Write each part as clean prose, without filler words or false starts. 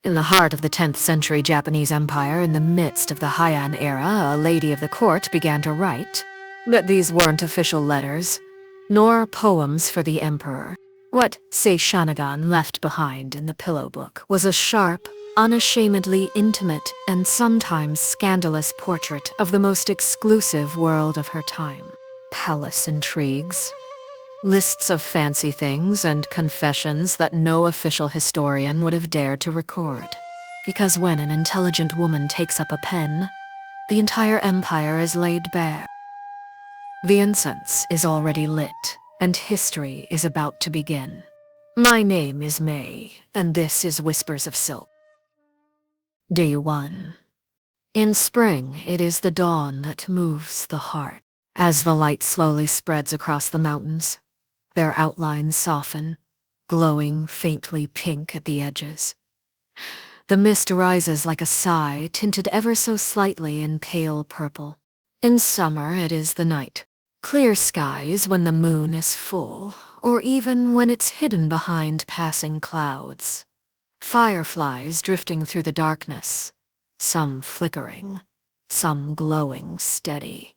In the heart of the 10th century Japanese Empire, in the midst of the Heian era, a lady of the court began to write. But these weren't official letters, nor poems for the emperor. What Seishanagan left behind in the pillow book was a sharp, unashamedly intimate, and sometimes scandalous portrait of the most exclusive world of her time. Palace intrigues, lists of fancy things, and confessions that no official historian would have dared to record. Because when an intelligent woman takes up a pen, the entire empire is laid bare. The incense is already lit, and history is about to begin. My name is May, and this is Whispers of Silk. Day 1. In spring, it is the dawn that moves the heart. As the light slowly spreads across the mountains, their outlines soften, glowing faintly pink at the edges. The mist rises like a sigh, tinted ever so slightly in pale purple. In summer, it is the night. Clear skies when the moon is full, or even when it's hidden behind passing clouds. Fireflies drifting through the darkness, some flickering, some glowing steady.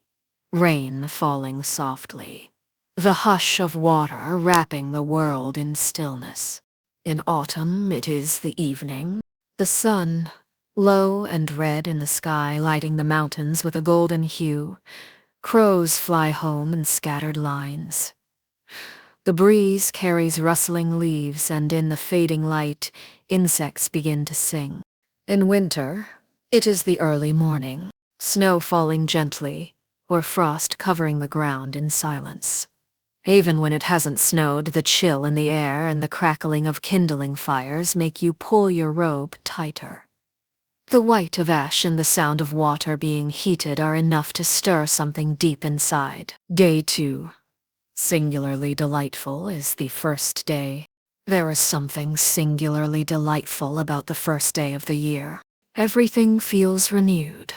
Rain falling softly. The hush of water wrapping the world in stillness. In autumn, it is the evening. The sun, low and red in the sky, lighting the mountains with a golden hue. Crows fly home in scattered lines. The breeze carries rustling leaves, and in the fading light, insects begin to sing. In winter, it is the early morning, snow falling gently, or frost covering the ground in silence. Even when it hasn't snowed, the chill in the air and the crackling of kindling fires make you pull your robe tighter. The white of ash and the sound of water being heated are enough to stir something deep inside. Day 2. Singularly delightful is the first day. There is something singularly delightful about the first day of the year. Everything feels renewed.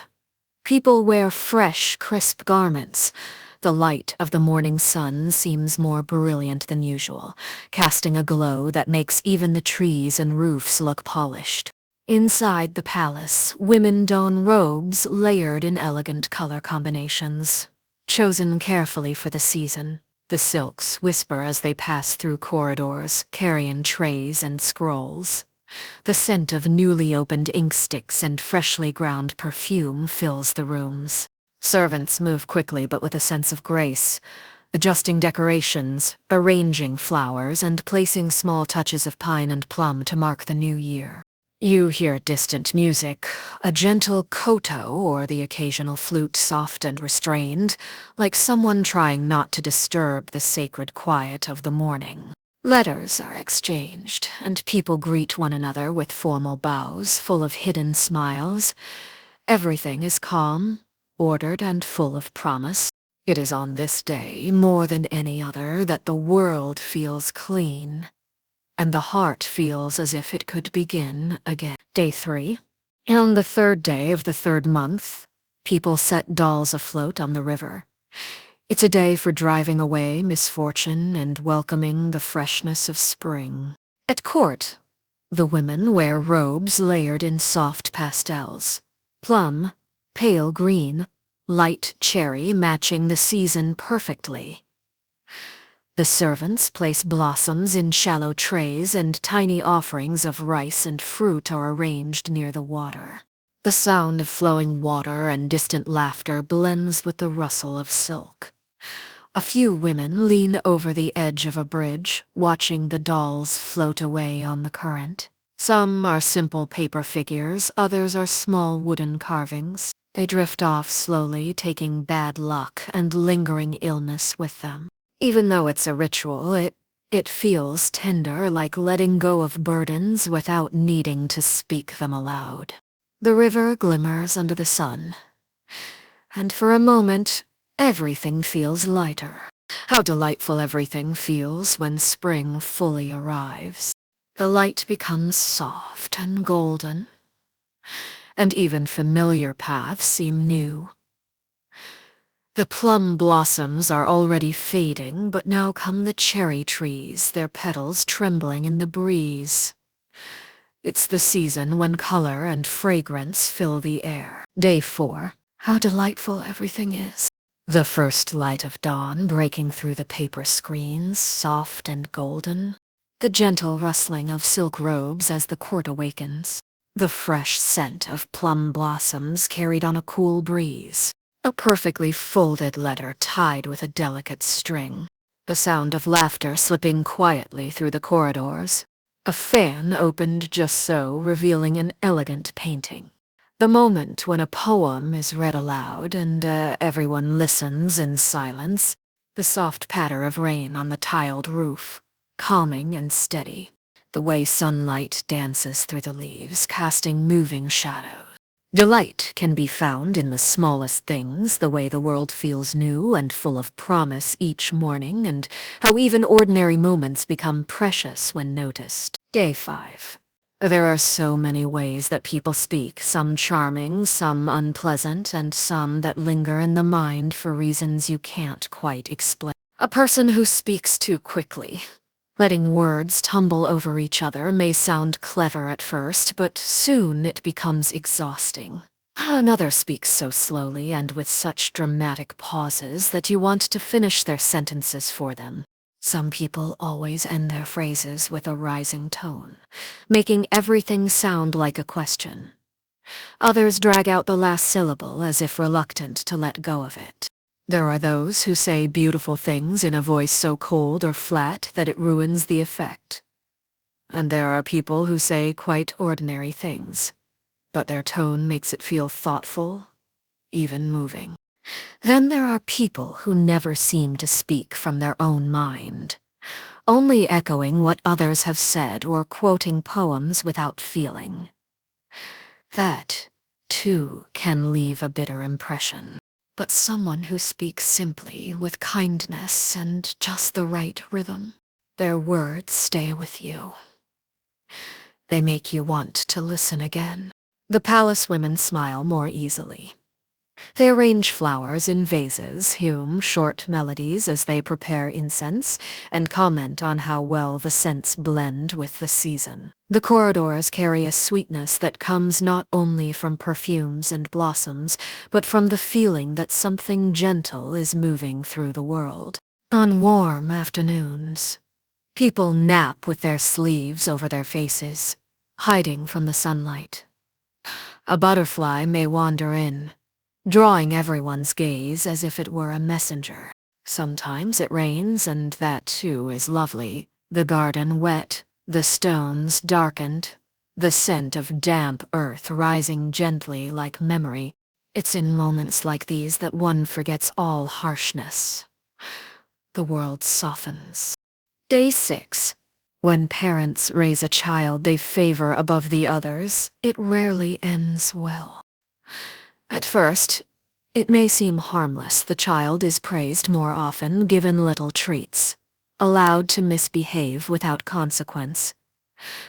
People wear fresh, crisp garments. The light of the morning sun seems more brilliant than usual, casting a glow that makes even the trees and roofs look polished. Inside the palace, women don robes layered in elegant color combinations, chosen carefully for the season. The silks whisper as they pass through corridors, carrying trays and scrolls. The scent of newly opened ink sticks and freshly ground perfume fills the rooms. Servants move quickly but with a sense of grace, adjusting decorations, arranging flowers, and placing small touches of pine and plum to mark the new year. You hear distant music, a gentle koto or the occasional flute, soft and restrained, like someone trying not to disturb the sacred quiet of the morning. Letters are exchanged, and people greet one another with formal bows full of hidden smiles. Everything is calm, ordered, and full of promise. It is on this day, more than any other, that the world feels clean, and the heart feels as if it could begin again. Day 3. On the third day of the third month, people set dolls afloat on the river. It's a day for driving away misfortune and welcoming the freshness of spring. At court, the women wear robes layered in soft pastels. Plum, pale green, light cherry matching the season perfectly. The servants place blossoms in shallow trays, and tiny offerings of rice and fruit are arranged near the water. The sound of flowing water and distant laughter blends with the rustle of silk. A few women lean over the edge of a bridge, watching the dolls float away on the current. Some are simple paper figures, others are small wooden carvings. They drift off slowly, taking bad luck and lingering illness with them. Even though it's a ritual, it feels tender, like letting go of burdens without needing to speak them aloud. The river glimmers under the sun, and for a moment, everything feels lighter. How delightful everything feels when spring fully arrives. The light becomes soft and golden, and even familiar paths seem new. The plum blossoms are already fading, but now come the cherry trees, their petals trembling in the breeze. It's the season when color and fragrance fill the air. Day 4. How delightful everything is. The first light of dawn breaking through the paper screens, soft and golden. The gentle rustling of silk robes as the court awakens. The fresh scent of plum blossoms carried on a cool breeze. A perfectly folded letter tied with a delicate string. The sound of laughter slipping quietly through the corridors. A fan opened just so, revealing an elegant painting. The moment when a poem is read aloud and everyone listens in silence. The soft patter of rain on the tiled roof, calming and steady. The way sunlight dances through the leaves, casting moving shadows. Delight can be found in the smallest things, the way the world feels new and full of promise each morning, and how even ordinary moments become precious when noticed. Day 5. There are so many ways that people speak, some charming, some unpleasant, and some that linger in the mind for reasons you can't quite explain. A person who speaks too quickly, letting words tumble over each other, may sound clever at first, but soon it becomes exhausting. Another speaks so slowly and with such dramatic pauses that you want to finish their sentences for them. Some people always end their phrases with a rising tone, making everything sound like a question. Others drag out the last syllable as if reluctant to let go of it. There are those who say beautiful things in a voice so cold or flat that it ruins the effect. And there are people who say quite ordinary things, but their tone makes it feel thoughtful, even moving. Then there are people who never seem to speak from their own mind, only echoing what others have said or quoting poems without feeling. That, too, can leave a bitter impression. But someone who speaks simply, with kindness and just the right rhythm, their words stay with you. They make you want to listen again. The palace women smile more easily. They arrange flowers in vases, hum short melodies as they prepare incense, and comment on how well the scents blend with the season. The corridors carry a sweetness that comes not only from perfumes and blossoms, but from the feeling that something gentle is moving through the world. On warm afternoons, people nap with their sleeves over their faces, hiding from the sunlight. A butterfly may wander in, drawing everyone's gaze as if it were a messenger. Sometimes it rains, and that too is lovely. The garden wet, the stones darkened, the scent of damp earth rising gently like memory. It's in moments like these that one forgets all harshness. The world softens. Day 6. When parents raise a child they favor above the others, it rarely ends well. At first, it may seem harmless. The child is praised more often, given little treats, allowed to misbehave without consequence.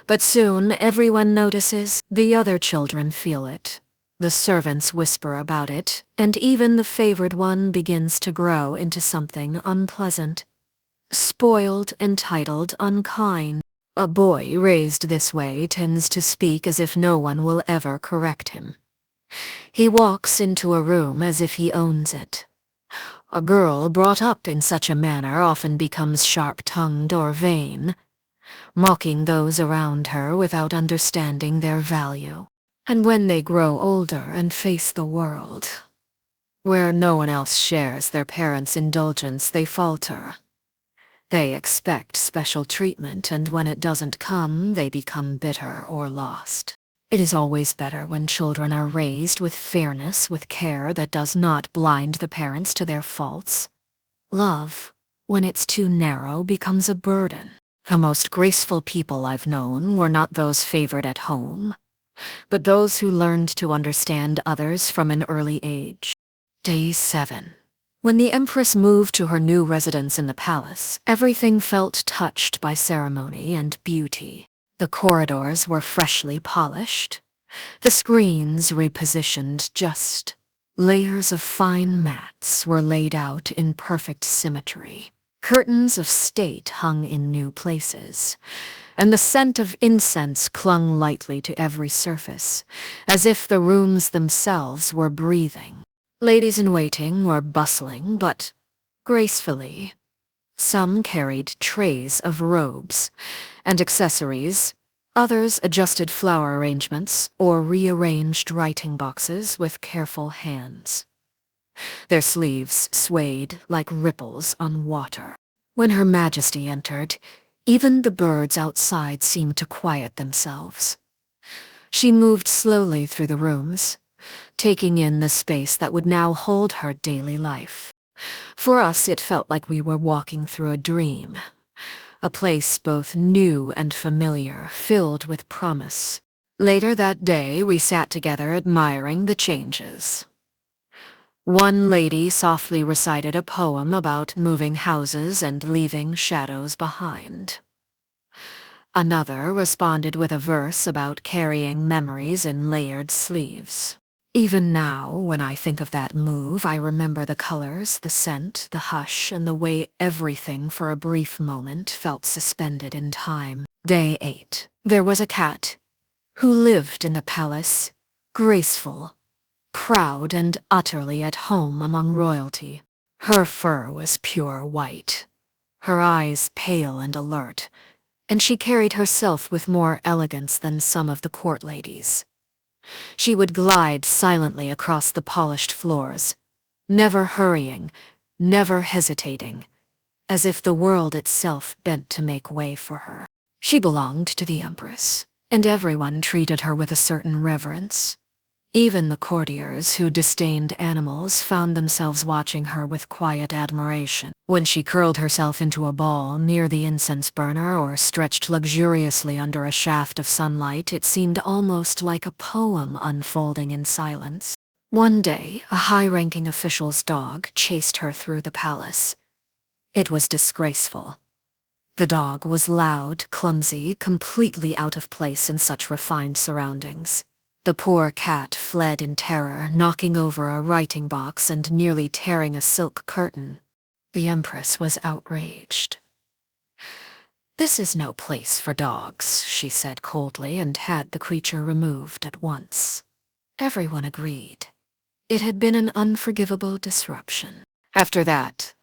But soon everyone notices, the other children feel it. The servants whisper about it, and even the favored one begins to grow into something unpleasant. Spoiled, entitled, unkind. A boy raised this way tends to speak as if no one will ever correct him. He walks into a room as if he owns it. A girl brought up in such a manner often becomes sharp-tongued or vain, mocking those around her without understanding their value. And when they grow older and face the world, where no one else shares their parents' indulgence, they falter. They expect special treatment, and when it doesn't come, they become bitter or lost. It is always better when children are raised with fairness, with care that does not blind the parents to their faults. Love, when it's too narrow, becomes a burden. The most graceful people I've known were not those favored at home, but those who learned to understand others from an early age. Day 7. When the Empress moved to her new residence in the palace, everything felt touched by ceremony and beauty. The corridors were freshly polished, the screens repositioned just. Layers of fine mats were laid out in perfect symmetry. Curtains of state hung in new places, and the scent of incense clung lightly to every surface, as if the rooms themselves were breathing. Ladies-in-waiting were bustling, but gracefully. Some carried trays of robes and accessories. Others adjusted flower arrangements or rearranged writing boxes with careful hands. Their sleeves swayed like ripples on water. When Her Majesty entered, even the birds outside seemed to quiet themselves. She moved slowly through the rooms, taking in the space that would now hold her daily life. For us, it felt like we were walking through a dream, a place both new and familiar, filled with promise. Later that day, we sat together admiring the changes. One lady softly recited a poem about moving houses and leaving shadows behind. Another responded with a verse about carrying memories in layered sleeves. Even now, when I think of that move, I remember the colors, the scent, the hush, and the way everything for a brief moment felt suspended in time. Day 8. There was a cat who lived in the palace, graceful, proud, and utterly at home among royalty. Her fur was pure white, her eyes pale and alert, and she carried herself with more elegance than some of the court ladies. She would glide silently across the polished floors, never hurrying, never hesitating, as if the world itself bent to make way for her. She belonged to the Empress, and everyone treated her with a certain reverence. Even the courtiers who disdained animals found themselves watching her with quiet admiration. When she curled herself into a ball near the incense burner or stretched luxuriously under a shaft of sunlight, it seemed almost like a poem unfolding in silence. One day, a high-ranking official's dog chased her through the palace. It was disgraceful. The dog was loud, clumsy, completely out of place in such refined surroundings. The poor cat fled in terror, knocking over a writing box and nearly tearing a silk curtain. The Empress was outraged. "This is no place for dogs," she said coldly, and had the creature removed at once. Everyone agreed. It had been an unforgivable disruption. After that,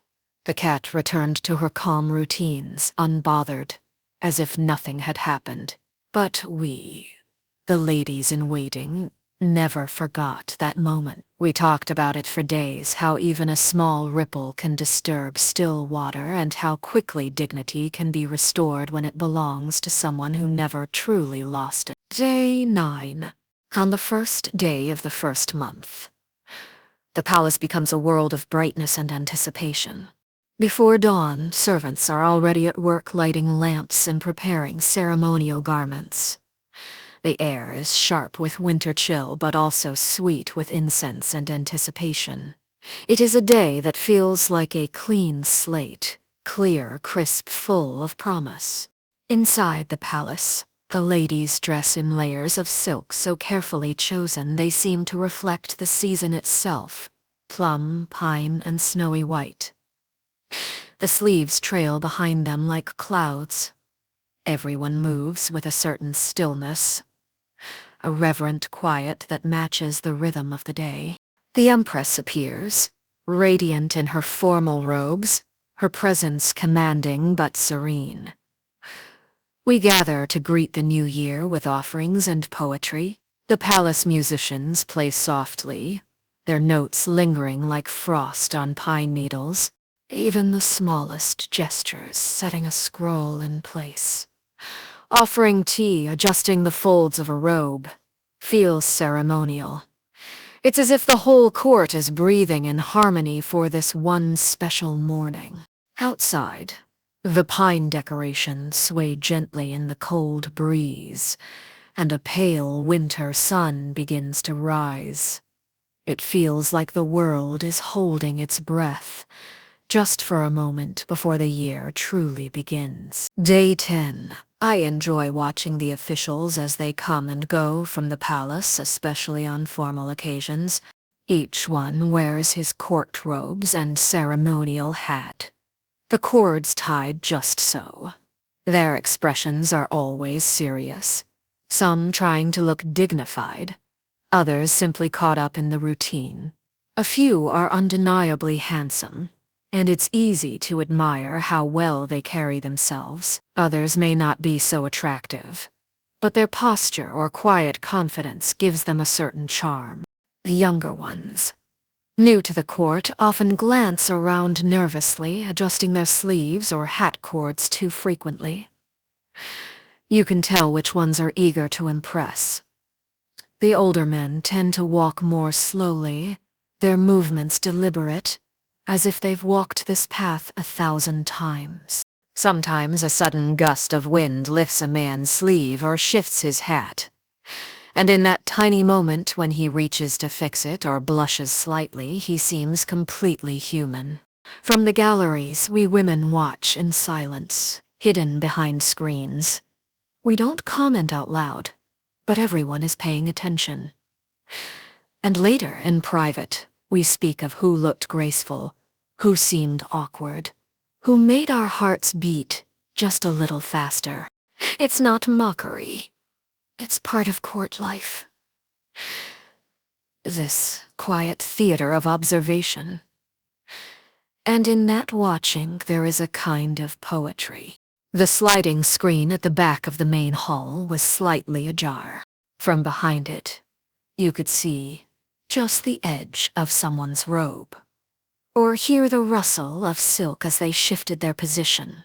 the cat returned to her calm routines, unbothered, as if nothing had happened. But we, the ladies-in-waiting, never forgot that moment. We talked about it for days, how even a small ripple can disturb still water and how quickly dignity can be restored when it belongs to someone who never truly lost it. Day 9. On the first day of the first month, the palace becomes a world of brightness and anticipation. Before dawn, servants are already at work lighting lamps and preparing ceremonial garments. The air is sharp with winter chill, but also sweet with incense and anticipation. It is a day that feels like a clean slate, clear, crisp, full of promise. Inside the palace, the ladies dress in layers of silk so carefully chosen they seem to reflect the season itself, plum, pine, and snowy white. The sleeves trail behind them like clouds. Everyone moves with a certain stillness, a reverent quiet that matches the rhythm of the day. The Empress appears, radiant in her formal robes, her presence commanding but serene. We gather to greet the new year with offerings and poetry. The palace musicians play softly, their notes lingering like frost on pine needles, even the smallest gestures setting a scroll in place. Offering tea, adjusting the folds of a robe, feels ceremonial. It's as if the whole court is breathing in harmony for this one special morning. Outside, the pine decorations sway gently in the cold breeze, and a pale winter sun begins to rise. It feels like the world is holding its breath, just for a moment before the year truly begins. Day 10. I enjoy watching the officials as they come and go from the palace, especially on formal occasions. Each one wears his court robes and ceremonial hat, the cords tied just so. Their expressions are always serious, some trying to look dignified, others simply caught up in the routine. A few are undeniably handsome, and it's easy to admire how well they carry themselves. Others may not be so attractive, but their posture or quiet confidence gives them a certain charm. The younger ones, new to the court, often glance around nervously, adjusting their sleeves or hat cords too frequently. You can tell which ones are eager to impress. The older men tend to walk more slowly, their movements deliberate, as if they've walked this path 1,000 times. Sometimes a sudden gust of wind lifts a man's sleeve or shifts his hat. And in that tiny moment when he reaches to fix it or blushes slightly, he seems completely human. From the galleries, we women watch in silence, hidden behind screens. We don't comment out loud, but everyone is paying attention. And later, in private, we speak of who looked graceful, who seemed awkward, who made our hearts beat just a little faster. It's not mockery. It's part of court life. This quiet theater of observation. And in that watching there is a kind of poetry. The sliding screen at the back of the main hall was slightly ajar. From behind it, you could see just the edge of someone's robe, or hear the rustle of silk as they shifted their position.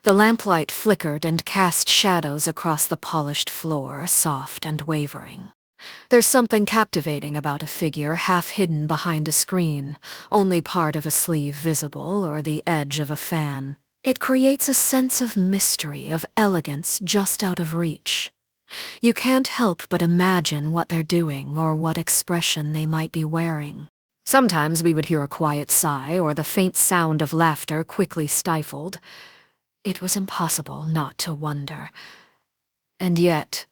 The lamplight flickered and cast shadows across the polished floor, soft and wavering. There's something captivating about a figure half hidden behind a screen, only part of a sleeve visible or the edge of a fan. It creates a sense of mystery, of elegance just out of reach. You can't help but imagine what they're doing or what expression they might be wearing. Sometimes we would hear a quiet sigh or the faint sound of laughter quickly stifled. It was impossible not to wonder. And yet,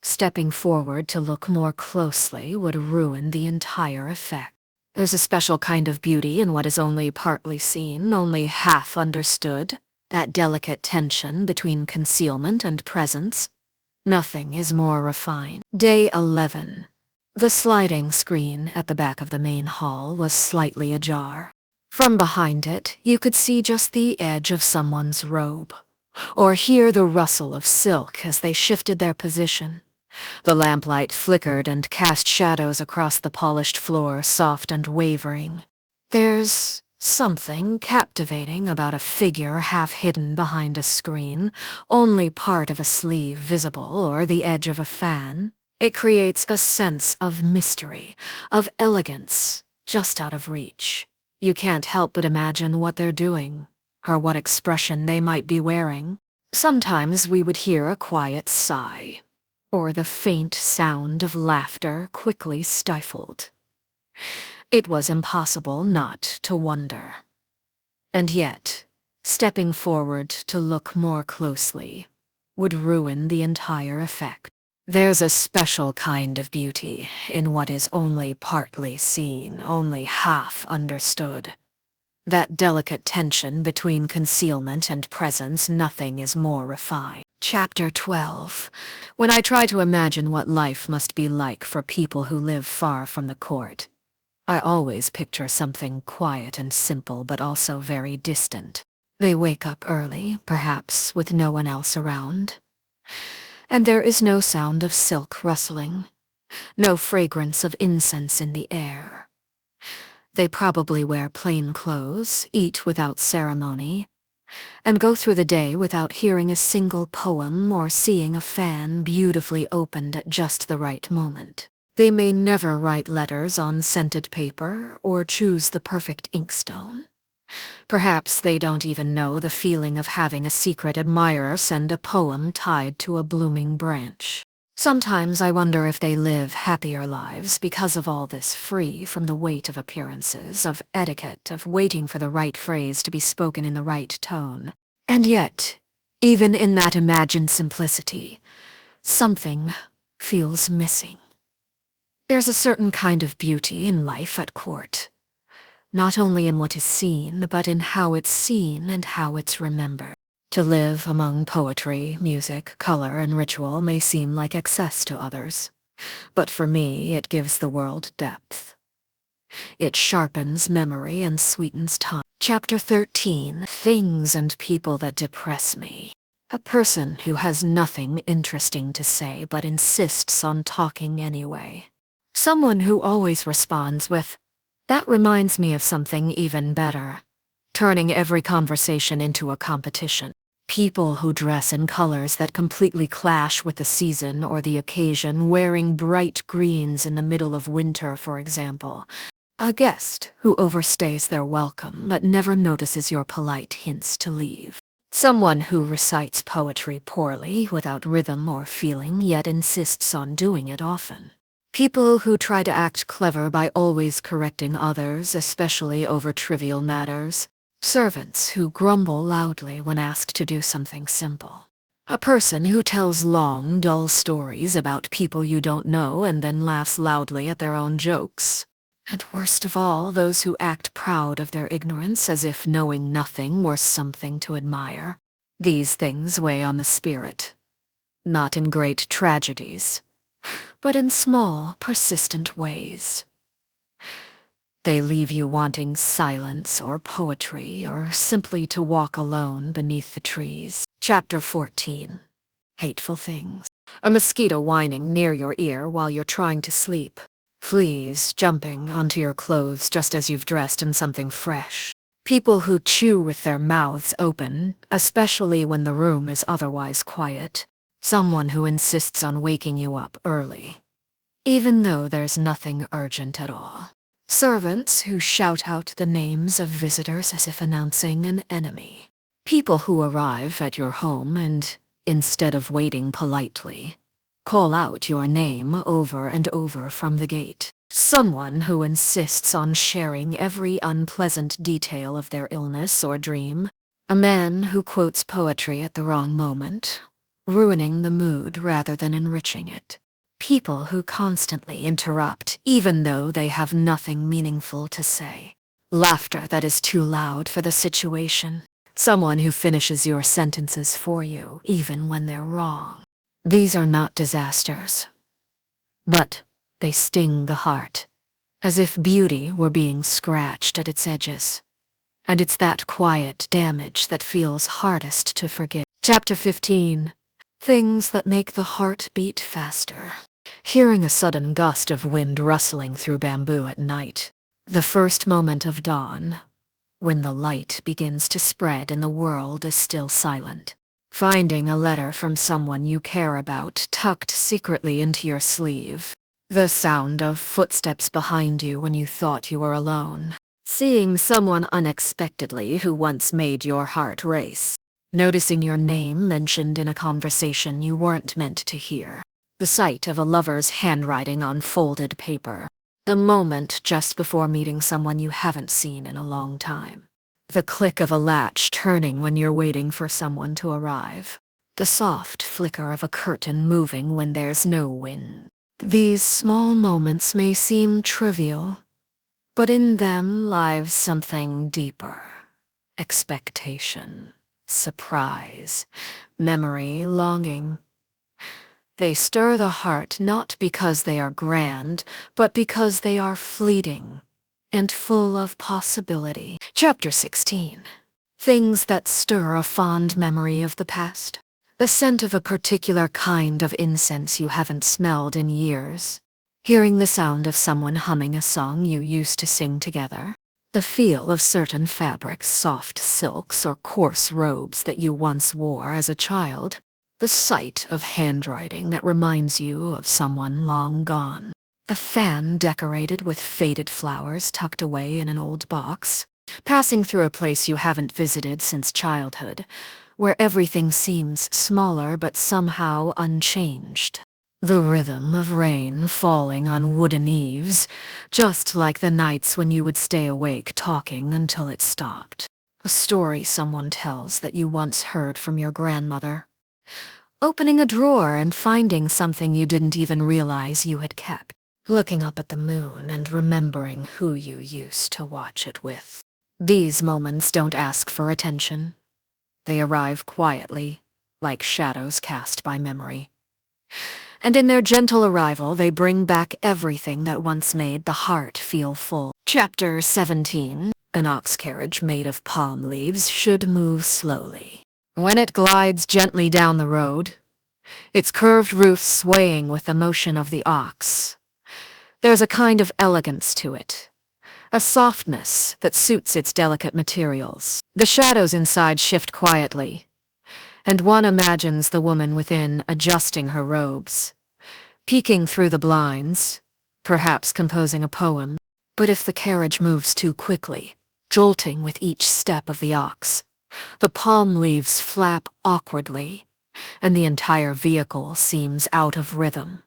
stepping forward to look more closely would ruin the entire effect. There's a special kind of beauty in what is only partly seen, only half understood, that delicate tension between concealment and presence. Nothing is more refined. Day 11. The sliding screen at the back of the main hall was slightly ajar. From behind it, you could see just the edge of someone's robe, or hear the rustle of silk as they shifted their position. The lamplight flickered and cast shadows across the polished floor, soft and wavering. There's something captivating about a figure half hidden behind a screen, only part of a sleeve visible or the edge of a fan. It creates a sense of mystery, of elegance, just out of reach. You can't help but imagine what they're doing, or what expression they might be wearing. Sometimes we would hear a quiet sigh, or the faint sound of laughter quickly stifled. It was impossible not to wonder. And yet, stepping forward to look more closely would ruin the entire effect. There's a special kind of beauty in what is only partly seen, only half understood. That delicate tension between concealment and presence, nothing is more refined. Chapter 12. When I try to imagine what life must be like for people who live far from the court, I always picture something quiet and simple but also very distant. They wake up early, perhaps with no one else around. And there is no sound of silk rustling, no fragrance of incense in the air. They probably wear plain clothes, eat without ceremony, and go through the day without hearing a single poem or seeing a fan beautifully opened at just the right moment. They may never write letters on scented paper or choose the perfect inkstone. Perhaps they don't even know the feeling of having a secret admirer send a poem tied to a blooming branch. Sometimes I wonder if they live happier lives because of all this, free from the weight of appearances, of etiquette, of waiting for the right phrase to be spoken in the right tone. And yet, even in that imagined simplicity, something feels missing. There's a certain kind of beauty in life at court, not only in what is seen, but in how it's seen and how it's remembered. To live among poetry, music, color, and ritual may seem like excess to others, but for me it gives the world depth. It sharpens memory and sweetens time. Chapter 13. Things and people that depress me. A person who has nothing interesting to say but insists on talking anyway. Someone who always responds with, "That reminds me of something even better," turning every conversation into a competition. People who dress in colors that completely clash with the season or the occasion, wearing bright greens in the middle of winter, for example. A guest who overstays their welcome but never notices your polite hints to leave. Someone who recites poetry poorly, without rhythm or feeling, yet insists on doing it often. People who try to act clever by always correcting others, especially over trivial matters. Servants who grumble loudly when asked to do something simple. A person who tells long, dull stories about people you don't know and then laughs loudly at their own jokes. And worst of all, those who act proud of their ignorance as if knowing nothing were something to admire. These things weigh on the spirit. Not in great tragedies, but in small, persistent ways. They leave you wanting silence or poetry or simply to walk alone beneath the trees. Chapter 14. Hateful things. A mosquito whining near your ear while you're trying to sleep. Fleas jumping onto your clothes just as you've dressed in something fresh. People who chew with their mouths open, especially when the room is otherwise quiet. Someone who insists on waking you up early, even though there's nothing urgent at all. Servants who shout out the names of visitors as if announcing an enemy. People who arrive at your home and, instead of waiting politely, call out your name over and over from the gate. Someone who insists on sharing every unpleasant detail of their illness or dream. A man who quotes poetry at the wrong moment, ruining the mood rather than enriching it. People who constantly interrupt, even though they have nothing meaningful to say. Laughter that is too loud for the situation. Someone who finishes your sentences for you, even when they're wrong. These are not disasters, but they sting the heart, as if beauty were being scratched at its edges. And it's that quiet damage that feels hardest to forget. Chapter 15. Things that make the heart beat faster. Hearing a sudden gust of wind rustling through bamboo at night. The first moment of dawn, when the light begins to spread and the world is still silent. Finding a letter from someone you care about tucked secretly into your sleeve. The sound of footsteps behind you when you thought you were alone. Seeing someone unexpectedly who once made your heart race. Noticing your name mentioned in a conversation you weren't meant to hear. The sight of a lover's handwriting on folded paper. The moment just before meeting someone you haven't seen in a long time. The click of a latch turning when you're waiting for someone to arrive. The soft flicker of a curtain moving when there's no wind. These small moments may seem trivial, but in them lies something deeper. Expectation, surprise, memory, longing. They stir the heart not because they are grand, but because they are fleeting and full of possibility. Chapter 16. Things that stir a fond memory of the past. The scent of a particular kind of incense you haven't smelled in years. Hearing the sound of someone humming a song you used to sing together. The feel of certain fabrics, soft silks or coarse robes that you once wore as a child. The sight of handwriting that reminds you of someone long gone. A fan decorated with faded flowers tucked away in an old box. Passing through a place you haven't visited since childhood, where everything seems smaller but somehow unchanged. The rhythm of rain falling on wooden eaves, just like the nights when you would stay awake talking until it stopped. A story someone tells that you once heard from your grandmother. Opening a drawer and finding something you didn't even realize you had kept. Looking up at the moon and remembering who you used to watch it with. These moments don't ask for attention. They arrive quietly, like shadows cast by memory. And in their gentle arrival, they bring back everything that once made the heart feel full. Chapter 17. An ox carriage made of palm leaves should move slowly. When it glides gently down the road, its curved roof swaying with the motion of the ox, there's a kind of elegance to it, a softness that suits its delicate materials. The shadows inside shift quietly, and one imagines the woman within adjusting her robes, peeking through the blinds, perhaps composing a poem. But if the carriage moves too quickly, jolting with each step of the ox, the palm leaves flap awkwardly, and the entire vehicle seems out of rhythm.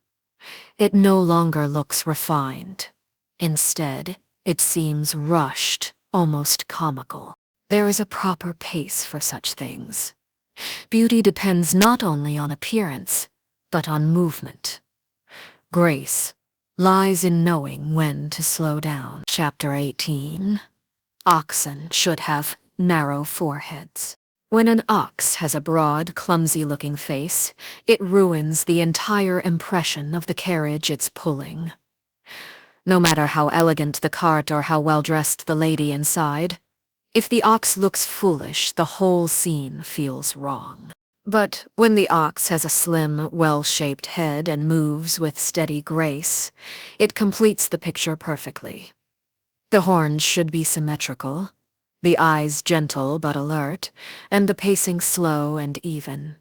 It no longer looks refined. Instead, it seems rushed, almost comical. There is a proper pace for such things. Beauty depends not only on appearance, but on movement. Grace lies in knowing when to slow down. Chapter 18. Oxen should have narrow foreheads. When an ox has a broad, clumsy-looking face, it ruins the entire impression of the carriage it's pulling. No matter how elegant the cart or how well-dressed the lady inside, if the ox looks foolish, the whole scene feels wrong. But when the ox has a slim, well-shaped head and moves with steady grace, it completes the picture perfectly. The horns should be symmetrical, the eyes gentle but alert, and the pacing slow and even.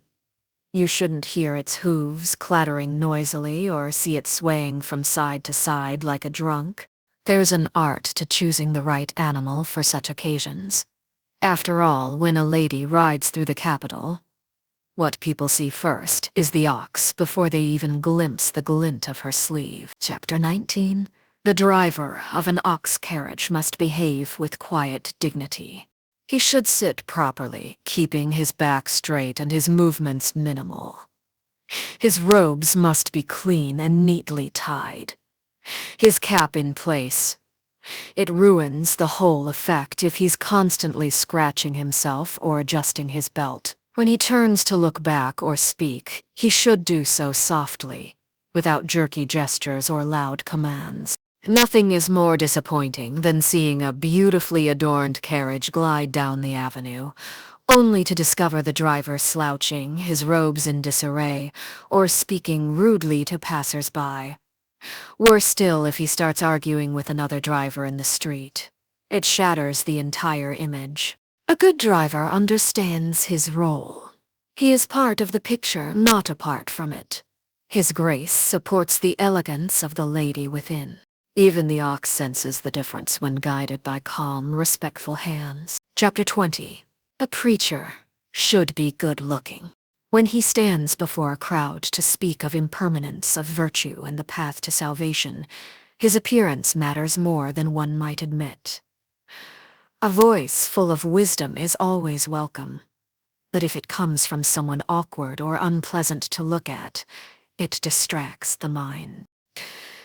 You shouldn't hear its hooves clattering noisily or see it swaying from side to side like a drunk. There's an art to choosing the right animal for such occasions. After all, when a lady rides through the capital, what people see first is the ox before they even glimpse the glint of her sleeve. Chapter 19. The driver of an ox carriage must behave with quiet dignity. He should sit properly, keeping his back straight and his movements minimal. His robes must be clean and neatly tied. His cap in place. It ruins the whole effect if he's constantly scratching himself or adjusting his belt. When he turns to look back or speak, he should do so softly, without jerky gestures or loud commands. Nothing is more disappointing than seeing a beautifully adorned carriage glide down the avenue, only to discover the driver slouching, his robes in disarray, or speaking rudely to passers-by. Worse still if he starts arguing with another driver in the street. It shatters the entire image. A good driver understands his role. He is part of the picture, not apart from it. His grace supports the elegance of the lady within. Even the ox senses the difference when guided by calm, respectful hands. Chapter 20. A preacher should be good-looking. When he stands before a crowd to speak of impermanence, of virtue, and the path to salvation, his appearance matters more than one might admit. A voice full of wisdom is always welcome, but if it comes from someone awkward or unpleasant to look at, it distracts the mind.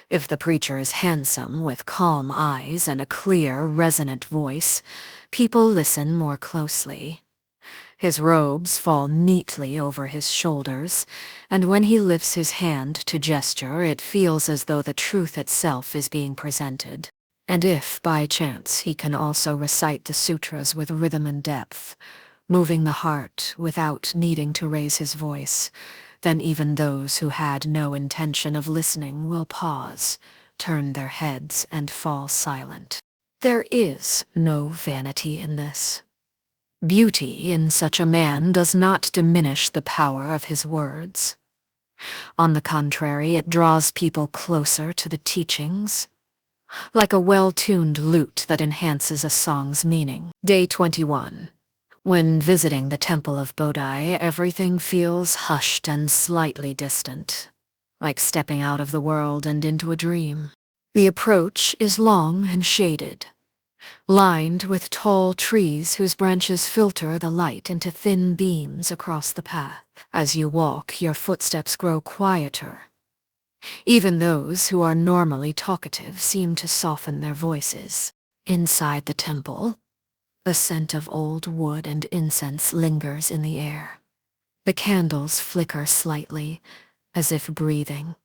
If the preacher is handsome, with calm eyes and a clear, resonant voice, people listen more closely. His robes fall neatly over his shoulders, and when he lifts his hand to gesture, it feels as though the truth itself is being presented. And if, by chance, he can also recite the sutras with rhythm and depth, moving the heart without needing to raise his voice, then even those who had no intention of listening will pause, turn their heads, and fall silent. There is no vanity in this. Beauty in such a man does not diminish the power of his words. On the contrary, it draws people closer to the teachings, like a well-tuned lute that enhances a song's meaning. Day 21. When visiting the Temple of Bodhi, everything feels hushed and slightly distant, like stepping out of the world and into a dream. The approach is long and shaded, lined with tall trees whose branches filter the light into thin beams across the path. As you walk, your footsteps grow quieter. Even those who are normally talkative seem to soften their voices. Inside the temple, The scent of old wood and incense lingers in the air. The candles flicker slightly, as if breathing.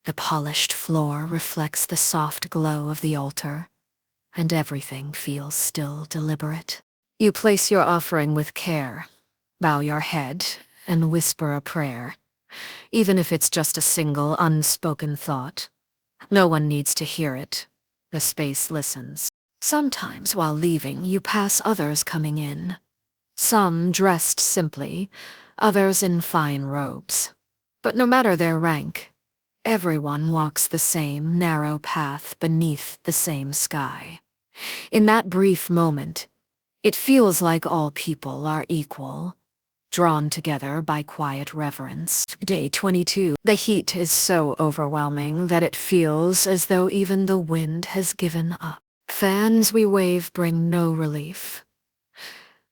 The polished floor reflects the soft glow of the altar, and everything feels still deliberate. You place your offering with care, bow your head, and whisper a prayer, even if it's just a single unspoken thought. No one needs to hear it. The space listens. Sometimes while leaving, you pass others coming in. Some dressed simply, others in fine robes. But no matter their rank, everyone walks the same narrow path beneath the same sky. In that brief moment, it feels like all people are equal, drawn together by quiet reverence. Day 22. The heat is so overwhelming that it feels as though even the wind has given up. Fans we wave bring no relief.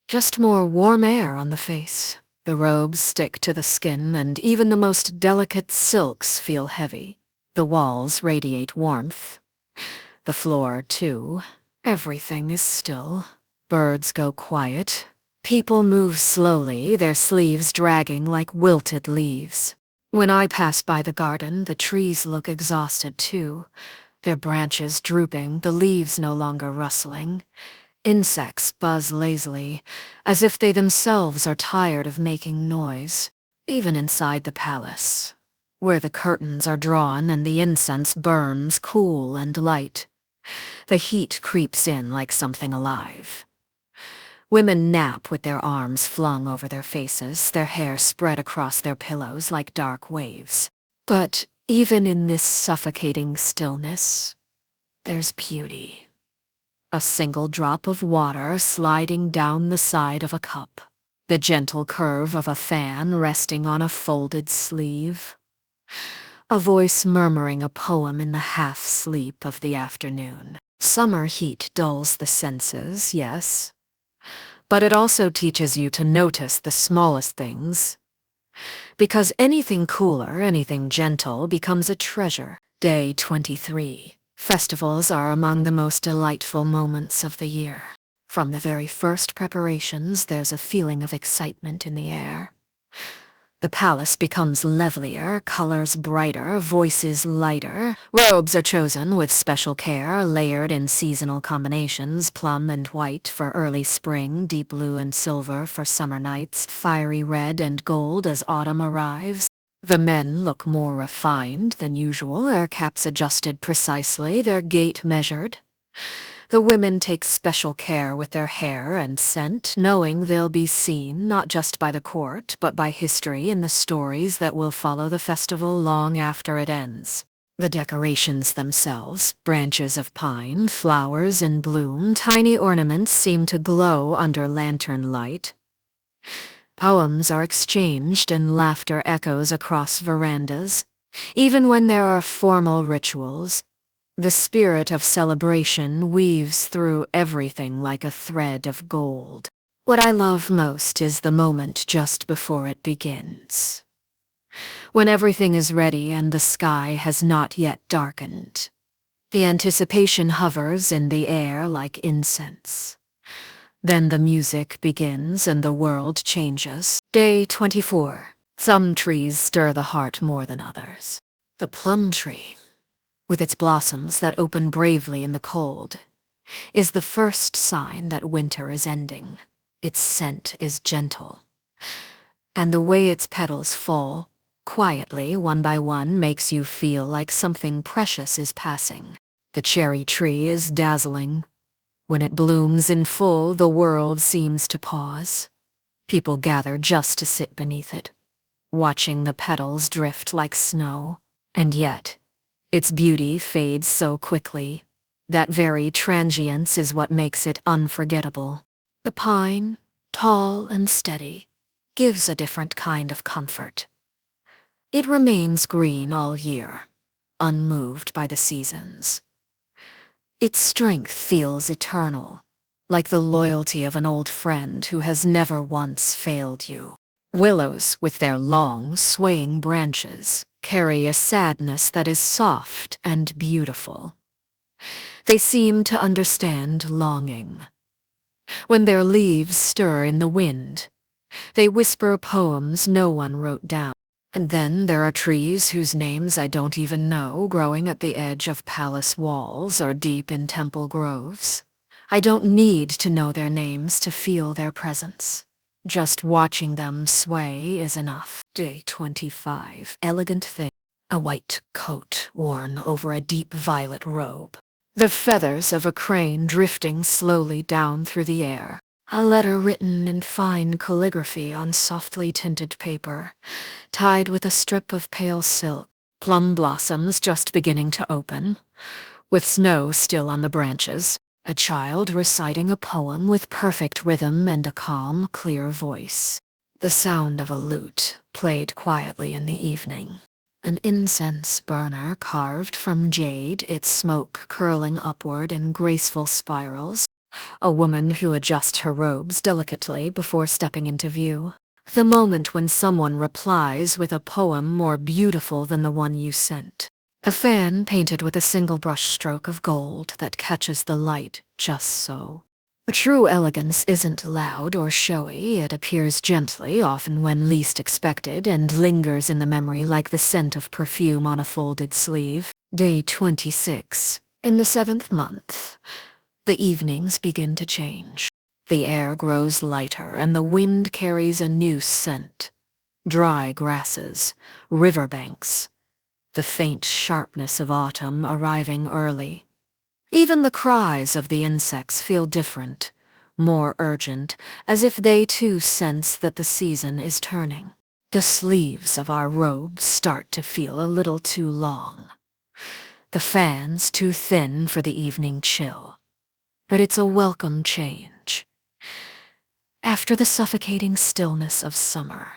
Just more warm air on the face. The robes stick to the skin, and even the most delicate silks feel heavy. The walls radiate warmth. The floor, too. Everything is still. Birds go quiet. People move slowly, their sleeves dragging like wilted leaves. When I pass by the garden, the trees look exhausted too, their branches drooping, the leaves no longer rustling. Insects buzz lazily, as if they themselves are tired of making noise. Even inside the palace, where the curtains are drawn and the incense burns cool and light, the heat creeps in like something alive. Women nap with their arms flung over their faces, their hair spread across their pillows like dark waves. But even in this suffocating stillness, there's beauty. A single drop of water sliding down the side of a cup. The gentle curve of a fan resting on a folded sleeve. A voice murmuring a poem in the half-sleep of the afternoon. Summer heat dulls the senses, yes, but it also teaches you to notice the smallest things. Because anything cooler, anything gentle becomes a treasure. Day 23. Festivals are among the most delightful moments of the year. From the very first preparations, there's a feeling of excitement in the air. The palace becomes livelier, colors brighter, voices lighter. Robes are chosen with special care, layered in seasonal combinations, plum and white for early spring, deep blue and silver for summer nights, fiery red and gold as autumn arrives. The men look more refined than usual, their caps adjusted precisely, their gait measured. The women take special care with their hair and scent, knowing they'll be seen not just by the court, but by history in the stories that will follow the festival long after it ends. The decorations themselves, branches of pine, flowers in bloom, tiny ornaments seem to glow under lantern light. Poems are exchanged and laughter echoes across verandas. Even when there are formal rituals, the spirit of celebration weaves through everything like a thread of gold. What I love most is the moment just before it begins. When everything is ready and the sky has not yet darkened. The anticipation hovers in the air like incense. Then the music begins and the world changes. Day 24. Some trees stir the heart more than others. The plum tree, with its blossoms that open bravely in the cold, is the first sign that winter is ending. Its scent is gentle, and the way its petals fall, quietly one by one, makes you feel like something precious is passing. The cherry tree is dazzling. When it blooms in full, the world seems to pause. People gather just to sit beneath it, watching the petals drift like snow, and yet, its beauty fades so quickly. That very transience is what makes it unforgettable. The pine, tall and steady, gives a different kind of comfort. It remains green all year, unmoved by the seasons. Its strength feels eternal, like the loyalty of an old friend who has never once failed you. Willows, with their long, swaying branches, carry a sadness that is soft and beautiful. They seem to understand longing. When their leaves stir in the wind, they whisper poems no one wrote down. And then there are trees whose names I don't even know, growing at the edge of palace walls or deep in temple groves. I don't need to know their names to feel their presence. Just watching them sway is enough. Day 25. Elegant thing. A white coat worn over a deep violet robe. The feathers of a crane drifting slowly down through the air. A letter written in fine calligraphy on softly tinted paper, tied with a strip of pale silk. Plum blossoms just beginning to open, with snow still on the branches. A child reciting a poem with perfect rhythm and a calm, clear voice. The sound of a lute played quietly in the evening. An incense burner carved from jade, its smoke curling upward in graceful spirals. A woman who adjusts her robes delicately before stepping into view. The moment when someone replies with a poem more beautiful than the one you sent. A fan painted with a single brush stroke of gold that catches the light just so. A true elegance isn't loud or showy, it appears gently, often when least expected, and lingers in the memory like the scent of perfume on a folded sleeve. Day 26. In the 7th month, the evenings begin to change. The air grows lighter and the wind carries a new scent. Dry grasses, riverbanks, the faint sharpness of autumn arriving early. Even the cries of the insects feel different, more urgent, as if they too sense that the season is turning. The sleeves of our robes start to feel a little too long. The fans too thin for the evening chill. But it's a welcome change. After the suffocating stillness of summer,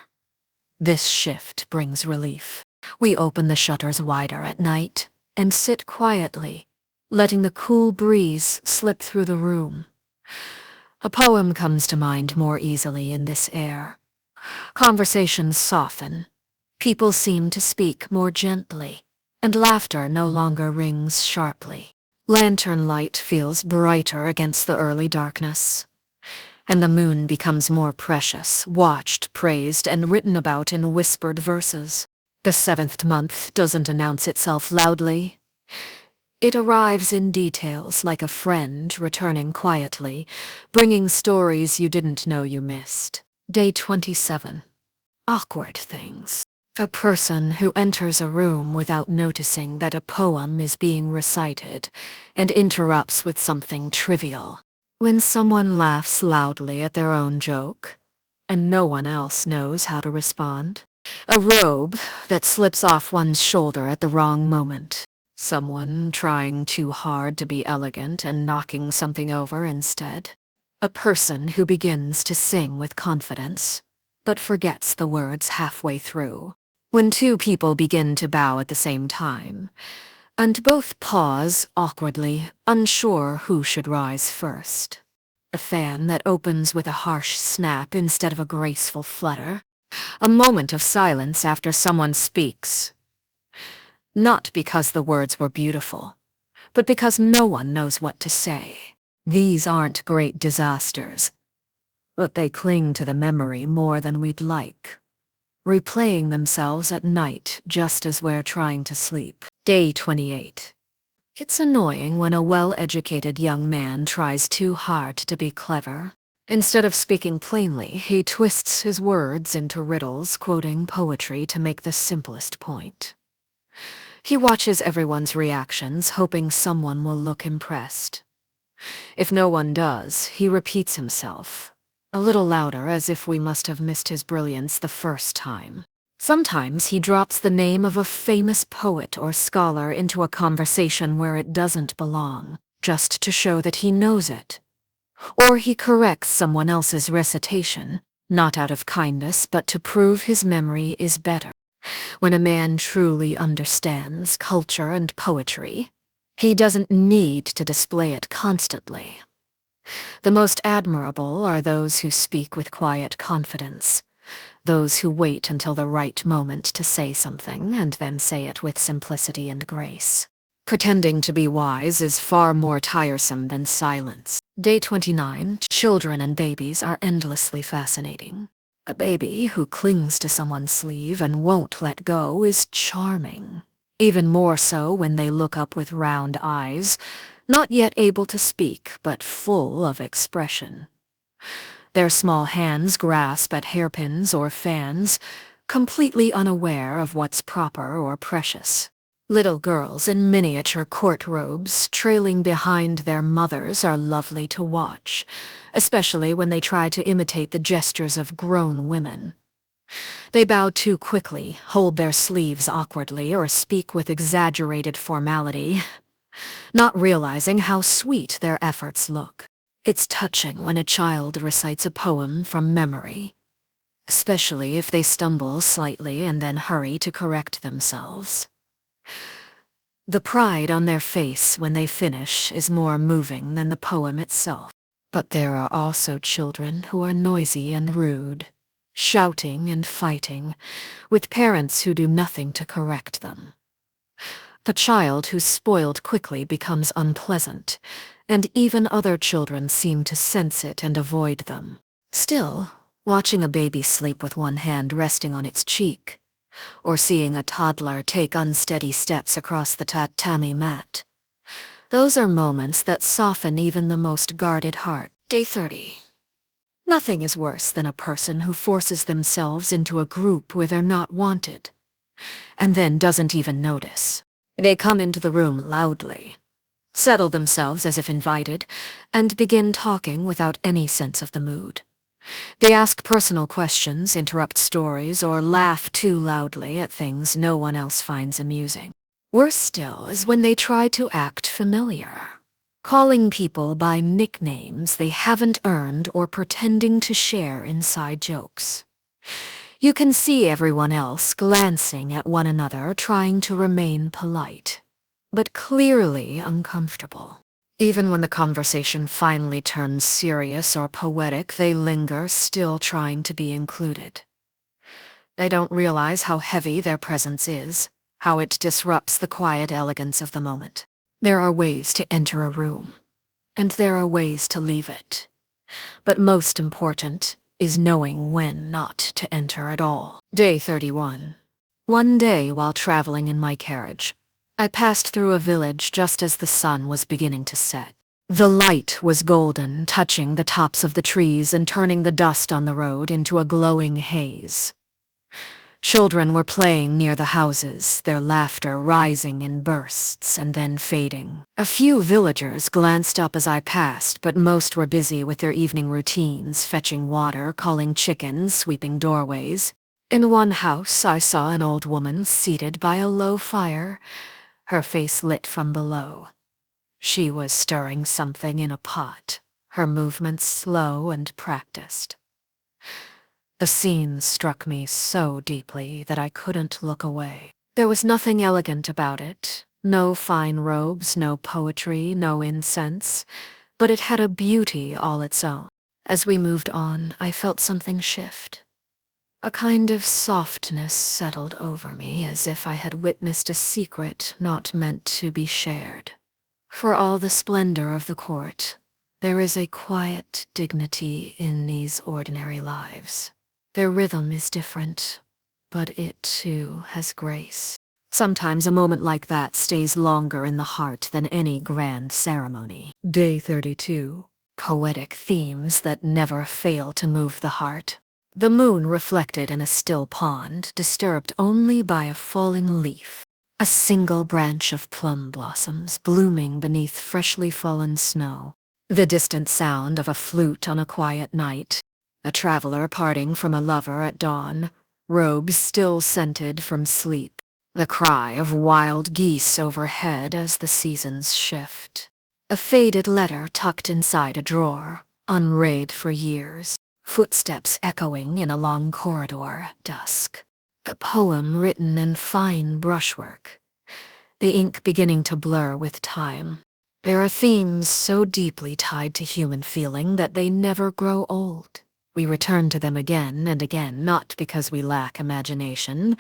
this shift brings relief. We open the shutters wider at night and sit quietly, letting the cool breeze slip through the room. A poem comes to mind more easily in this air. Conversations soften. People seem to speak more gently, and laughter no longer rings sharply. Lantern light feels brighter against the early darkness, and the moon becomes more precious, watched, praised, and written about in whispered verses. The 7th month doesn't announce itself loudly. It arrives in details like a friend returning quietly, bringing stories you didn't know you missed. Day 27. Awkward things. A person who enters a room without noticing that a poem is being recited and interrupts with something trivial. When someone laughs loudly at their own joke, and no one else knows how to respond. A robe that slips off one's shoulder at the wrong moment. Someone trying too hard to be elegant and knocking something over instead. A person who begins to sing with confidence, but forgets the words halfway through. When two people begin to bow at the same time, and both pause awkwardly, unsure who should rise first. A fan that opens with a harsh snap instead of a graceful flutter. A moment of silence after someone speaks. Not because the words were beautiful, but because no one knows what to say. These aren't great disasters, but they cling to the memory more than we'd like, replaying themselves at night just as we're trying to sleep. Day 28. It's annoying when a well-educated young man tries too hard to be clever. Instead of speaking plainly, he twists his words into riddles, quoting poetry to make the simplest point. He watches everyone's reactions, hoping someone will look impressed. If no one does, he repeats himself, a little louder as if we must have missed his brilliance the first time. Sometimes he drops the name of a famous poet or scholar into a conversation where it doesn't belong, just to show that he knows it. Or he corrects someone else's recitation, not out of kindness but to prove his memory is better. When a man truly understands culture and poetry, he doesn't need to display it constantly. The most admirable are those who speak with quiet confidence, those who wait until the right moment to say something and then say it with simplicity and grace. Pretending to be wise is far more tiresome than silence. Day 29. Children and babies are endlessly fascinating. A baby who clings to someone's sleeve and won't let go is charming. Even more so when they look up with round eyes, not yet able to speak, but full of expression. Their small hands grasp at hairpins or fans, completely unaware of what's proper or precious. Little girls in miniature court robes trailing behind their mothers are lovely to watch, especially when they try to imitate the gestures of grown women. They bow too quickly, hold their sleeves awkwardly, or speak with exaggerated formality, not realizing how sweet their efforts look. It's touching when a child recites a poem from memory, especially if they stumble slightly and then hurry to correct themselves. The pride on their face when they finish is more moving than the poem itself. But there are also children who are noisy and rude, shouting and fighting, with parents who do nothing to correct them. The child who's spoiled quickly becomes unpleasant, and even other children seem to sense it and avoid them. Still, watching a baby sleep with one hand resting on its cheek, or seeing a toddler take unsteady steps across the tatami mat, those are moments that soften even the most guarded heart. Day 30. Nothing is worse than a person who forces themselves into a group where they're not wanted, and then doesn't even notice. They come into the room loudly, settle themselves as if invited, and begin talking without any sense of the mood. They ask personal questions, interrupt stories, or laugh too loudly at things no one else finds amusing. Worse still is when they try to act familiar, calling people by nicknames they haven't earned or pretending to share inside jokes. You can see everyone else glancing at one another, trying to remain polite, but clearly uncomfortable. Even when the conversation finally turns serious or poetic, they linger, still trying to be included. They don't realize how heavy their presence is, how it disrupts the quiet elegance of the moment. There are ways to enter a room, and there are ways to leave it. But most important is knowing when not to enter at all. Day 31. One day while traveling in my carriage, I passed through a village just as the sun was beginning to set. The light was golden, touching the tops of the trees and turning the dust on the road into a glowing haze. Children were playing near the houses, their laughter rising in bursts and then fading. A few villagers glanced up as I passed, but most were busy with their evening routines, fetching water, calling chickens, sweeping doorways. In one house, I saw an old woman seated by a low fire, her face lit from below. She was stirring something in a pot, her movements slow and practiced. The scene struck me so deeply that I couldn't look away. There was nothing elegant about it, no fine robes, no poetry, no incense, but it had a beauty all its own. As we moved on, I felt something shift. A kind of softness settled over me, as if I had witnessed a secret not meant to be shared. For all the splendor of the court, there is a quiet dignity in these ordinary lives. Their rhythm is different, but it too has grace. Sometimes a moment like that stays longer in the heart than any grand ceremony. Day 32. Poetic themes that never fail to move the heart. The moon reflected in a still pond, disturbed only by a falling leaf. A single branch of plum blossoms blooming beneath freshly fallen snow. The distant sound of a flute on a quiet night. A traveler parting from a lover at dawn, robes still scented from sleep. The cry of wild geese overhead as the seasons shift. A faded letter tucked inside a drawer, unread for years. Footsteps echoing in a long corridor, dusk. A poem written in fine brushwork, the ink beginning to blur with time. There are themes so deeply tied to human feeling that they never grow old. We return to them again and again, not because we lack imagination,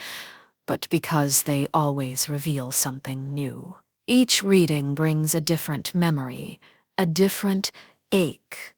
but because they always reveal something new. Each reading brings a different memory, a different, ache,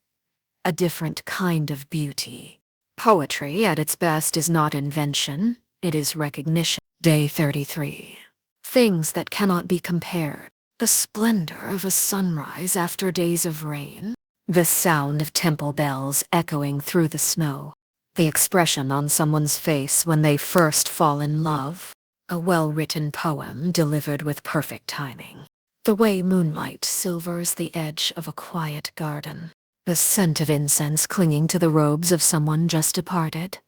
a different kind of beauty. Poetry at its best is not invention, it is recognition. Day 33. Things that cannot be compared. The splendor of a sunrise after days of rain. The sound of temple bells echoing through the snow. The expression on someone's face when they first fall in love. A well-written poem delivered with perfect timing. The way moonlight silvers the edge of a quiet garden. The scent of incense clinging to the robes of someone just departed.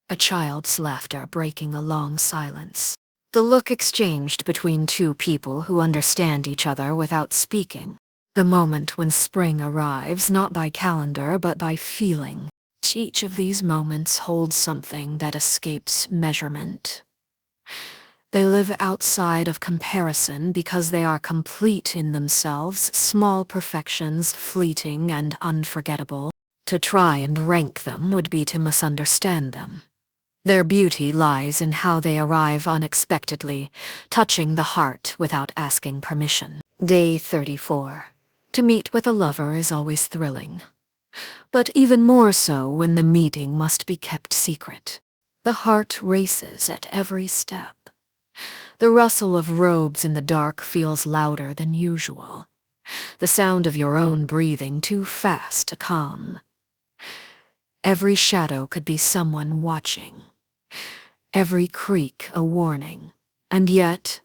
A child's laughter breaking a long silence. The look exchanged between two people who understand each other without speaking. The moment when spring arrives not by calendar but by feeling. Each of these moments holds something that escapes measurement. They live outside of comparison because they are complete in themselves, small perfections, fleeting and unforgettable. To try and rank them would be to misunderstand them. Their beauty lies in how they arrive unexpectedly, touching the heart without asking permission. Day 34. To meet with a lover is always thrilling, but even more so when the meeting must be kept secret. The heart races at every step. The rustle of robes in the dark feels louder than usual. The sound of your own breathing too fast to calm. Every shadow could be someone watching. Every creak a warning. And yet,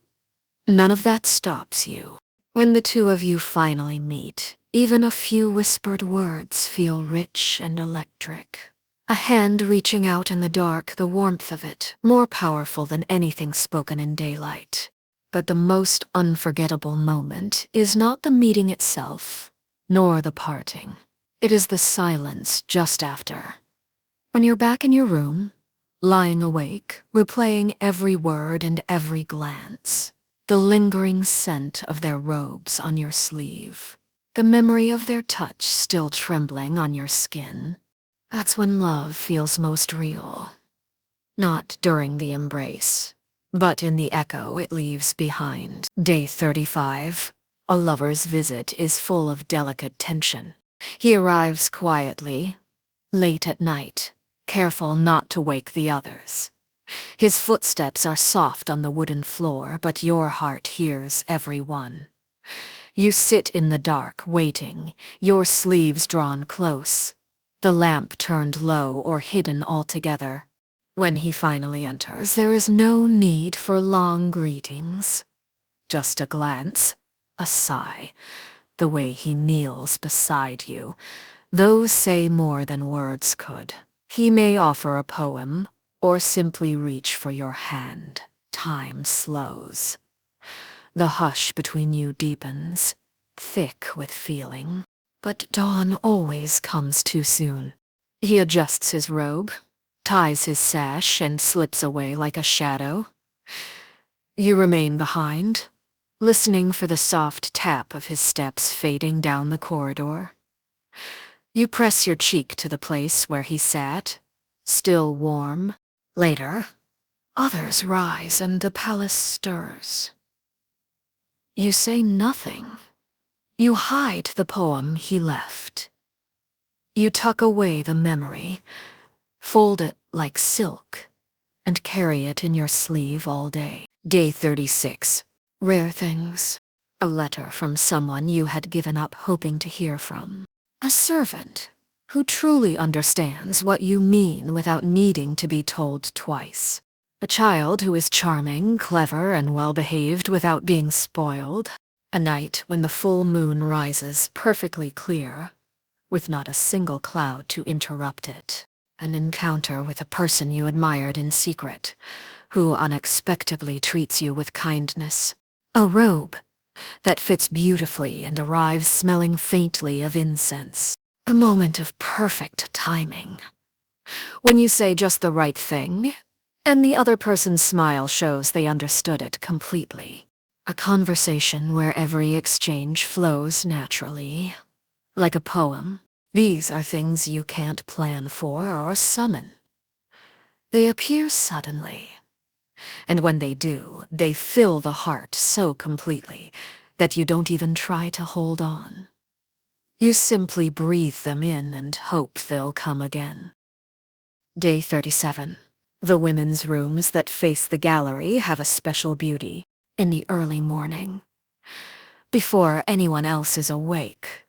none of that stops you. When the two of you finally meet, even a few whispered words feel rich and electric. A hand reaching out in the dark, the warmth of it, more powerful than anything spoken in daylight. But the most unforgettable moment is not the meeting itself, nor the parting. It is the silence just after. When you're back in your room, lying awake, replaying every word and every glance. The lingering scent of their robes on your sleeve. The memory of their touch still trembling on your skin. That's when love feels most real. Not during the embrace, but in the echo it leaves behind. Day 35. A lover's visit is full of delicate tension. He arrives quietly, late at night, careful not to wake the others. His footsteps are soft on the wooden floor, but your heart hears every one. You sit in the dark, waiting, your sleeves drawn close, the lamp turned low or hidden altogether. When he finally enters, there is no need for long greetings. Just a glance, a sigh, the way he kneels beside you. Those say more than words could. He may offer a poem, or simply reach for your hand. Time slows. The hush between you deepens, thick with feeling. But dawn always comes too soon. He adjusts his robe, ties his sash, and slips away like a shadow. You remain behind, listening for the soft tap of his steps fading down the corridor. You press your cheek to the place where he sat, still warm. Later, others rise and the palace stirs. You say nothing. You hide the poem he left. You tuck away the memory, fold it like silk, and carry it in your sleeve all day. Day 36. Rare things. A letter from someone you had given up hoping to hear from. A servant who truly understands what you mean without needing to be told twice. A child who is charming, clever, and well-behaved without being spoiled. A night when the full moon rises perfectly clear, with not a single cloud to interrupt it. An encounter with a person you admired in secret, who unexpectedly treats you with kindness. A robe that fits beautifully and arrives smelling faintly of incense. A moment of perfect timing. When you say just the right thing, and the other person's smile shows they understood it completely. A conversation where every exchange flows naturally. Like a poem. These are things you can't plan for or summon. They appear suddenly. And when they do, they fill the heart so completely that you don't even try to hold on. You simply breathe them in and hope they'll come again. Day 37. The women's rooms that face the gallery have a special beauty. In the early morning, before anyone else is awake,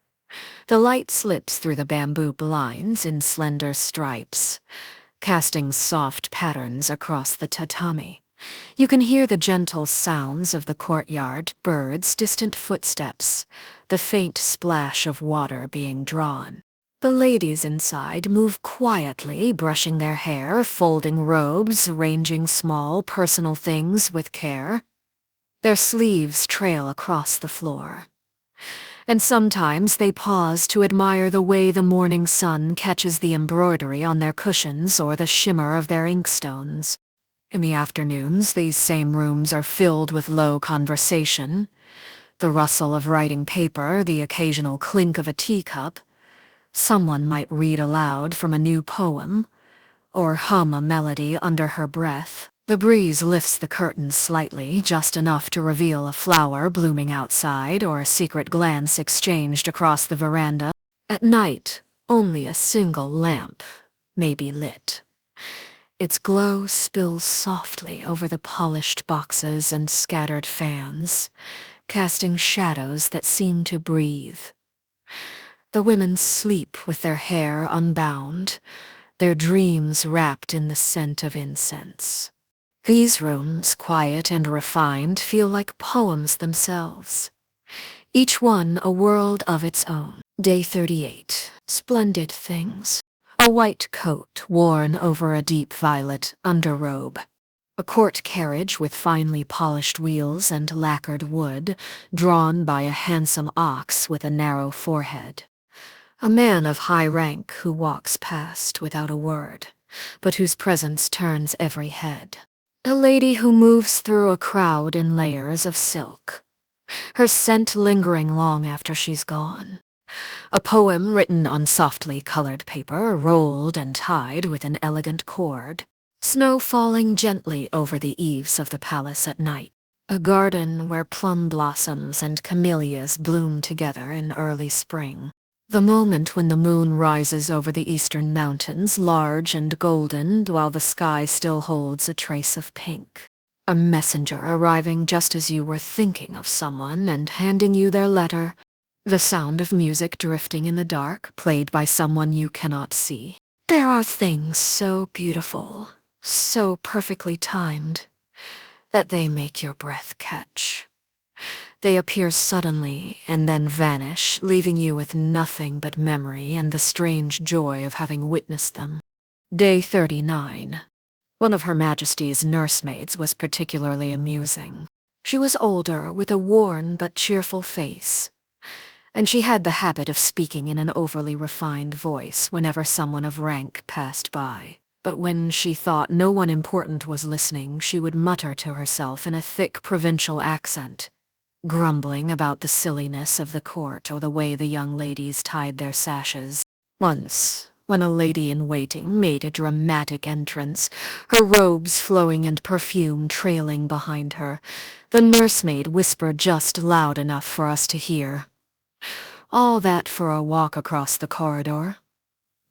the light slips through the bamboo blinds in slender stripes, casting soft patterns across the tatami. You can hear the gentle sounds of the courtyard, birds, distant footsteps, the faint splash of water being drawn. The ladies inside move quietly, brushing their hair, folding robes, arranging small personal things with care. Their sleeves trail across the floor. And sometimes they pause to admire the way the morning sun catches the embroidery on their cushions or the shimmer of their inkstones. In the afternoons, these same rooms are filled with low conversation, the rustle of writing paper, the occasional clink of a teacup. Someone might read aloud from a new poem, or hum a melody under her breath. The breeze lifts the curtains slightly, just enough to reveal a flower blooming outside or a secret glance exchanged across the veranda. At night, only a single lamp may be lit. Its glow spills softly over the polished boxes and scattered fans, casting shadows that seem to breathe. The women sleep with their hair unbound, their dreams wrapped in the scent of incense. These rooms, quiet and refined, feel like poems themselves, each one a world of its own. Day 38. Splendid things. A white coat worn over a deep violet underrobe. A court carriage with finely polished wheels and lacquered wood, drawn by a handsome ox with a narrow forehead. A man of high rank who walks past without a word, but whose presence turns every head. A lady who moves through a crowd in layers of silk, her scent lingering long after she's gone. A poem written on softly colored paper, rolled and tied with an elegant cord. Snow falling gently over the eaves of the palace at night. A garden where plum blossoms and camellias bloom together in early spring. The moment when the moon rises over the eastern mountains, large and golden, while the sky still holds a trace of pink. A messenger arriving just as you were thinking of someone and handing you their letter. The sound of music drifting in the dark, played by someone you cannot see. There are things so beautiful, so perfectly timed, that they make your breath catch. They appear suddenly and then vanish, leaving you with nothing but memory and the strange joy of having witnessed them. Day 39. One of Her Majesty's nursemaids was particularly amusing. She was older, with a worn but cheerful face, and she had the habit of speaking in an overly refined voice whenever someone of rank passed by. But when she thought no one important was listening, she would mutter to herself in a thick provincial accent, grumbling about the silliness of the court or the way the young ladies tied their sashes. Once, when a lady-in-waiting made a dramatic entrance, her robes flowing and perfume trailing behind her, the nursemaid whispered just loud enough for us to hear. All that for a walk across the corridor.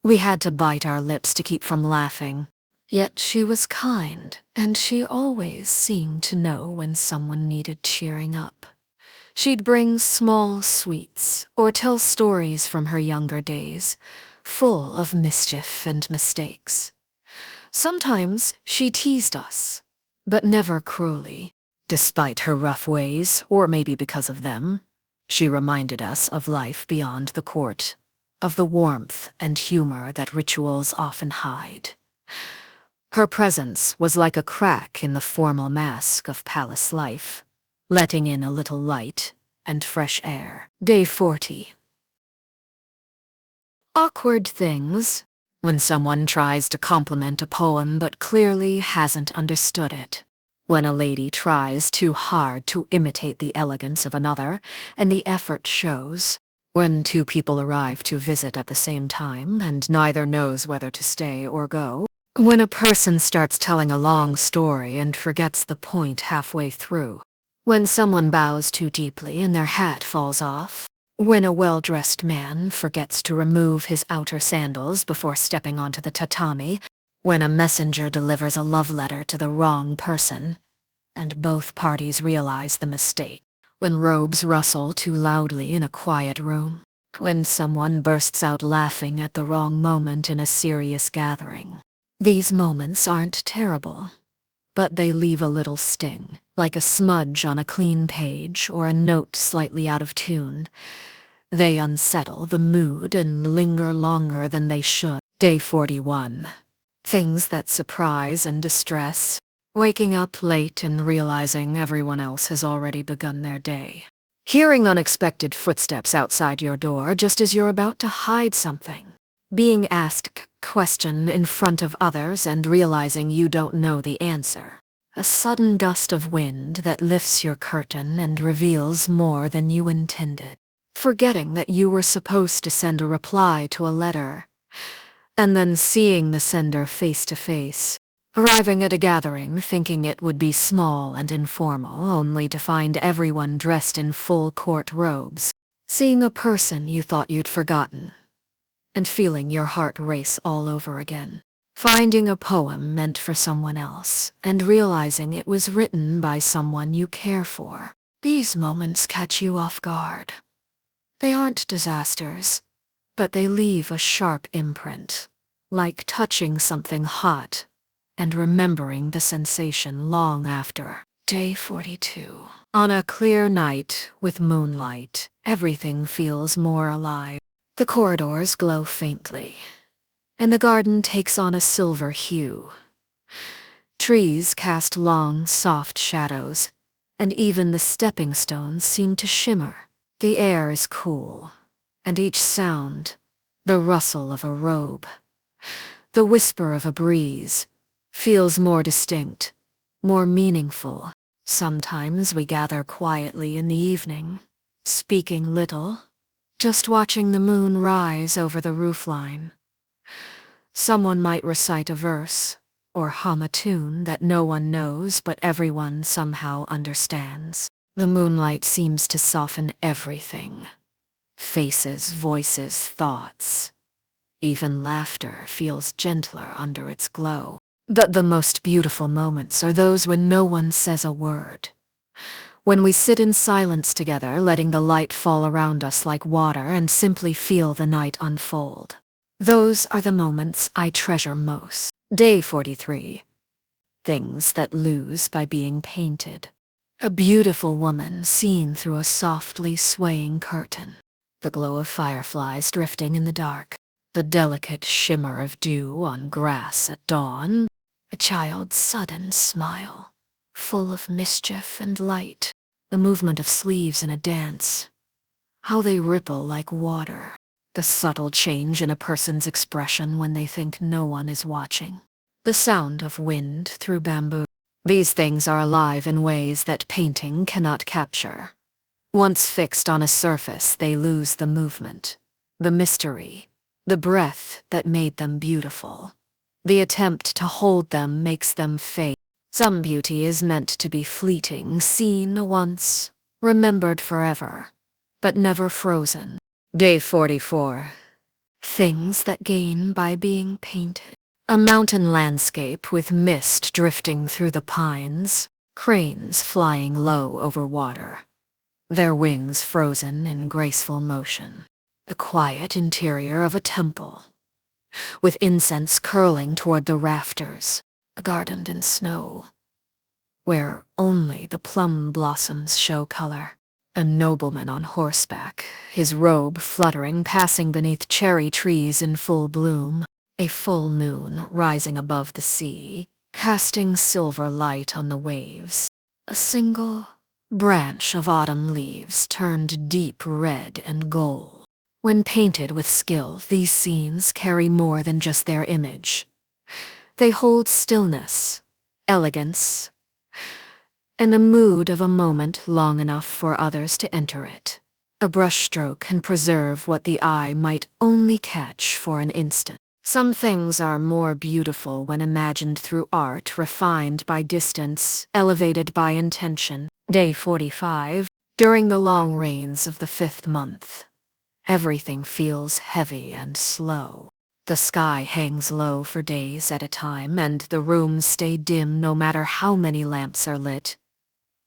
We had to bite our lips to keep from laughing. Yet she was kind, and she always seemed to know when someone needed cheering up. She'd bring small sweets, or tell stories from her younger days, full of mischief and mistakes. Sometimes she teased us, but never cruelly. Despite her rough ways, or maybe because of them, she reminded us of life beyond the court, of the warmth and humor that rituals often hide. Her presence was like a crack in the formal mask of palace life, letting in a little light and fresh air. Day 40. Awkward things. When someone tries to compliment a poem but clearly hasn't understood it. When a lady tries too hard to imitate the elegance of another, and the effort shows. When two people arrive to visit at the same time, and neither knows whether to stay or go. When a person starts telling a long story and forgets the point halfway through. When someone bows too deeply and their hat falls off. When a well-dressed man forgets to remove his outer sandals before stepping onto the tatami, when a messenger delivers a love letter to the wrong person, and both parties realize the mistake, when robes rustle too loudly in a quiet room, when someone bursts out laughing at the wrong moment in a serious gathering. These moments aren't terrible, but they leave a little sting, like a smudge on a clean page or a note slightly out of tune. They unsettle the mood and linger longer than they should. Day 41. Things that surprise and distress. Waking up late and realizing everyone else has already begun their day. Hearing unexpected footsteps outside your door just as you're about to hide something. Being asked a question in front of others and realizing you don't know the answer. A sudden gust of wind that lifts your curtain and reveals more than you intended. Forgetting that you were supposed to send a reply to a letter, and then seeing the sender face to face. Arriving at a gathering thinking it would be small and informal, only to find everyone dressed in full court robes. Seeing a person you thought you'd forgotten, and feeling your heart race all over again. Finding a poem meant for someone else, and realizing it was written by someone you care for. These moments catch you off guard. They aren't disasters, but they leave a sharp imprint, like touching something hot and remembering the sensation long after. Day 42. On a clear night with moonlight, everything feels more alive. The corridors glow faintly, and the garden takes on a silver hue. Trees cast long, soft shadows, and even the stepping stones seem to shimmer. The air is cool, and each sound, the rustle of a robe, the whisper of a breeze, feels more distinct, more meaningful. Sometimes we gather quietly in the evening, speaking little, just watching the moon rise over the roofline. Someone might recite a verse, or hum a tune that no one knows but everyone somehow understands. The moonlight seems to soften everything. Faces, voices, thoughts. Even laughter feels gentler under its glow. But the most beautiful moments are those when no one says a word. When we sit in silence together, letting the light fall around us like water and simply feel the night unfold. Those are the moments I treasure most. Day 43. Things that lose by being painted. A beautiful woman seen through a softly swaying curtain. The glow of fireflies drifting in the dark. The delicate shimmer of dew on grass at dawn. A child's sudden smile, full of mischief and light. The movement of sleeves in a dance. How they ripple like water. The subtle change in a person's expression when they think no one is watching. The sound of wind through bamboo. These things are alive in ways that painting cannot capture. Once fixed on a surface, they lose the movement, the mystery, the breath that made them beautiful. The attempt to hold them makes them fade. Some beauty is meant to be fleeting, seen once, remembered forever, but never frozen. Day 44. Things that gain by being painted. A mountain landscape with mist drifting through the pines, cranes flying low over water, their wings frozen in graceful motion. The quiet interior of a temple, with incense curling toward the rafters, gardened in snow, where only the plum blossoms show color. A nobleman on horseback, his robe fluttering, passing beneath cherry trees in full bloom. A full moon rising above the sea, casting silver light on the waves. A single branch of autumn leaves turned deep red and gold. When painted with skill, these scenes carry more than just their image. They hold stillness, elegance, and the mood of a moment long enough for others to enter it. A brushstroke can preserve what the eye might only catch for an instant. Some things are more beautiful when imagined through art, refined by distance, elevated by intention. Day 45. During the long rains of the 5th month, Everything feels heavy and slow. The sky hangs low for days at a time, and the rooms stay dim no matter how many lamps are lit.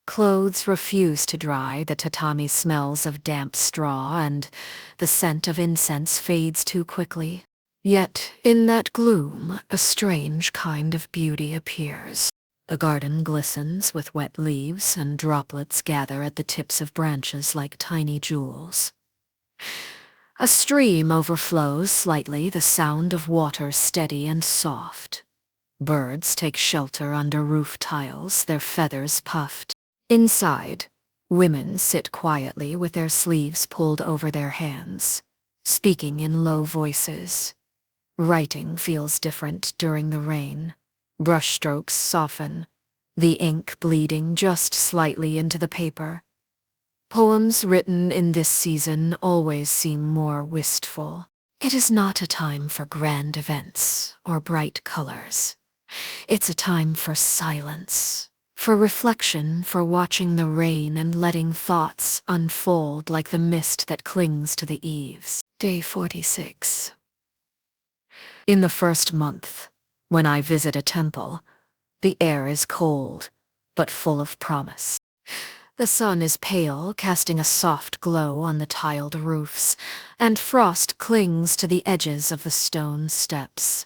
Clothes refuse to dry, the tatami smells of damp straw, and the scent of incense fades too quickly. Yet, in that gloom, a strange kind of beauty appears. The garden glistens with wet leaves, and droplets gather at the tips of branches like tiny jewels. A stream overflows slightly, the sound of water steady and soft. Birds take shelter under roof tiles, their feathers puffed. Inside, women sit quietly with their sleeves pulled over their hands, speaking in low voices. Writing feels different during the rain. Brushstrokes soften, the ink bleeding just slightly into the paper. Poems written in this season always seem more wistful. It is not a time for grand events or bright colors. It's a time for silence, for reflection, for watching the rain and letting thoughts unfold like the mist that clings to the eaves. Day 46. In the first month, when I visit a temple, the air is cold, but full of promise. The sun is pale, casting a soft glow on the tiled roofs, and frost clings to the edges of the stone steps.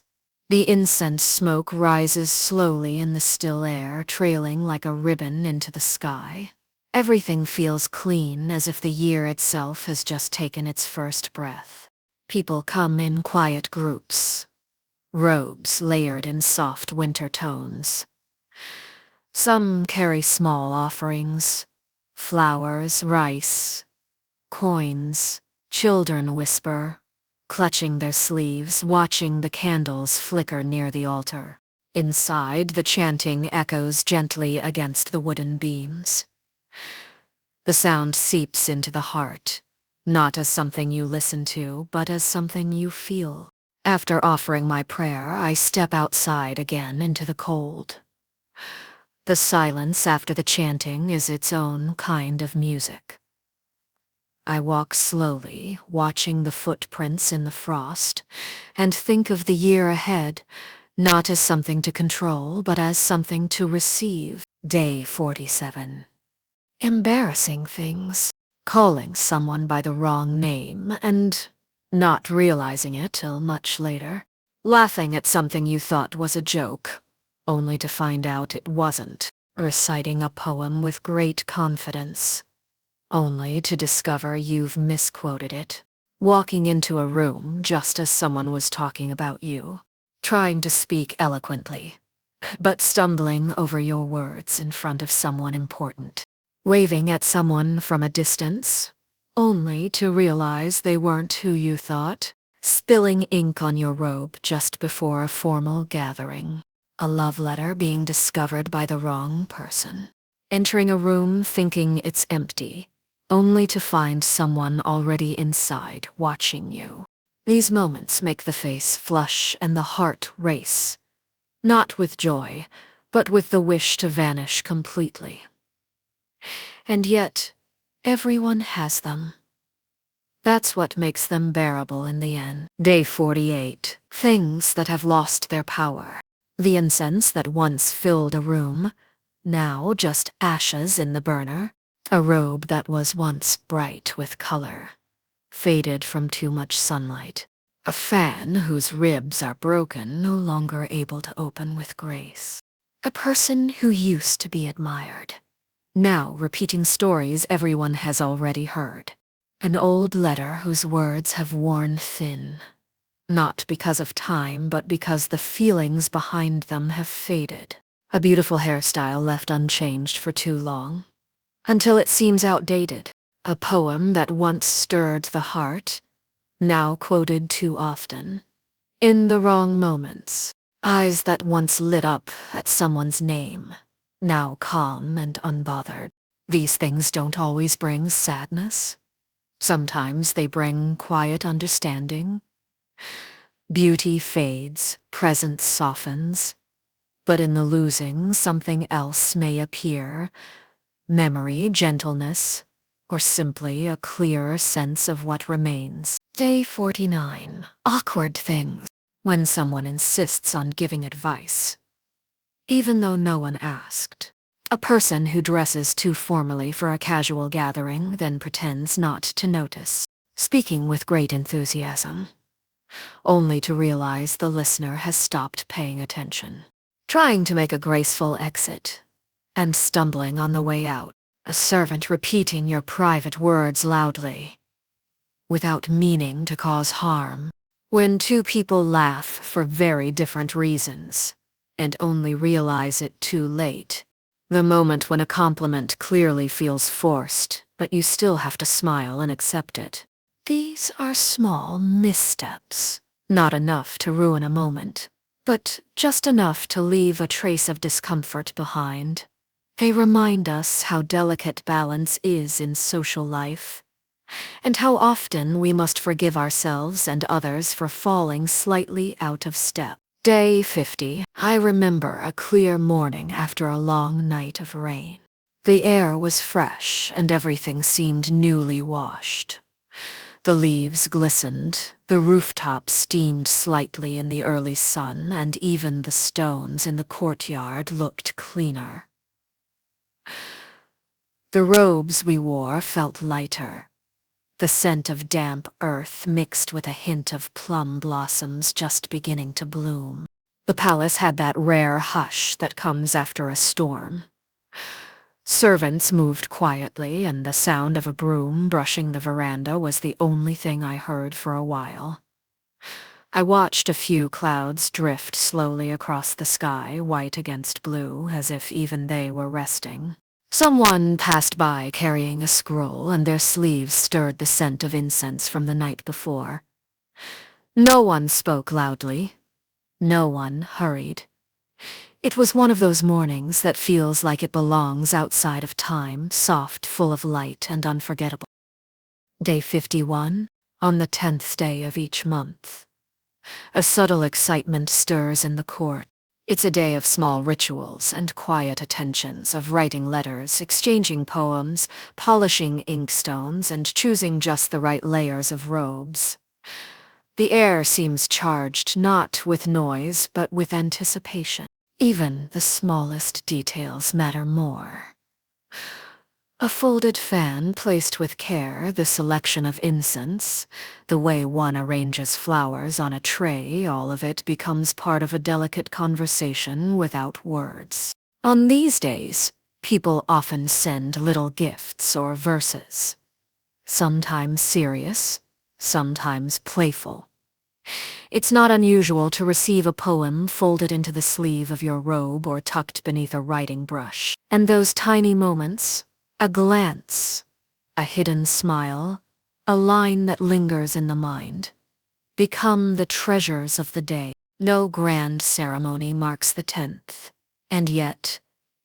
The incense smoke rises slowly in the still air, trailing like a ribbon into the sky. Everything feels clean, as if the year itself has just taken its first breath. People come in quiet groups, robes layered in soft winter tones. Some carry small offerings, flowers, rice, coins. Children whisper, clutching their sleeves, watching the candles flicker near the altar. Inside, the chanting echoes gently against the wooden beams. The sound seeps into the heart, not as something you listen to, but as something you feel. After offering my prayer, I step outside again into the cold. The silence after the chanting is its own kind of music. I walk slowly, watching the footprints in the frost, and think of the year ahead, not as something to control, but as something to receive. Day 47. Embarrassing things. Calling someone by the wrong name and not realizing it till much later. Laughing at something you thought was a joke, only to find out it wasn't. Reciting a poem with great confidence, only to discover you've misquoted it. Walking into a room just as someone was talking about you. Trying to speak eloquently, but stumbling over your words in front of someone important. Waving at someone from a distance, only to realize they weren't who you thought. Spilling ink on your robe just before a formal gathering. A love letter being discovered by the wrong person. Entering a room thinking it's empty, only to find someone already inside watching you. These moments make the face flush and the heart race, not with joy, but with the wish to vanish completely. And yet, everyone has them. That's what makes them bearable in the end. Day 48. Things that have lost their power. The incense that once filled a room, now just ashes in the burner. A robe that was once bright with color, faded from too much sunlight. A fan whose ribs are broken, no longer able to open with grace. A person who used to be admired, now repeating stories everyone has already heard. An old letter whose words have worn thin, not because of time, but because the feelings behind them have faded. A beautiful hairstyle left unchanged for too long, until it seems outdated. A poem that once stirred the heart, now quoted too often, in the wrong moments. Eyes that once lit up at someone's name, now calm and unbothered. These things don't always bring sadness. Sometimes they bring quiet understanding. Beauty fades, presence softens, but in the losing, something else may appear. Memory, gentleness, or simply a clearer sense of what remains. Day 49. Awkward things. When someone insists on giving advice, even though no one asked. A person who dresses too formally for a casual gathering, then pretends not to notice, speaking with great enthusiasm, only to realize the listener has stopped paying attention. Trying to make a graceful exit, and stumbling on the way out. A servant repeating your private words loudly, without meaning to cause harm. When two people laugh for very different reasons, and only realize it too late. The moment when a compliment clearly feels forced, but you still have to smile and accept it. These are small missteps, not enough to ruin a moment, but just enough to leave a trace of discomfort behind. They remind us how delicate balance is in social life, and how often we must forgive ourselves and others for falling slightly out of step. Day 50. I remember a clear morning after a long night of rain. The air was fresh and everything seemed newly washed. The leaves glistened, the rooftop steamed slightly in the early sun, and even the stones in the courtyard looked cleaner. The robes we wore felt lighter. The scent of damp earth mixed with a hint of plum blossoms just beginning to bloom. The palace had that rare hush that comes after a storm. Servants moved quietly, and the sound of a broom brushing the veranda was the only thing I heard for a while. I watched a few clouds drift slowly across the sky, white against blue, as if even they were resting. Someone passed by carrying a scroll, and their sleeves stirred the scent of incense from the night before. No one spoke loudly. No one hurried. It was one of those mornings that feels like it belongs outside of time, soft, full of light, and unforgettable. Day 51, on the 10th day of each month. A subtle excitement stirs in the court. It's a day of small rituals and quiet attentions, of writing letters, exchanging poems, polishing inkstones, and choosing just the right layers of robes. The air seems charged not with noise, but with anticipation. Even the smallest details matter more. A folded fan placed with care, the selection of incense, the way one arranges flowers on a tray, all of it becomes part of a delicate conversation without words. On these days, people often send little gifts or verses, sometimes serious, sometimes playful. It's not unusual to receive a poem folded into the sleeve of your robe or tucked beneath a writing brush. And those tiny moments, a glance, a hidden smile, a line that lingers in the mind, become the treasures of the day. No grand ceremony marks the 10th, and yet,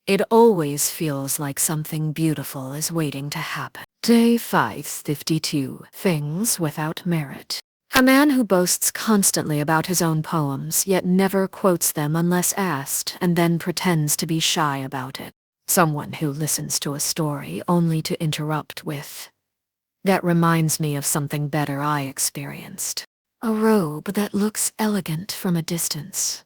it always feels like something beautiful is waiting to happen. Day 552. Things without merit. A man who boasts constantly about his own poems, yet never quotes them unless asked, and then pretends to be shy about it. Someone who listens to a story only to interrupt with, "That reminds me of something better I experienced." A robe that looks elegant from a distance,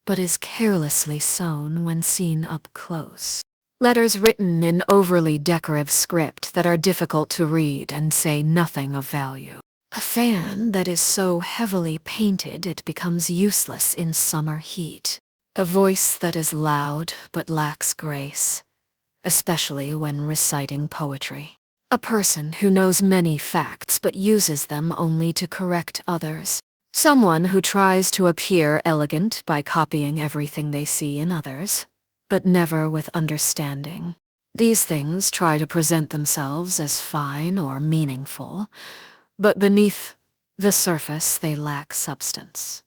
but is carelessly sewn when seen up close. Letters written in overly decorative script that are difficult to read and say nothing of value. A fan that is so heavily painted it becomes useless in summer heat. A voice that is loud but lacks grace, especially when reciting poetry. A person who knows many facts but uses them only to correct others. Someone who tries to appear elegant by copying everything they see in others, but never with understanding. These things try to present themselves as fine or meaningful, but beneath the surface they lack substance.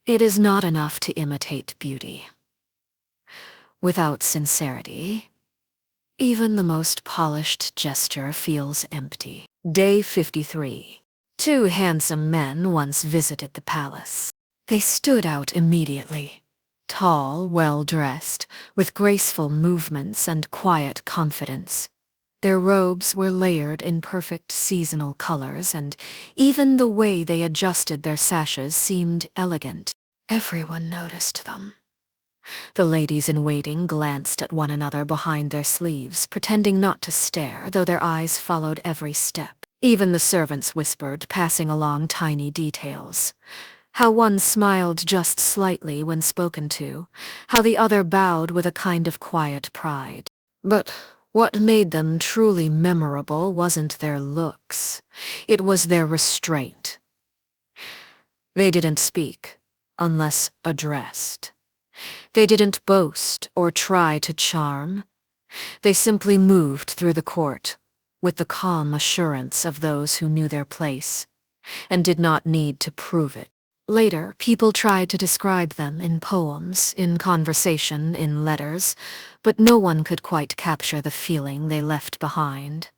It is not enough to imitate beauty. Without sincerity, even the most polished gesture feels empty. Day 53. Two handsome men once visited the palace. They stood out immediately. Tall, well-dressed, with graceful movements and quiet confidence. Their robes were layered in perfect seasonal colors, and even the way they adjusted their sashes seemed elegant. Everyone noticed them. The ladies-in-waiting glanced at one another behind their sleeves, pretending not to stare, though their eyes followed every step. Even the servants whispered, passing along tiny details. How one smiled just slightly when spoken to, how the other bowed with a kind of quiet pride. But what made them truly memorable wasn't their looks. It was their restraint. They didn't speak, unless addressed. They didn't boast or try to charm. They simply moved through the court, with the calm assurance of those who knew their place, and did not need to prove it. Later, people tried to describe them in poems, in conversation, in letters, but no one could quite capture the feeling they left behind.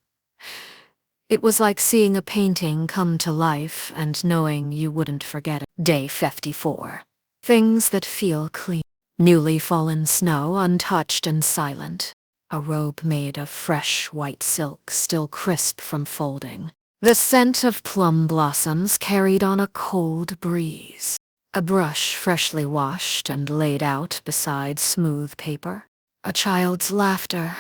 It was like seeing a painting come to life and knowing you wouldn't forget it. Day 54. Things that feel clean. Newly fallen snow, untouched and silent. A robe made of fresh white silk, still crisp from folding. The scent of plum blossoms carried on a cold breeze. A brush freshly washed and laid out beside smooth paper. A child's laughter,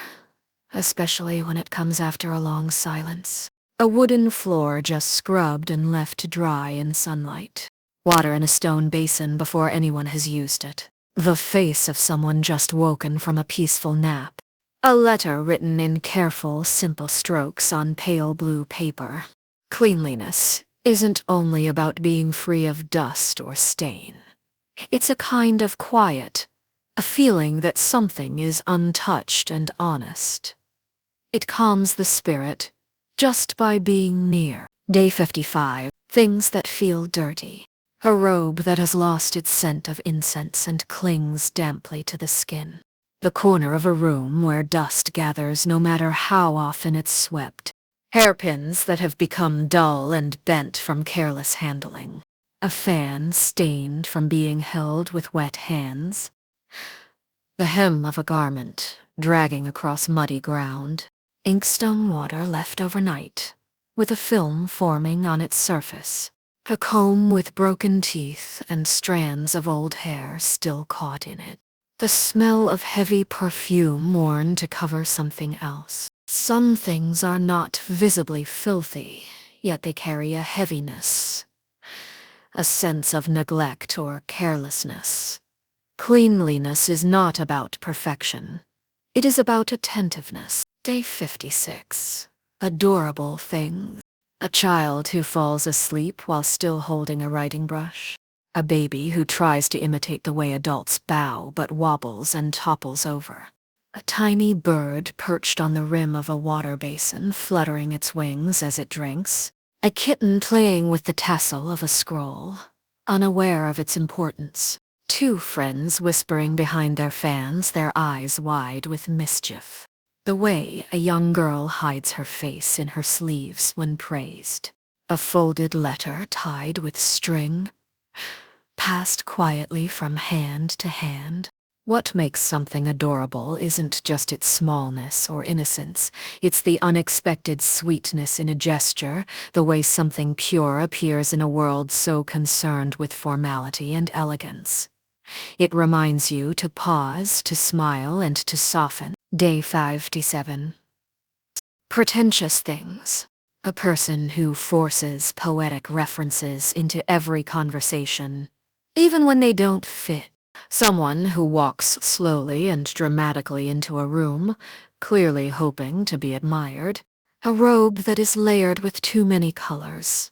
especially when it comes after a long silence. A wooden floor just scrubbed and left to dry in sunlight. Water in a stone basin before anyone has used it. The face of someone just woken from a peaceful nap. A letter written in careful, simple strokes on pale blue paper. Cleanliness isn't only about being free of dust or stain. It's a kind of quiet, a feeling that something is untouched and honest. It calms the spirit just by being near. Day 55. Things that feel dirty. A robe that has lost its scent of incense and clings damply to the skin. The corner of a room where dust gathers no matter how often it's swept. Hairpins that have become dull and bent from careless handling. A fan stained from being held with wet hands. The hem of a garment dragging across muddy ground. Inkstone water left overnight, with a film forming on its surface. A comb with broken teeth and strands of old hair still caught in it. The smell of heavy perfume worn to cover something else. Some things are not visibly filthy, yet they carry a heaviness, a sense of neglect or carelessness. Cleanliness is not about perfection. It is about attentiveness. Day 56. Adorable things. A child who falls asleep while still holding a writing brush. A baby who tries to imitate the way adults bow but wobbles and topples over. A tiny bird perched on the rim of a water basin, fluttering its wings as it drinks. A kitten playing with the tassel of a scroll, unaware of its importance. Two friends whispering behind their fans, their eyes wide with mischief. The way a young girl hides her face in her sleeves when praised. A folded letter tied with string, passed quietly from hand to hand. What makes something adorable isn't just its smallness or innocence. It's the unexpected sweetness in a gesture, the way something pure appears in a world so concerned with formality and elegance. It reminds you to pause, to smile, and to soften. Day 57. Pretentious things. A person who forces poetic references into every conversation, even when they don't fit. Someone who walks slowly and dramatically into a room, clearly hoping to be admired. A robe that is layered with too many colors.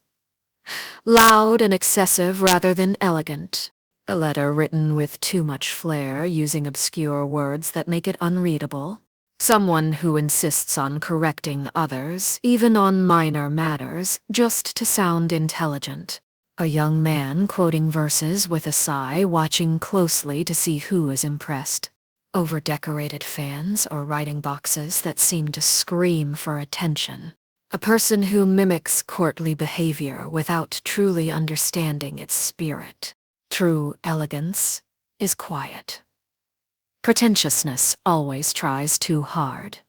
Loud and excessive rather than elegant. A letter written with too much flair, using obscure words that make it unreadable. Someone who insists on correcting others, even on minor matters, just to sound intelligent. A young man quoting verses with a sigh, watching closely to see who is impressed. Over-decorated fans or writing boxes that seem to scream for attention. A person who mimics courtly behavior without truly understanding its spirit. True elegance is quiet. Pretentiousness always tries too hard.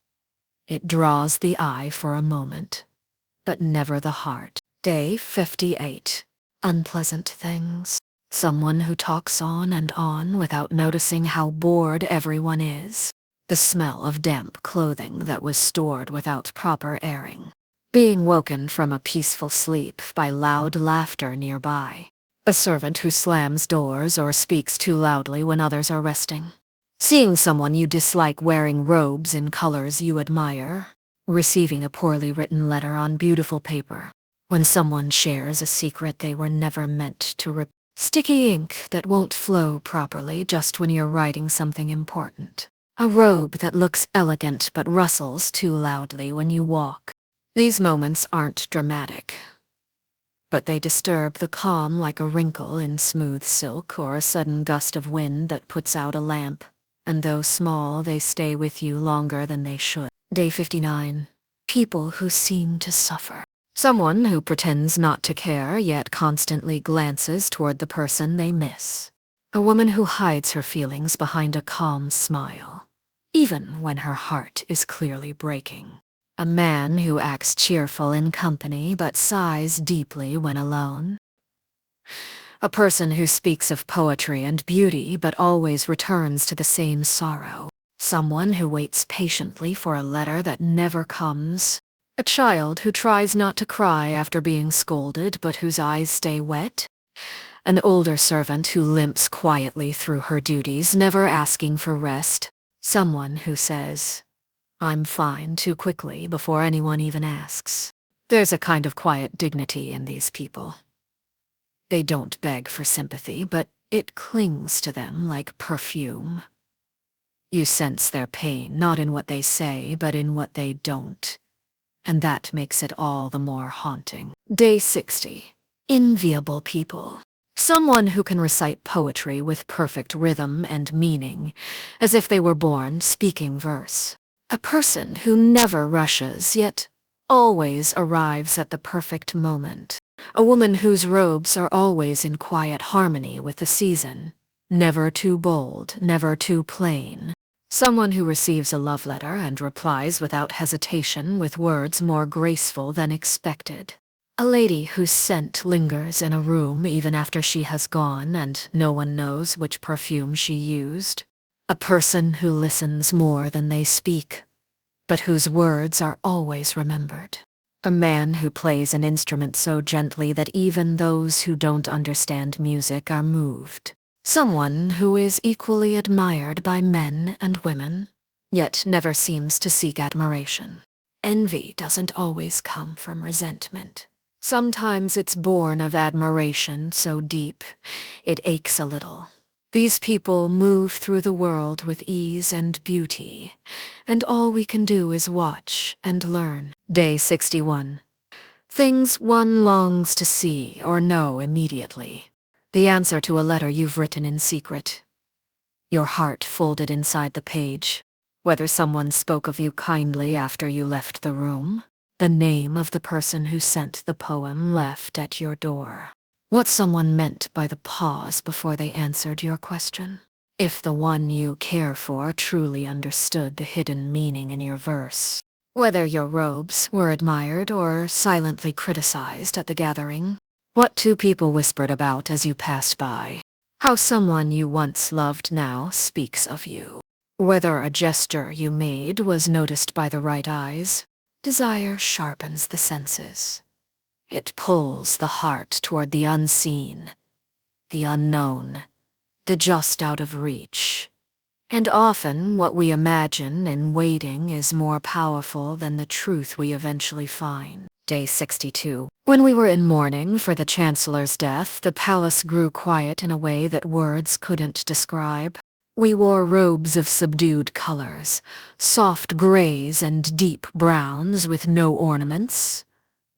It draws the eye for a moment, but never the heart. Day 58. Unpleasant things. Someone who talks on and on without noticing how bored everyone is. The smell of damp clothing that was stored without proper airing. Being woken from a peaceful sleep by loud laughter nearby. A servant who slams doors or speaks too loudly when others are resting. Seeing someone you dislike wearing robes in colors you admire. Receiving a poorly written letter on beautiful paper. When someone shares a secret they were never meant to repeat. Sticky ink that won't flow properly just when you're writing something important. A robe that looks elegant but rustles too loudly when you walk. These moments aren't dramatic, but they disturb the calm like a wrinkle in smooth silk or a sudden gust of wind that puts out a lamp, and though small, they stay with you longer than they should. Day 59. People who seem to suffer. Someone who pretends not to care yet constantly glances toward the person they miss. A woman who hides her feelings behind a calm smile, even when her heart is clearly breaking. A man who acts cheerful in company but sighs deeply when alone. A person who speaks of poetry and beauty but always returns to the same sorrow. Someone who waits patiently for a letter that never comes. A child who tries not to cry after being scolded but whose eyes stay wet. An older servant who limps quietly through her duties, never asking for rest. Someone who says, "I'm fine," too quickly before anyone even asks. There's a kind of quiet dignity in these people. They don't beg for sympathy, but it clings to them like perfume. You sense their pain not in what they say, but in what they don't. And that makes it all the more haunting. Day 60. Enviable people. Someone who can recite poetry with perfect rhythm and meaning, as if they were born speaking verse. A person who never rushes, yet always arrives at the perfect moment. A woman whose robes are always in quiet harmony with the season. Never too bold, never too plain. Someone who receives a love letter and replies without hesitation with words more graceful than expected. A lady whose scent lingers in a room even after she has gone and no one knows which perfume she used. A person who listens more than they speak, but whose words are always remembered. A man who plays an instrument so gently that even those who don't understand music are moved. Someone who is equally admired by men and women, yet never seems to seek admiration. Envy doesn't always come from resentment. Sometimes it's born of admiration so deep, it aches a little. These people move through the world with ease and beauty, and all we can do is watch and learn. Day 61. Things one longs to see or know immediately. The answer to a letter you've written in secret. Your heart folded inside the page. Whether someone spoke of you kindly after you left the room. The name of the person who sent the poem left at your door. What someone meant by the pause before they answered your question. If the one you care for truly understood the hidden meaning in your verse. Whether your robes were admired or silently criticized at the gathering. What two people whispered about as you passed by. How someone you once loved now speaks of you. Whether a gesture you made was noticed by the right eyes. Desire sharpens the senses. It pulls the heart toward the unseen, the unknown, the just out of reach. And often what we imagine in waiting is more powerful than the truth we eventually find. Day 62. When we were in mourning for the Chancellor's death, the palace grew quiet in a way that words couldn't describe. We wore robes of subdued colors, soft grays and deep browns with no ornaments,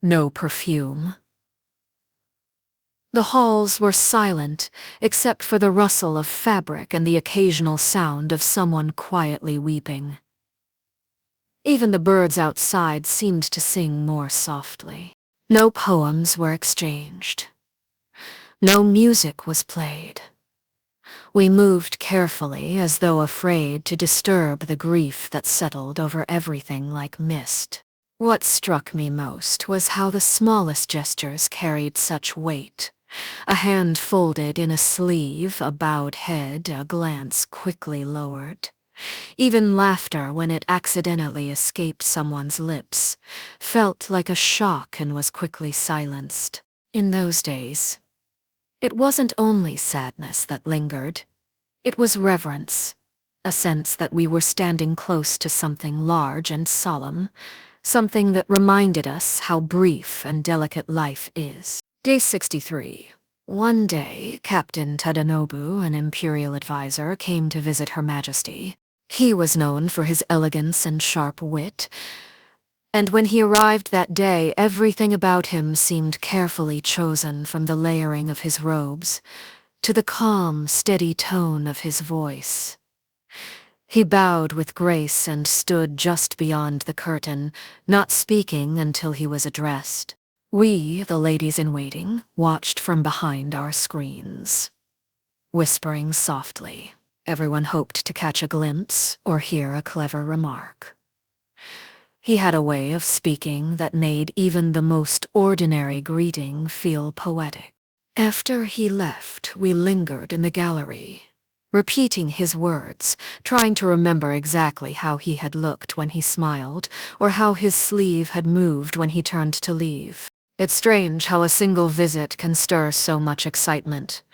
no perfume. The halls were silent, except for the rustle of fabric and the occasional sound of someone quietly weeping. Even the birds outside seemed to sing more softly. No poems were exchanged. No music was played. We moved carefully as though afraid to disturb the grief that settled over everything like mist. What struck me most was how the smallest gestures carried such weight. A hand folded in a sleeve, a bowed head, a glance quickly lowered. Even laughter, when it accidentally escaped someone's lips, felt like a shock and was quickly silenced. In those days, it wasn't only sadness that lingered. It was reverence, a sense that we were standing close to something large and solemn, something that reminded us how brief and delicate life is. Day 63. One day, Captain Tadanobu, an imperial advisor, came to visit Her Majesty. He was known for his elegance and sharp wit, and when he arrived that day, everything about him seemed carefully chosen, from the layering of his robes to the calm, steady tone of his voice. He bowed with grace and stood just beyond the curtain, not speaking until he was addressed. We, the ladies-in-waiting, watched from behind our screens, whispering softly. Everyone hoped to catch a glimpse or hear a clever remark. He had a way of speaking that made even the most ordinary greeting feel poetic. After he left, we lingered in the gallery, repeating his words, trying to remember exactly how he had looked when he smiled, or how his sleeve had moved when he turned to leave. It's strange how a single visit can stir so much excitement,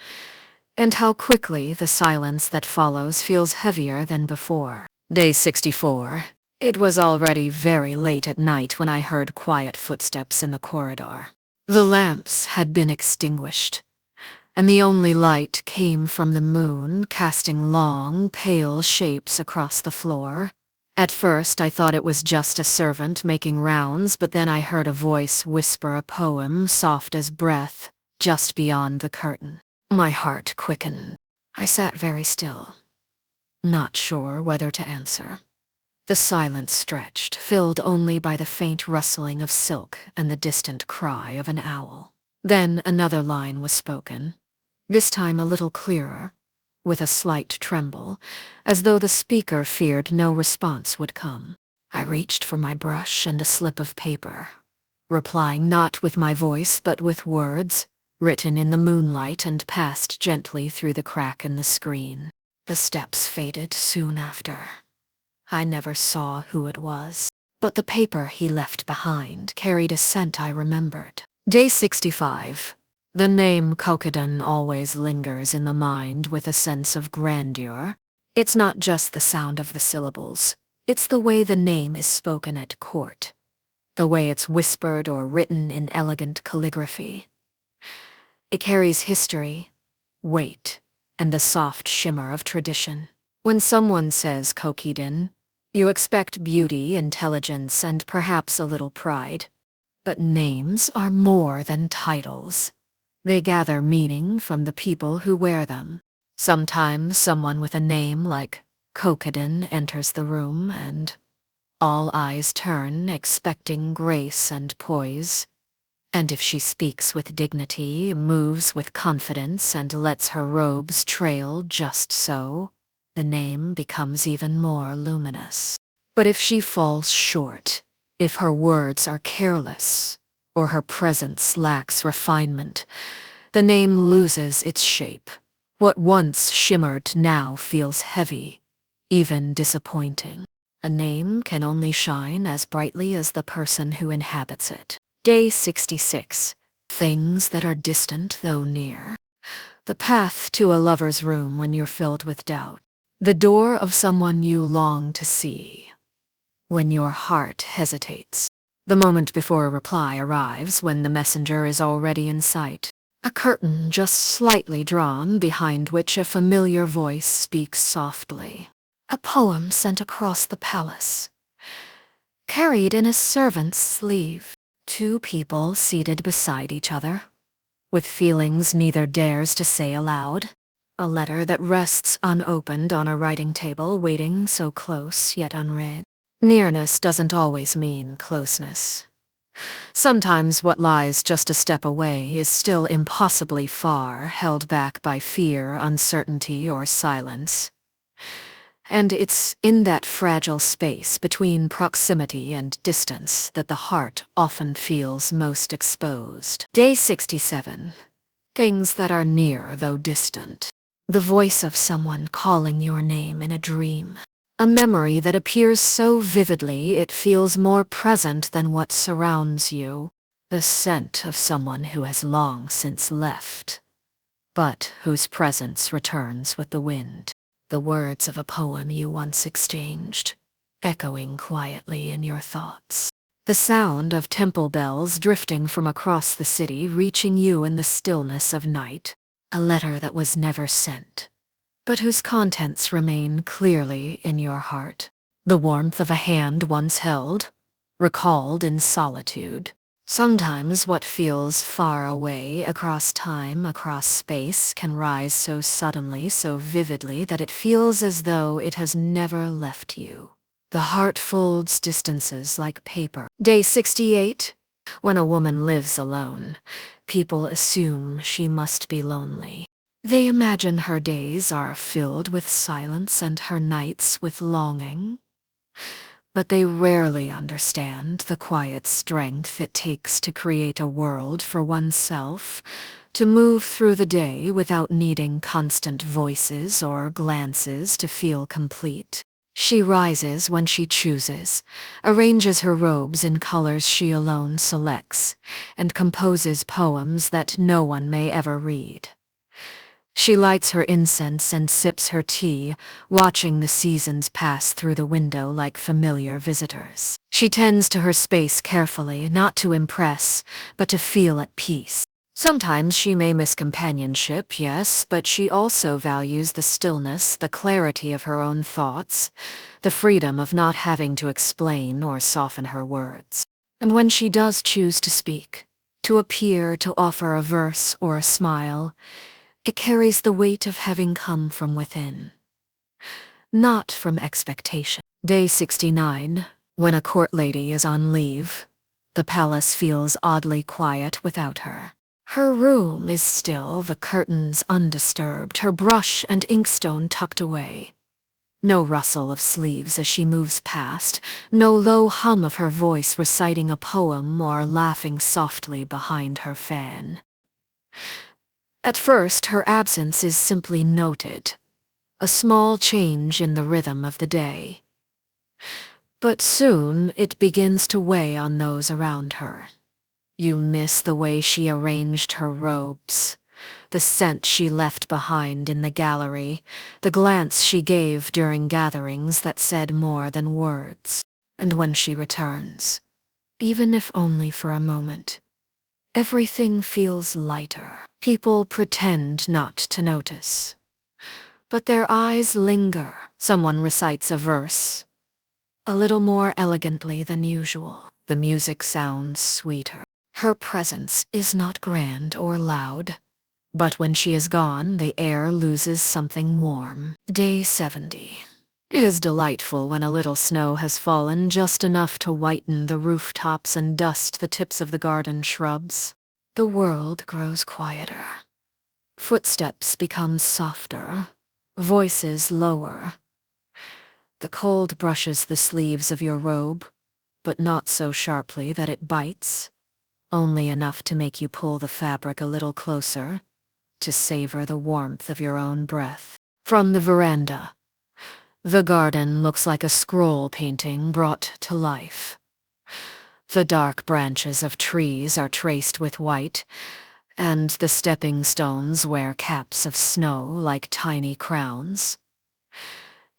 and how quickly the silence that follows feels heavier than before. Day 64. It was already very late at night when I heard quiet footsteps in the corridor. The lamps had been extinguished, and the only light came from the moon, casting long, pale shapes across the floor. At first I thought it was just a servant making rounds, but then I heard a voice whisper a poem, soft as breath, just beyond the curtain. My heart quickened. I sat very still, not sure whether to answer. The silence stretched, filled only by the faint rustling of silk and the distant cry of an owl. Then another line was spoken, this time a little clearer, with a slight tremble, as though the speaker feared no response would come. I reached for my brush and a slip of paper, replying not with my voice but with words, written in the moonlight and passed gently through the crack in the screen. The steps faded soon after. I never saw who it was, but the paper he left behind carried a scent I remembered. Day 65. The name Kokiden always lingers in the mind with a sense of grandeur. It's not just the sound of the syllables. It's the way the name is spoken at court, the way it's whispered or written in elegant calligraphy. It carries history, weight, and the soft shimmer of tradition. When someone says Kokiden, you expect beauty, intelligence, and perhaps a little pride. But names are more than titles. They gather meaning from the people who wear them. Sometimes someone with a name like Kokiden enters the room, and all eyes turn, expecting grace and poise. And if she speaks with dignity, moves with confidence, and lets her robes trail just so, the name becomes even more luminous. But if she falls short, if her words are careless, or her presence lacks refinement, the name loses its shape. What once shimmered now feels heavy, even disappointing. A name can only shine as brightly as the person who inhabits it. Day 66. Things that are distant though near. The path to a lover's room when you're filled with doubt. The door of someone you long to see. When your heart hesitates. The moment before a reply arrives, when the messenger is already in sight. A curtain just slightly drawn, behind which a familiar voice speaks softly. A poem sent across the palace, carried in a servant's sleeve. Two people seated beside each other, with feelings neither dares to say aloud. A letter that rests unopened on a writing table, waiting so close yet unread. Nearness doesn't always mean closeness. Sometimes what lies just a step away is still impossibly far, held back by fear, uncertainty, or silence. And it's in that fragile space between proximity and distance that the heart often feels most exposed. Day 67. Things that are near though distant. The voice of someone calling your name in a dream. A memory that appears so vividly it feels more present than what surrounds you. The scent of someone who has long since left, but whose presence returns with the wind. The words of a poem you once exchanged, echoing quietly in your thoughts. The sound of temple bells drifting from across the city reaching you in the stillness of night. A letter that was never sent, but whose contents remain clearly in your heart. The warmth of a hand once held, recalled in solitude. Sometimes what feels far away across time, across space, can rise so suddenly, so vividly, that it feels as though it has never left you. The heart folds distances like paper. Day 68. When a woman lives alone, people assume she must be lonely. They imagine her days are filled with silence and her nights with longing. But they rarely understand the quiet strength it takes to create a world for oneself, to move through the day without needing constant voices or glances to feel complete. She rises when she chooses, arranges her robes in colors she alone selects, and composes poems that no one may ever read. She lights her incense and sips her tea, watching the seasons pass through the window like familiar visitors. She tends to her space carefully, not to impress, but to feel at peace. Sometimes she may miss companionship, yes, but she also values the stillness, the clarity of her own thoughts, the freedom of not having to explain or soften her words. And when she does choose to speak, to appear, to offer a verse or a smile, it carries the weight of having come from within, not from expectation. Day 69. When a court lady is on leave, the palace feels oddly quiet without her. Her room is still, the curtains undisturbed, her brush and inkstone tucked away. No rustle of sleeves as she moves past, no low hum of her voice reciting a poem or laughing softly behind her fan. At first, her absence is simply noted, a small change in the rhythm of the day. But soon it begins to weigh on those around her. You miss the way she arranged her robes, the scent she left behind in the gallery, the glance she gave during gatherings that said more than words. And when she returns, even if only for a moment, everything feels lighter. People pretend not to notice, but their eyes linger. Someone recites a verse, a little more elegantly than usual. The music sounds sweeter. Her presence is not grand or loud, but when she is gone, the air loses something warm. Day 70. It is delightful when a little snow has fallen, just enough to whiten the rooftops and dust the tips of the garden shrubs. The world grows quieter. Footsteps become softer, voices lower. The cold brushes the sleeves of your robe, but not so sharply that it bites, only enough to make you pull the fabric a little closer, to savor the warmth of your own breath. From the veranda, the garden looks like a scroll painting brought to life. The dark branches of trees are traced with white, and the stepping stones wear caps of snow like tiny crowns.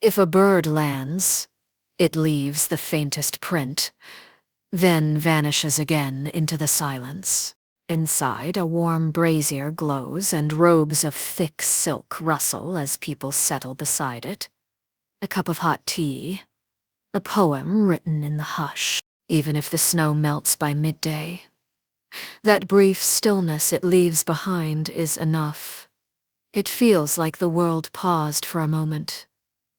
If a bird lands, it leaves the faintest print, then vanishes again into the silence. Inside, a warm brazier glows and robes of thick silk rustle as people settle beside it. A cup of hot tea, a poem written in the hush. Even if the snow melts by midday, that brief stillness it leaves behind is enough. It feels like the world paused for a moment,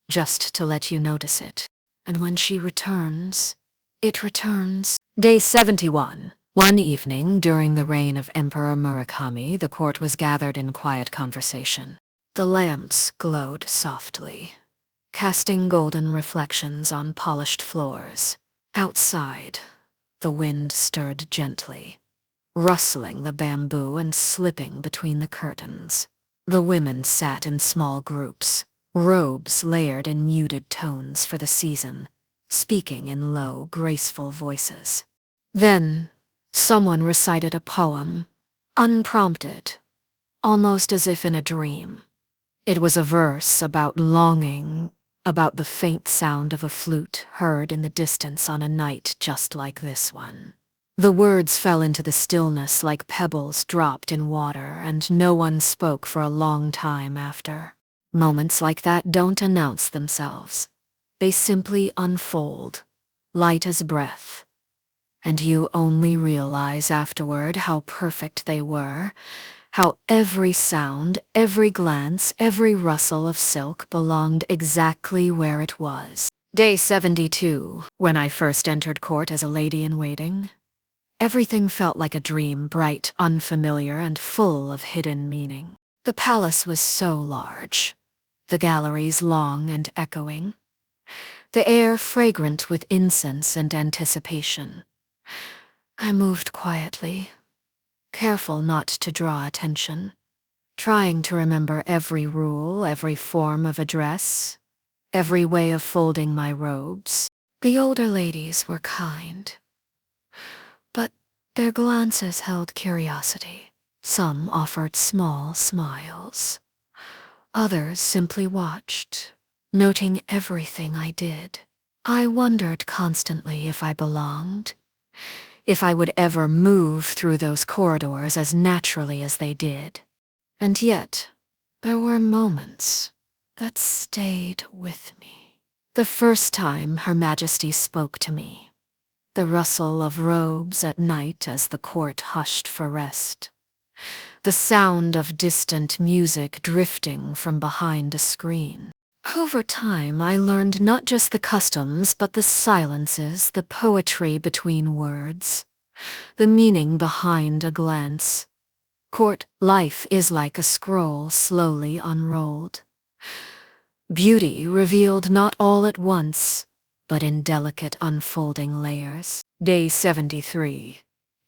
just to let you notice it. And when she returns, it returns Day 71. One evening, during the reign of Emperor Murakami, the court was gathered in quiet conversation. The lamps glowed softly, casting golden reflections on polished floors. Outside, the wind stirred gently, rustling the bamboo and slipping between the curtains. The women sat in small groups, robes layered in muted tones for the season, speaking in low, graceful voices. Then, someone recited a poem, unprompted, almost as if in a dream. It was a verse about longing, about the faint sound of a flute heard in the distance on a night just like this one. The words fell into the stillness like pebbles dropped in water, and no one spoke for a long time after. Moments like that don't announce themselves. They simply unfold, light as breath. And you only realize afterward how perfect they were, how every sound, every glance, every rustle of silk belonged exactly where it was. Day 72. When I first entered court as a lady-in-waiting, everything felt like a dream, bright, unfamiliar, and full of hidden meaning. The palace was so large, the galleries long and echoing, the air fragrant with incense and anticipation. I moved quietly, careful not to draw attention, trying to remember every rule, every form of address, every way of folding my robes. The older ladies were kind, but their glances held curiosity. Some offered small smiles. Others simply watched, noting everything I did. I wondered constantly if I belonged, if I would ever move through those corridors as naturally as they did. And yet, there were moments that stayed with me. The first time Her Majesty spoke to me, the rustle of robes at night as the court hushed for rest, the sound of distant music drifting from behind a screen. Over time, I learned not just the customs, but the silences, the poetry between words, the meaning behind a glance. Court life is like a scroll slowly unrolled. Beauty revealed not all at once, but in delicate unfolding layers. Day 73.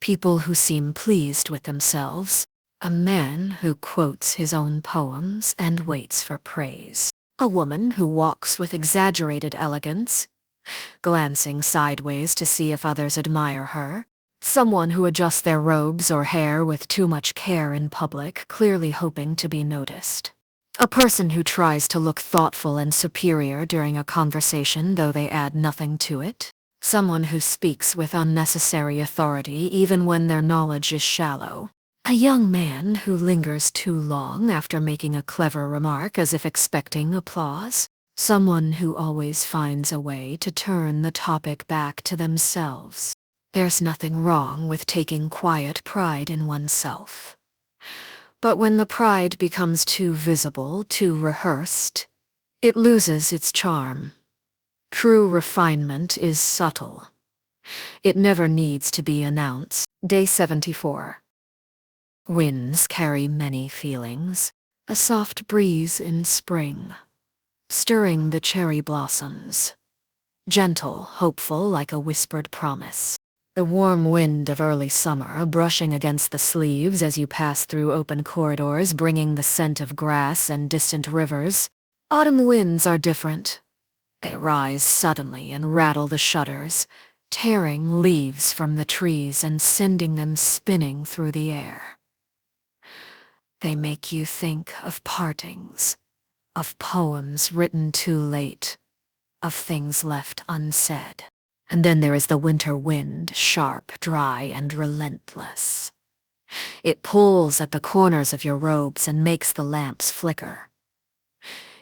People who seem pleased with themselves. A man who quotes his own poems and waits for praise. A woman who walks with exaggerated elegance, glancing sideways to see if others admire her. Someone who adjusts their robes or hair with too much care in public, clearly hoping to be noticed. A person who tries to look thoughtful and superior during a conversation, though they add nothing to it. Someone who speaks with unnecessary authority even when their knowledge is shallow. A young man who lingers too long after making a clever remark as if expecting applause. Someone who always finds a way to turn the topic back to themselves. There's nothing wrong with taking quiet pride in oneself. But when the pride becomes too visible, too rehearsed, it loses its charm. True refinement is subtle. It never needs to be announced. Day 74. Winds carry many feelings. A soft breeze in spring, stirring the cherry blossoms. Gentle, hopeful, like a whispered promise. The warm wind of early summer brushing against the sleeves as you pass through open corridors, bringing the scent of grass and distant rivers. Autumn winds are different. They rise suddenly and rattle the shutters, tearing leaves from the trees and sending them spinning through the air. They make you think of partings, of poems written too late, of things left unsaid. And then there is the winter wind, sharp, dry, and relentless. It pulls at the corners of your robes and makes the lamps flicker.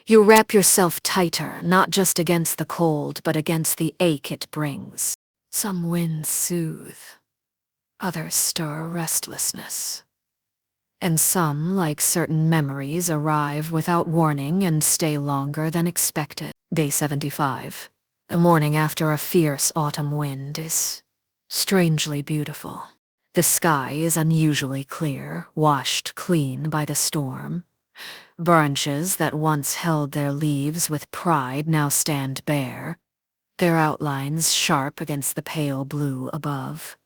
You wrap yourself tighter, not just against the cold, but against the ache it brings. Some winds soothe, others stir restlessness. And some, like certain memories, arrive without warning and stay longer than expected. Day 75. The morning after a fierce autumn wind is strangely beautiful. The sky is unusually clear, washed clean by the storm. Branches that once held their leaves with pride now stand bare, their outlines sharp against the pale blue above.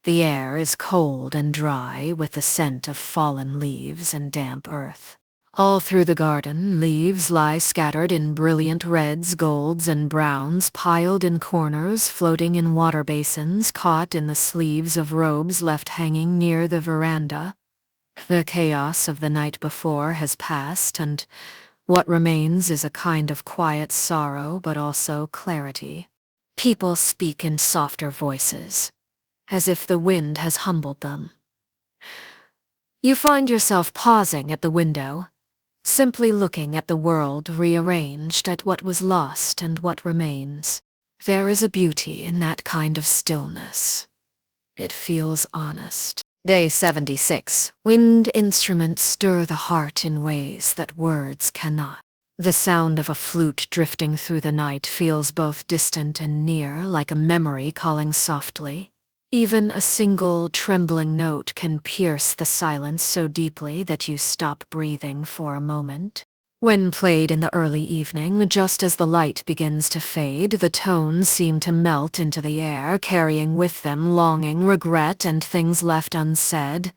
The air is cold and dry with the scent of fallen leaves and damp earth. All through the garden, leaves lie scattered in brilliant reds, golds, and browns, piled in corners, floating in water basins, caught in the sleeves of robes left hanging near the veranda. The chaos of the night before has passed, and what remains is a kind of quiet sorrow, but also clarity. People speak in softer voices, as if the wind has humbled them. You find yourself pausing at the window, simply looking at the world rearranged, at what was lost and what remains. There is a beauty in that kind of stillness. It feels honest. Day 76. Wind instruments stir the heart in ways that words cannot. The sound of a flute drifting through the night feels both distant and near, like a memory calling softly. Even a single trembling note can pierce the silence so deeply that you stop breathing for a moment. When played in the early evening, just as the light begins to fade, the tones seem to melt into the air, carrying with them longing, regret, and things left unsaid.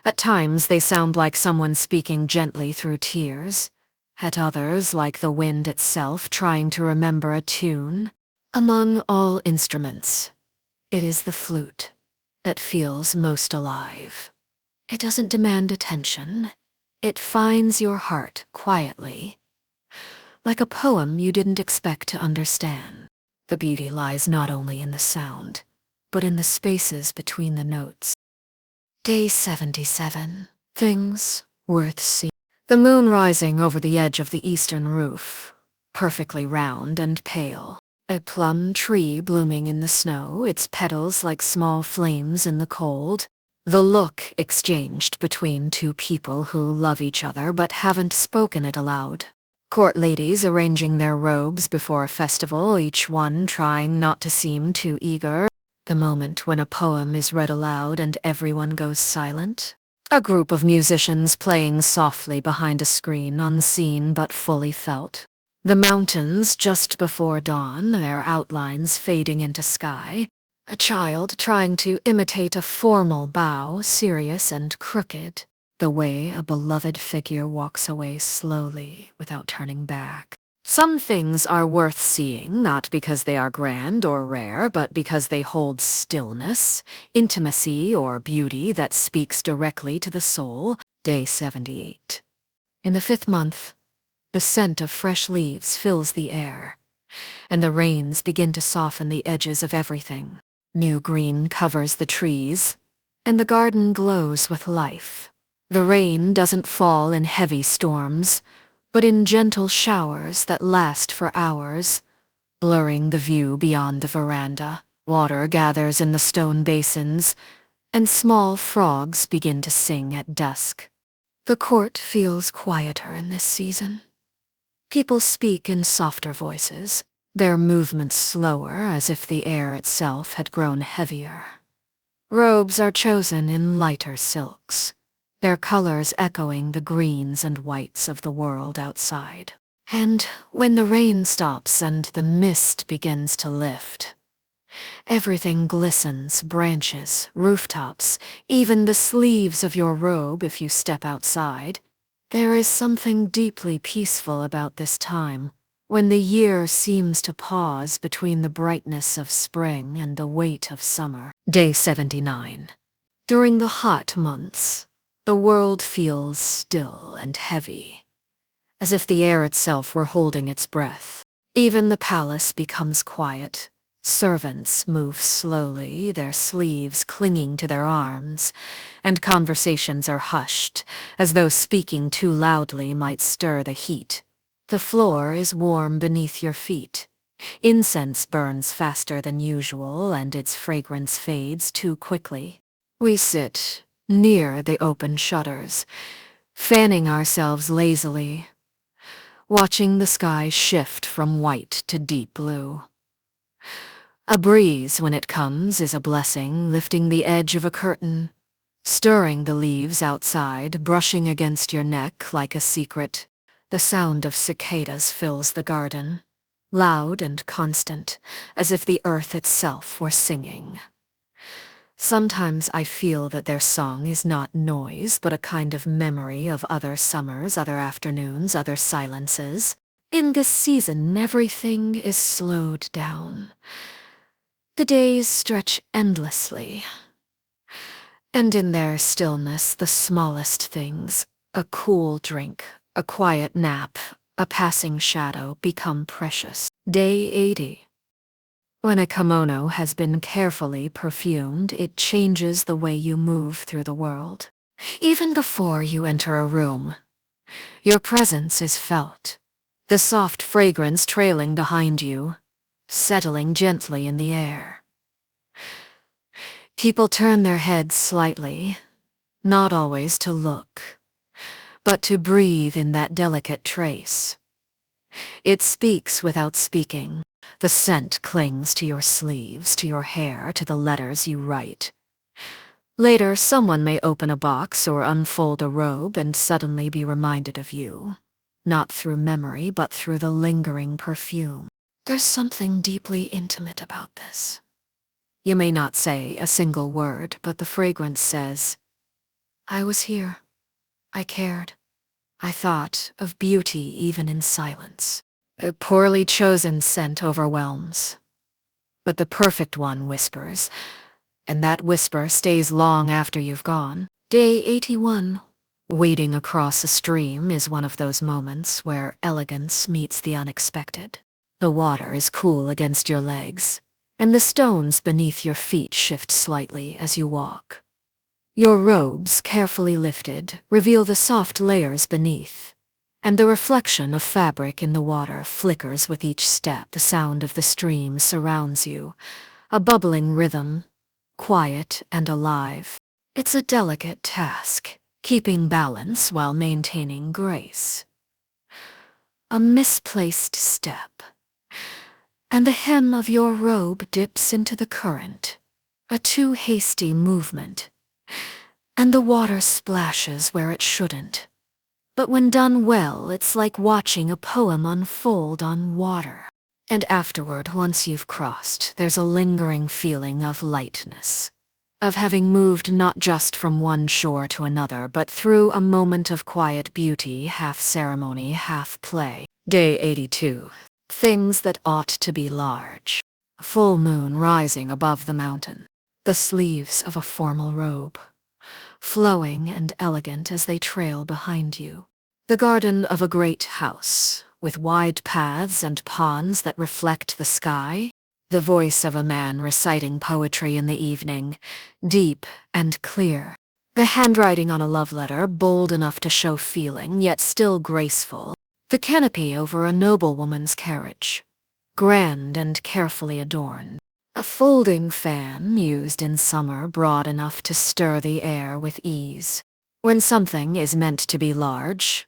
At times they sound like someone speaking gently through tears. At others, like the wind itself trying to remember a tune. Among all instruments, it is the flute that feels most alive. It doesn't demand attention. It finds your heart quietly, like a poem you didn't expect to understand. The beauty lies not only in the sound, but in the spaces between the notes. Day 77. Things worth seeing. The moon rising over the edge of the eastern roof, perfectly round and pale. A plum tree blooming in the snow, its petals like small flames in the cold. The look exchanged between two people who love each other but haven't spoken it aloud. Court ladies arranging their robes before a festival, each one trying not to seem too eager. The moment when a poem is read aloud and everyone goes silent. A group of musicians playing softly behind a screen, unseen but fully felt. The mountains just before dawn, their outlines fading into sky. A child trying to imitate a formal bow, serious and crooked. The way a beloved figure walks away slowly without turning back. Some things are worth seeing, not because they are grand or rare, but because they hold stillness, intimacy, or beauty that speaks directly to the soul. Day 78. In the 5th month, the scent of fresh leaves fills the air, and the rains begin to soften the edges of everything. New green covers the trees, and the garden glows with life. The rain doesn't fall in heavy storms, but in gentle showers that last for hours, blurring the view beyond the veranda. Water gathers in the stone basins, and small frogs begin to sing at dusk. The court feels quieter in this season. People speak in softer voices, their movements slower, as if the air itself had grown heavier. Robes are chosen in lighter silks, their colors echoing the greens and whites of the world outside. And when the rain stops and the mist begins to lift, everything glistens, branches, rooftops, even the sleeves of your robe if you step outside. There is something deeply peaceful about this time, when the year seems to pause between the brightness of spring and the weight of summer. Day 79. During the hot months, the world feels still and heavy, as if the air itself were holding its breath. Even the palace becomes quiet. Servants move slowly, their sleeves clinging to their arms, and conversations are hushed, as though speaking too loudly might stir the heat. The floor is warm beneath your feet. Incense burns faster than usual, and its fragrance fades too quickly. We sit near the open shutters, fanning ourselves lazily, watching the sky shift from white to deep blue. A breeze, when it comes, is a blessing, lifting the edge of a curtain, stirring the leaves outside, brushing against your neck like a secret. The sound of cicadas fills the garden, loud and constant, as if the earth itself were singing. Sometimes I feel that their song is not noise, but a kind of memory of other summers, other afternoons, other silences. In this season, everything is slowed down. The days stretch endlessly. And in their stillness, the smallest things, a cool drink, a quiet nap, a passing shadow, become precious. Day 80. When a kimono has been carefully perfumed, it changes the way you move through the world. Even before you enter a room, your presence is felt. The soft fragrance trailing behind you, settling gently in the air. People turn their heads slightly, not always to look, but to breathe in that delicate trace. It speaks without speaking. The scent clings to your sleeves, to your hair, to the letters you write. Later, someone may open a box or unfold a robe and suddenly be reminded of you. Not through memory, but through the lingering perfume. There's something deeply intimate about this. You may not say a single word, but the fragrance says, I was here. I cared. I thought of beauty even in silence. A poorly chosen scent overwhelms, but the perfect one whispers, and that whisper stays long after you've gone. Day 81. Wading across a stream is one of those moments where elegance meets the unexpected. The water is cool against your legs, and the stones beneath your feet shift slightly as you walk. Your robes, carefully lifted, reveal the soft layers beneath, and the reflection of fabric in the water flickers with each step. The sound of the stream surrounds you, a bubbling rhythm, quiet and alive. It's a delicate task, keeping balance while maintaining grace. A misplaced step, and the hem of your robe dips into the current. A too hasty movement, and the water splashes where it shouldn't. But when done well, it's like watching a poem unfold on water. And afterward, once you've crossed, there's a lingering feeling of lightness, of having moved not just from one shore to another, but through a moment of quiet beauty, half ceremony, half play. Day 82. Things that ought to be large. A full moon rising above the mountain. The sleeves of a formal robe, flowing and elegant as they trail behind you. The garden of a great house, with wide paths and ponds that reflect the sky. The voice of a man reciting poetry in the evening, deep and clear. The handwriting on a love letter, bold enough to show feeling, yet still graceful. The canopy over a noblewoman's carriage, grand and carefully adorned. A folding fan, used in summer, broad enough to stir the air with ease. When something is meant to be large,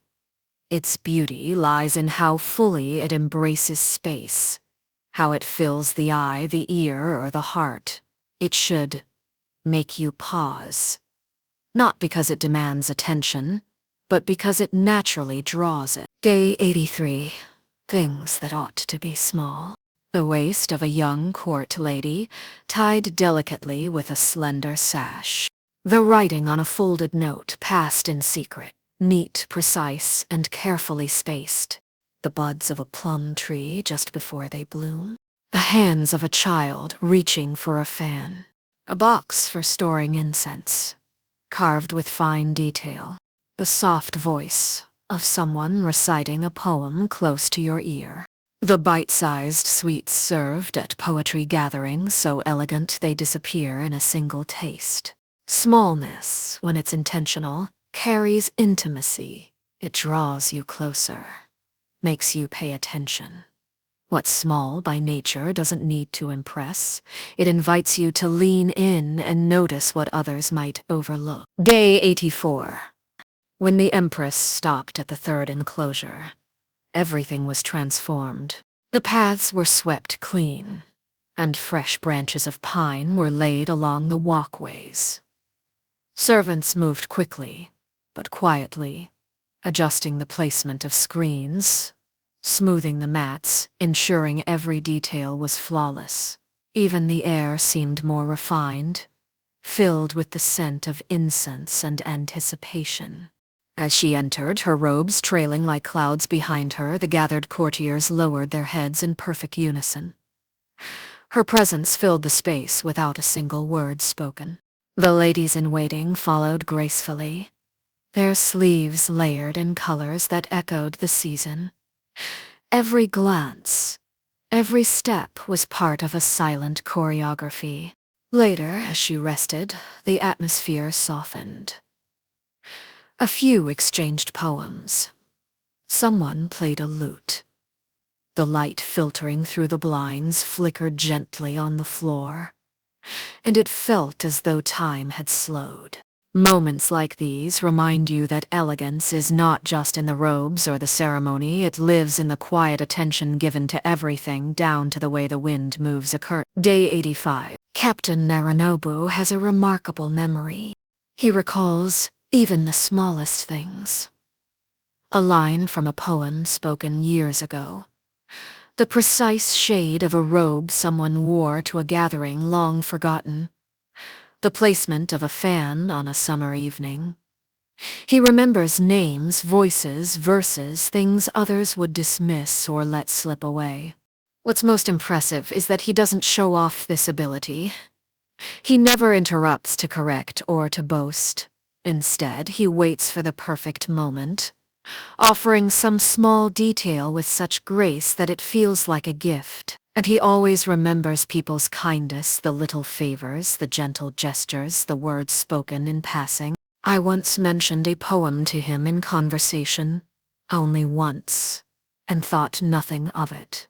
its beauty lies in how fully it embraces space, how it fills the eye, the ear, or the heart. It should make you pause, not because it demands attention, but because it naturally draws it. Day 83. Things that ought to be small. The waist of a young court lady, tied delicately with a slender sash. The writing on a folded note, passed in secret, neat, precise, and carefully spaced. The buds of a plum tree just before they bloom. The hands of a child reaching for a fan. A box for storing incense, carved with fine detail. The soft voice of someone reciting a poem close to your ear. The bite-sized sweets served at poetry gatherings, so elegant they disappear in a single taste. Smallness, when it's intentional, carries intimacy. It draws you closer, makes you pay attention. What's small by nature doesn't need to impress. It invites you to lean in and notice what others might overlook. Day 84. When the Empress stopped at the third enclosure, everything was transformed. The paths were swept clean. and fresh branches of pine were laid along the walkways. Servants moved quickly, but quietly, adjusting the placement of screens, smoothing the mats, ensuring every detail was flawless. Even the air seemed more refined, filled with the scent of incense and anticipation. As she entered, her robes trailing like clouds behind her, the gathered courtiers lowered their heads in perfect unison. Her presence filled the space without a single word spoken. The ladies-in-waiting followed gracefully, their sleeves layered in colors that echoed the season. Every glance, every step was part of a silent choreography. Later, as she rested, the atmosphere softened. A few exchanged poems. Someone played a lute. The light filtering through the blinds flickered gently on the floor, and it felt as though time had slowed. Moments like these remind you that elegance is not just in the robes or the ceremony, it lives in the quiet attention given to everything, down to the way the wind moves a curtain. Day 85. Captain Naranobu has a remarkable memory. He recalls even the smallest things. A line from a poem spoken years ago. The precise shade of a robe someone wore to a gathering long forgotten. The placement of a fan on a summer evening. He remembers names, voices, verses, things others would dismiss or let slip away. What's most impressive is that he doesn't show off this ability. He never interrupts to correct or to boast. Instead, he waits for the perfect moment, offering some small detail with such grace that it feels like a gift. And he always remembers people's kindness, the little favors, the gentle gestures, the words spoken in passing. I once mentioned a poem to him in conversation, only once, and thought nothing of it.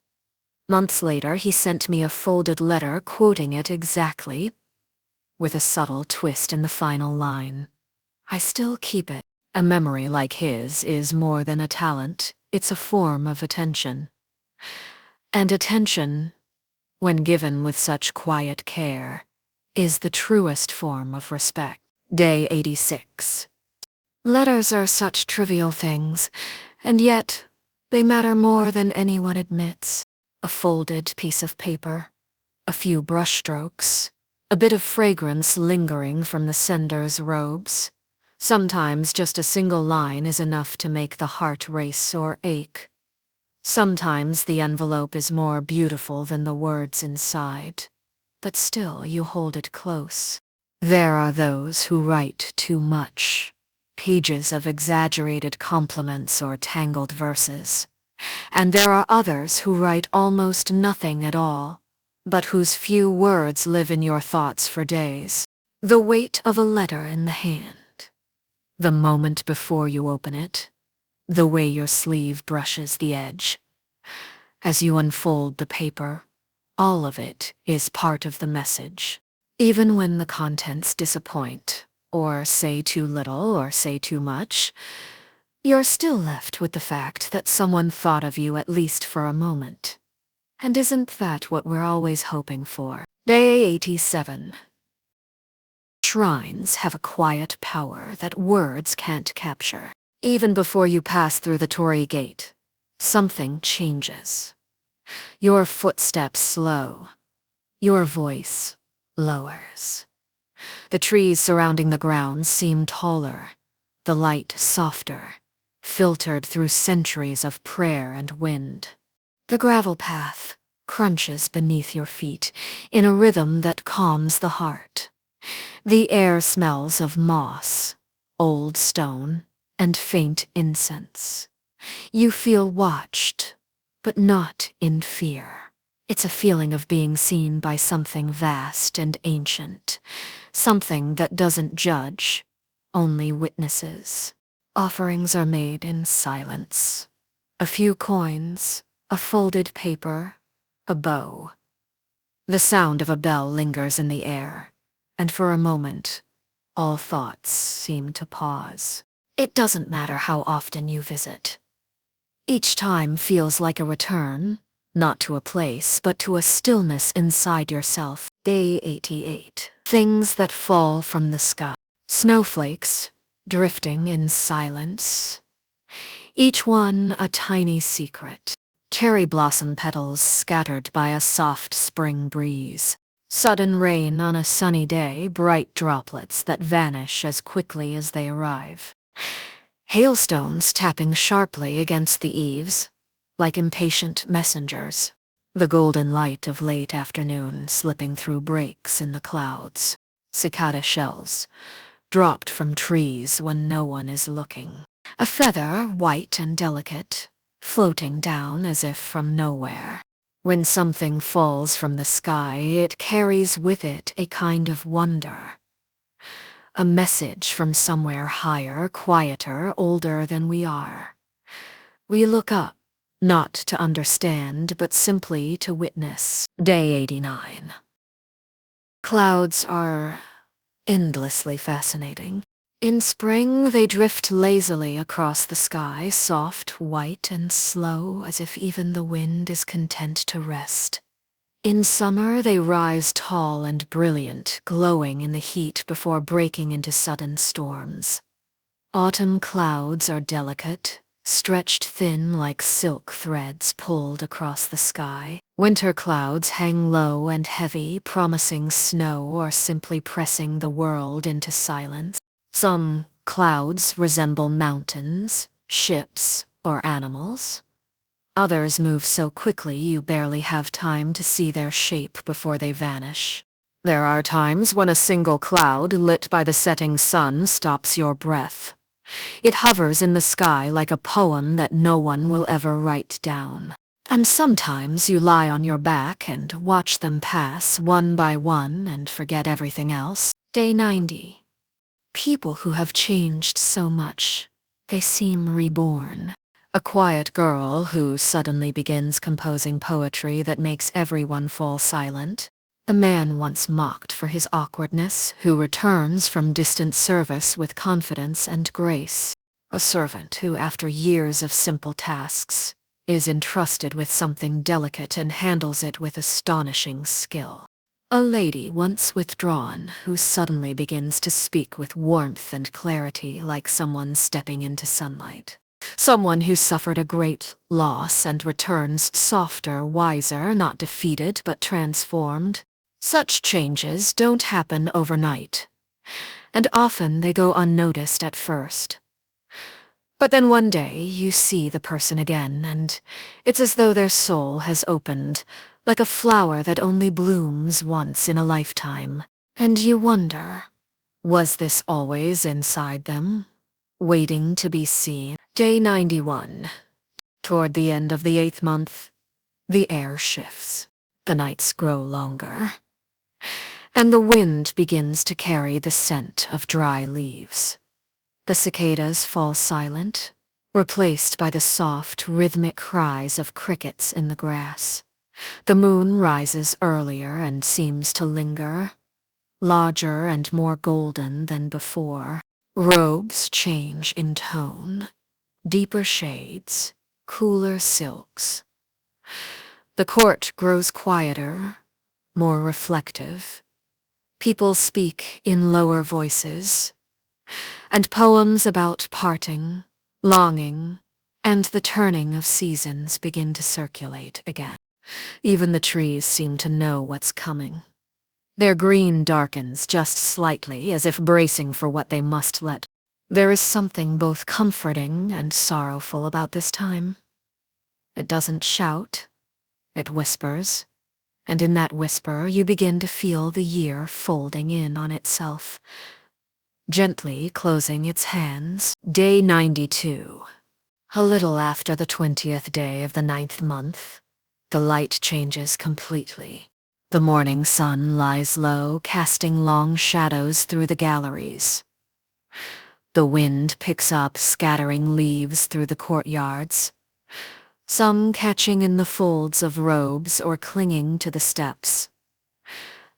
Months later, he sent me a folded letter quoting it exactly, with a subtle twist in the final line. I still keep it. A memory like his is more than a talent, it's a form of attention. And attention, when given with such quiet care, is the truest form of respect. Day 86. Letters are such trivial things, and yet they matter more than anyone admits. A folded piece of paper, a few brushstrokes, a bit of fragrance lingering from the sender's robes. Sometimes just a single line is enough to make the heart race or ache. Sometimes the envelope is more beautiful than the words inside, but still you hold it close. There are those who write too much, pages of exaggerated compliments or tangled verses. And there are others who write almost nothing at all, but whose few words live in your thoughts for days. The weight of a letter in the hand. The moment before you open it, the way your sleeve brushes the edge. As you unfold the paper, all of it is part of the message. Even when the contents disappoint, or say too little or say too much, you're still left with the fact that someone thought of you at least for a moment. And isn't that what we're always hoping for? Day 87. Shrines have a quiet power that words can't capture. Even before you pass through the Torii gate, something changes. Your footsteps slow. Your voice lowers. The trees surrounding the grounds seem taller, the light softer, filtered through centuries of prayer and wind. The gravel path crunches beneath your feet in a rhythm that calms the heart. The air smells of moss, old stone, and faint incense. You feel watched, but not in fear. It's a feeling of being seen by something vast and ancient, something that doesn't judge, only witnesses. Offerings are made in silence. A few coins, a folded paper, a bow. The sound of a bell lingers in the air, and for a moment, all thoughts seem to pause. It doesn't matter how often you visit. Each time feels like a return, Not to a place, but to a stillness inside yourself. Day 88. Things that fall from the sky. Snowflakes, drifting in silence. Each one a tiny secret. Cherry blossom petals scattered by a soft spring breeze. Sudden rain on a sunny day, bright droplets that vanish as quickly as they arrive. Hailstones tapping sharply against the eaves, like impatient messengers. The golden light of late afternoon slipping through breaks in the clouds. Cicada shells, dropped from trees when no one is looking. A feather, white and delicate, floating down as if from nowhere. When something falls from the sky, it carries with it a kind of wonder. A message from somewhere higher, quieter, older than we are. We look up, not to understand, but simply to witness. Day 89. Clouds are endlessly fascinating. In spring, they drift lazily across the sky, soft, white, and slow, as if even the wind is content to rest. In summer, they rise tall and brilliant, glowing in the heat before breaking into sudden storms. Autumn clouds are delicate, stretched thin like silk threads pulled across the sky. Winter clouds hang low and heavy, promising snow or simply pressing the world into silence. Some clouds resemble mountains, ships, or animals. Others move so quickly you barely have time to see their shape before they vanish. There are times when a single cloud lit by the setting sun stops your breath. It hovers in the sky like a poem that no one will ever write down. And sometimes you lie on your back and watch them pass one by one and forget everything else. Day 90. People who have changed so much. They seem reborn. A quiet girl who suddenly begins composing poetry that makes everyone fall silent. The man once mocked for his awkwardness who returns from distant service with confidence and grace. A servant who, after years of simple tasks, is entrusted with something delicate and handles it with astonishing skill. A lady once withdrawn who suddenly begins to speak with warmth and clarity like someone stepping into sunlight. Someone who suffered a great loss and returns softer, wiser, not defeated but transformed. Such changes don't happen overnight, and often they go unnoticed at first. But then one day you see the person again, and it's as though their soul has opened, like a flower that only blooms once in a lifetime. And you wonder, was this always inside them, waiting to be seen? Day 91. Toward the end of the 8th month, the air shifts. The nights grow longer, and the wind begins to carry the scent of dry leaves. The cicadas fall silent, replaced by the soft, rhythmic cries of crickets in the grass. The moon rises earlier and seems to linger, larger and more golden than before. Robes change in tone, deeper shades, cooler silks. The court grows quieter, more reflective. People speak in lower voices, and poems about parting, longing, and the turning of seasons begin to circulate again. Even the trees seem to know what's coming. Their green darkens just slightly, as if bracing for what they must let. There is something both comforting and sorrowful about this time. It doesn't shout, it whispers, and in that whisper you begin to feel the year folding in on itself, gently closing its hands. Day 92. A little after the 20th day of the 9th month, the light changes completely. The morning sun lies low, casting long shadows through the galleries. The wind picks up, scattering leaves through the courtyards, some catching in the folds of robes or clinging to the steps.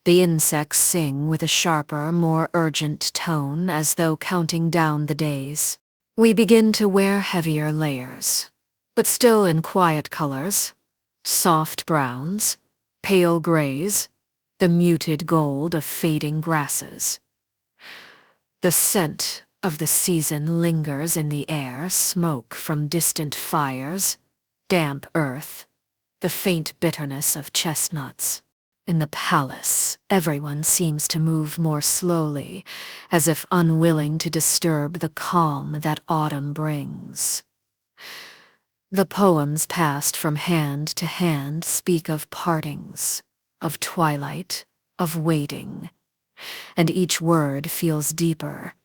The insects sing with a sharper, more urgent tone, as though counting down the days. We begin to wear heavier layers, but still in quiet colors. Soft browns, pale grays, the muted gold of fading grasses. The scent of the season lingers in the air, smoke from distant fires, damp earth, the faint bitterness of chestnuts. In the palace, everyone seems to move more slowly, as if unwilling to disturb the calm that autumn brings. The poems passed from hand to hand speak of partings, of twilight, of waiting, and each word feels deeper,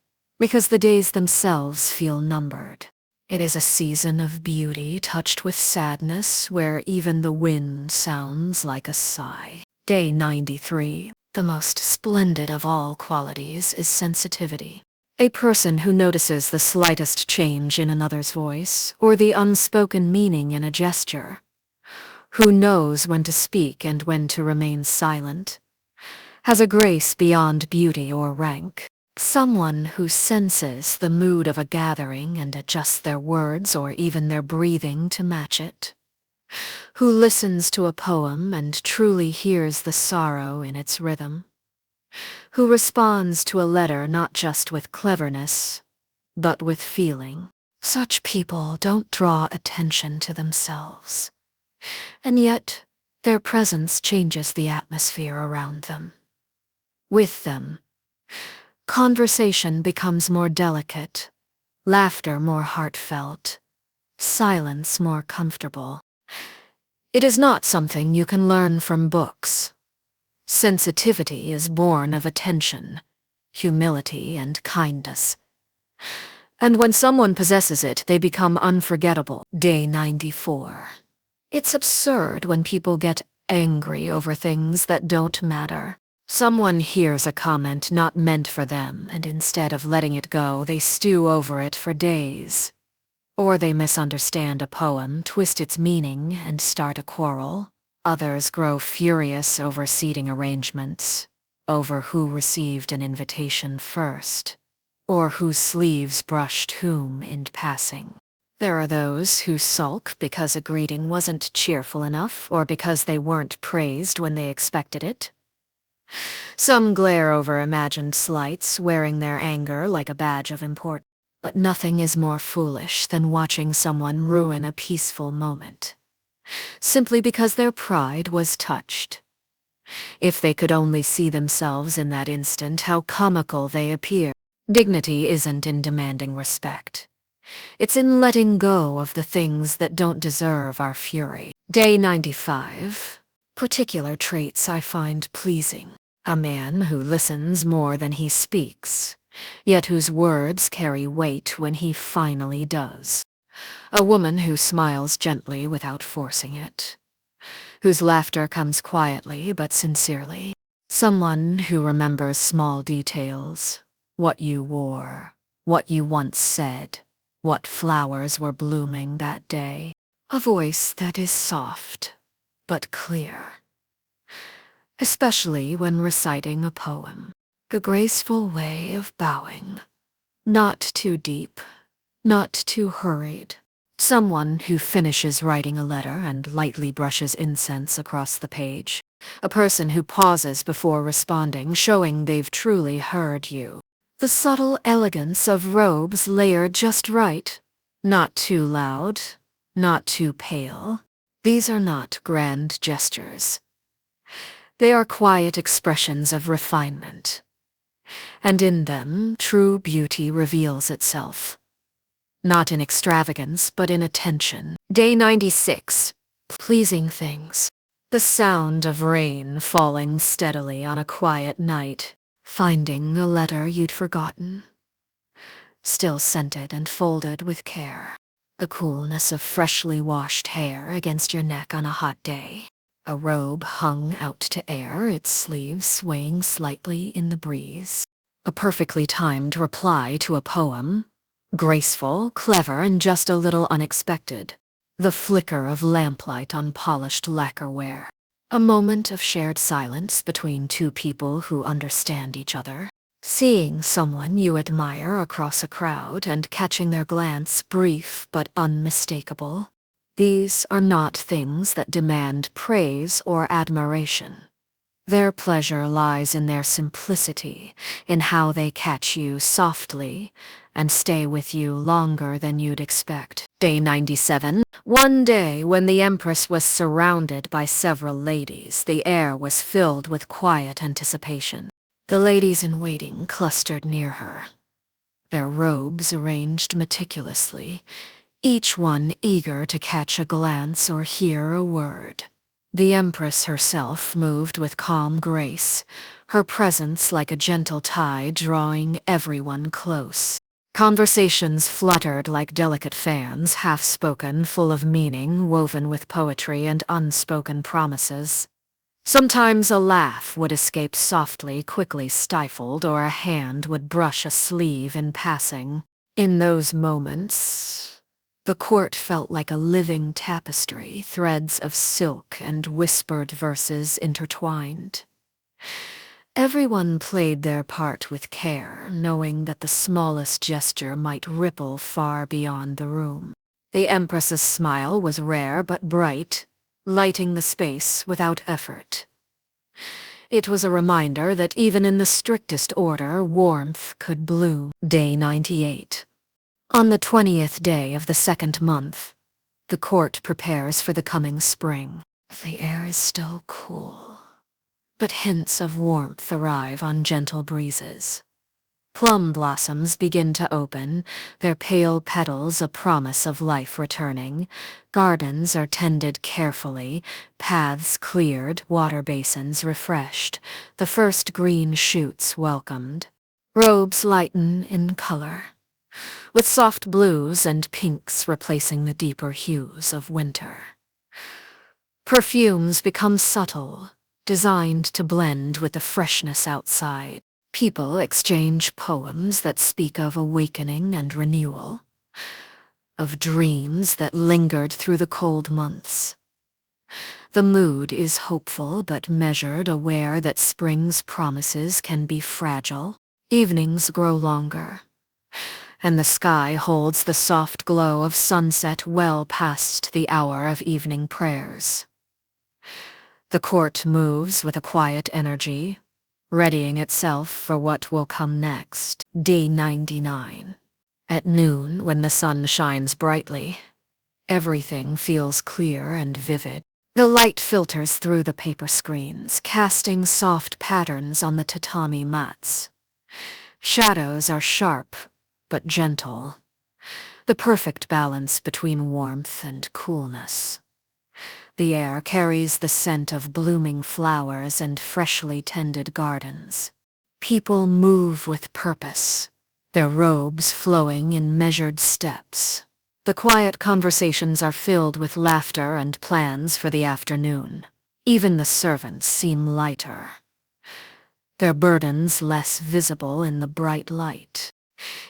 because the days themselves feel numbered. It is a season of beauty touched with sadness, where even the wind sounds like a sigh. Day 93. The most splendid of all qualities is sensitivity. A person who notices the slightest change in another's voice, or the unspoken meaning in a gesture, who knows when to speak and when to remain silent, has a grace beyond beauty or rank. Someone who senses the mood of a gathering and adjusts their words or even their breathing to match it. Who listens to a poem and truly hears the sorrow in its rhythm. Who responds to a letter not just with cleverness, but with feeling. Such people don't draw attention to themselves, and yet their presence changes the atmosphere around them. With them, conversation becomes more delicate, laughter more heartfelt, silence more comfortable. It is not something you can learn from books. Sensitivity is born of attention, humility, and kindness. And when someone possesses it, they become unforgettable. Day 94. It's absurd when people get angry over things that don't matter. Someone hears a comment not meant for them, and instead of letting it go, they stew over it for days. Or they misunderstand a poem, twist its meaning, and start a quarrel. Others grow furious over seating arrangements, over who received an invitation first, or whose sleeves brushed whom in passing. There are those who sulk because a greeting wasn't cheerful enough, or because they weren't praised when they expected it. Some glare over imagined slights, wearing their anger like a badge of importance. But nothing is more foolish than watching someone ruin a peaceful moment, simply because their pride was touched. If they could only see themselves in that instant, how comical they appear. Dignity isn't in demanding respect. It's in letting go of the things that don't deserve our fury. Day 95. Particular traits I find pleasing. A man who listens more than he speaks, yet whose words carry weight when he finally does. A woman who smiles gently without forcing it, whose laughter comes quietly but sincerely. Someone who remembers small details, what you wore, what you once said, what flowers were blooming that day. A voice that is soft but clear, especially when reciting a poem. A graceful way of bowing, not too deep, not too hurried. Someone who finishes writing a letter and lightly brushes incense across the page. A person who pauses before responding, showing they've truly heard you. The subtle elegance of robes layered just right, not too loud, not too pale. These are not grand gestures. They are quiet expressions of refinement, and in them true beauty reveals itself. Not in extravagance, but in attention. Day 96. Pleasing things. The sound of rain falling steadily on a quiet night. Finding a letter you'd forgotten, still scented and folded with care. The coolness of freshly washed hair against your neck on a hot day. A robe hung out to air, its sleeves swaying slightly in the breeze. A perfectly timed reply to a poem. Graceful, clever, and just a little unexpected. The flicker of lamplight on polished lacquerware. A moment of shared silence between two people who understand each other. Seeing someone you admire across a crowd and catching their glance, brief but unmistakable. These are not things that demand praise or admiration. Their pleasure lies in their simplicity, in how they catch you softly and stay with you longer than you'd expect. Day 97. One day, when the Empress was surrounded by several ladies, the air was filled with quiet anticipation. The ladies in waiting clustered near her, their robes arranged meticulously, each one eager to catch a glance or hear a word. The Empress herself moved with calm grace, her presence like a gentle tide drawing everyone close. Conversations fluttered like delicate fans, half-spoken, full of meaning, woven with poetry and unspoken promises. Sometimes a laugh would escape softly, quickly stifled, or a hand would brush a sleeve in passing. In those moments, the court felt like a living tapestry, threads of silk and whispered verses intertwined. Everyone played their part with care, knowing that the smallest gesture might ripple far beyond the room. The Empress's smile was rare but bright, lighting the space without effort. It was a reminder that even in the strictest order, warmth could bloom. Day 98. On the 20th day of the second month, the court prepares for the coming spring. The air is still cool, but hints of warmth arrive on gentle breezes. Plum blossoms begin to open, their pale petals a promise of life returning. Gardens are tended carefully, paths cleared, water basins refreshed, the first green shoots welcomed. Robes lighten in color, with soft blues and pinks replacing the deeper hues of winter. Perfumes become subtle, designed to blend with the freshness outside. People exchange poems that speak of awakening and renewal, of dreams that lingered through the cold months. The mood is hopeful but measured, aware that spring's promises can be fragile. Evenings grow longer, and the sky holds the soft glow of sunset well past the hour of evening prayers. The court moves with a quiet energy, readying itself for what will come next. Day 99. At noon, when the sun shines brightly, everything feels clear and vivid. The light filters through the paper screens, casting soft patterns on the tatami mats. Shadows are sharp, but gentle, the perfect balance between warmth and coolness. The air carries the scent of blooming flowers and freshly tended gardens. People move with purpose, their robes flowing in measured steps. The quiet conversations are filled with laughter and plans for the afternoon. Even the servants seem lighter, their burdens less visible in the bright light.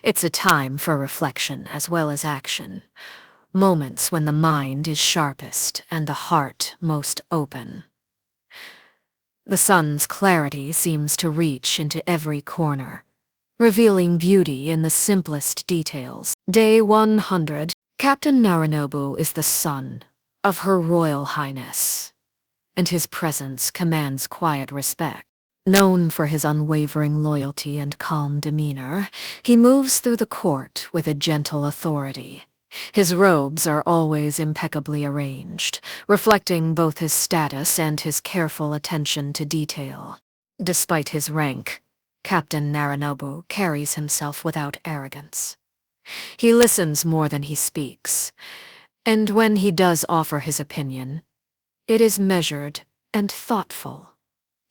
It's a time for reflection as well as action. Moments when the mind is sharpest and the heart most open. The sun's clarity seems to reach into every corner, revealing beauty in the simplest details. Day 100. Captain Naranobu is the son of Her Royal Highness, and his presence commands quiet respect. Known for his unwavering loyalty and calm demeanor, he moves through the court with a gentle authority. His robes are always impeccably arranged, reflecting both his status and his careful attention to detail. Despite his rank, Captain Naranobu carries himself without arrogance. He listens more than he speaks, and when he does offer his opinion, it is measured and thoughtful.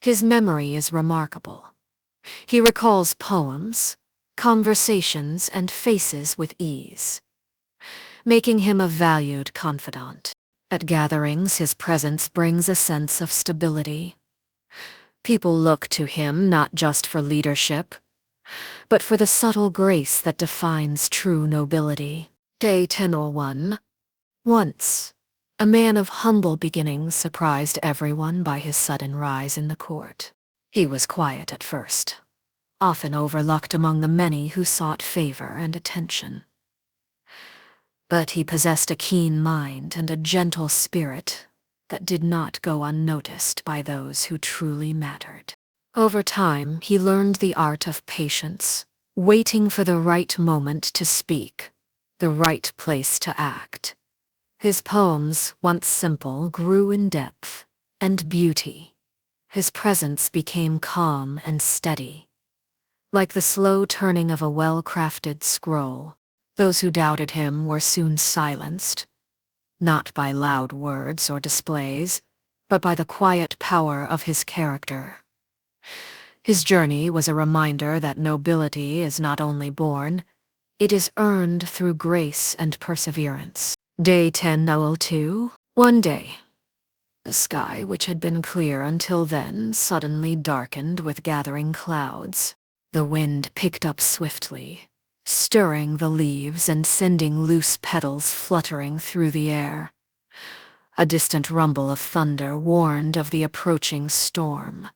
His memory is remarkable. He recalls poems, conversations, and faces with ease, making him a valued confidant. At gatherings, his presence brings a sense of stability. People look to him not just for leadership, but for the subtle grace that defines true nobility. Day 1001. Once, a man of humble beginnings surprised everyone by his sudden rise in the court. He was quiet at first, often overlooked among the many who sought favor and attention. But he possessed a keen mind and a gentle spirit that did not go unnoticed by those who truly mattered. Over time, he learned the art of patience, waiting for the right moment to speak, the right place to act. His poems, once simple, grew in depth and beauty. His presence became calm and steady, like the slow turning of a well-crafted scroll. Those who doubted him were soon silenced, not by loud words or displays, but by the quiet power of his character. His journey was a reminder that nobility is not only born, it is earned through grace and perseverance. Day 1002. One day, the sky, which had been clear until then, suddenly darkened with gathering clouds. The wind picked up swiftly, stirring the leaves and sending loose petals fluttering through the air. A distant rumble of thunder warned of the approaching storm.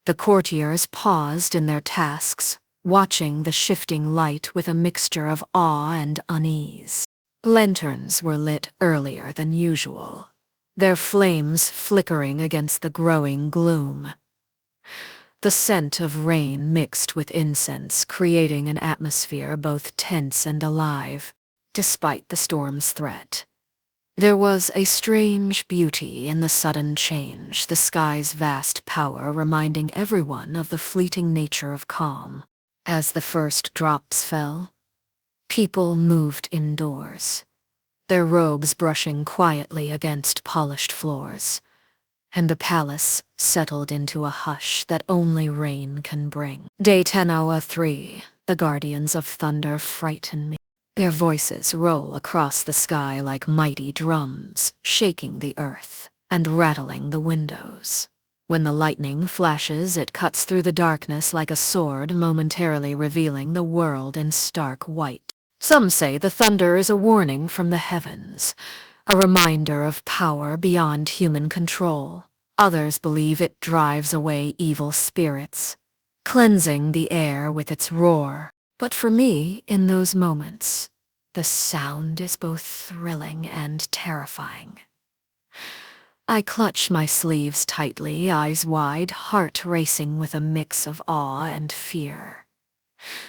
The courtiers paused in their tasks, watching the shifting light with a mixture of awe and unease. Lanterns were lit earlier than usual, their flames flickering against the growing gloom. The scent of rain mixed with incense, creating an atmosphere both tense and alive, despite the storm's threat. There was a strange beauty in the sudden change, the sky's vast power reminding everyone of the fleeting nature of calm. As the first drops fell, people moved indoors, their robes brushing quietly against polished floors, and the palace settled into a hush that only rain can bring. Day 1003. The guardians of thunder frighten me. Their voices roll across the sky like mighty drums, shaking the earth and rattling the windows. When the lightning flashes, it cuts through the darkness like a sword, momentarily revealing the world in stark white. Some say the thunder is a warning from the heavens, a reminder of power beyond human control. Others believe it drives away evil spirits, cleansing the air with its roar. But for me, in those moments, the sound is both thrilling and terrifying. I clutch my sleeves tightly, eyes wide, heart racing with a mix of awe and fear.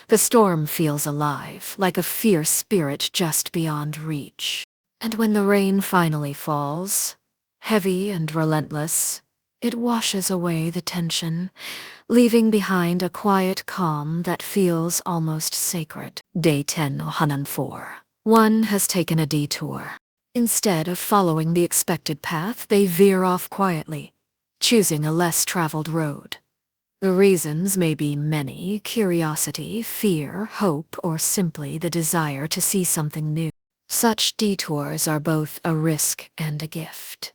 The storm feels alive, like a fierce spirit just beyond reach. And when the rain finally falls, heavy and relentless, it washes away the tension, leaving behind a quiet calm that feels almost sacred. Day 1004. One has taken a detour. Instead of following the expected path, they veer off quietly, choosing a less traveled road. The reasons may be many: curiosity, fear, hope, or simply the desire to see something new. Such detours are both a risk and a gift.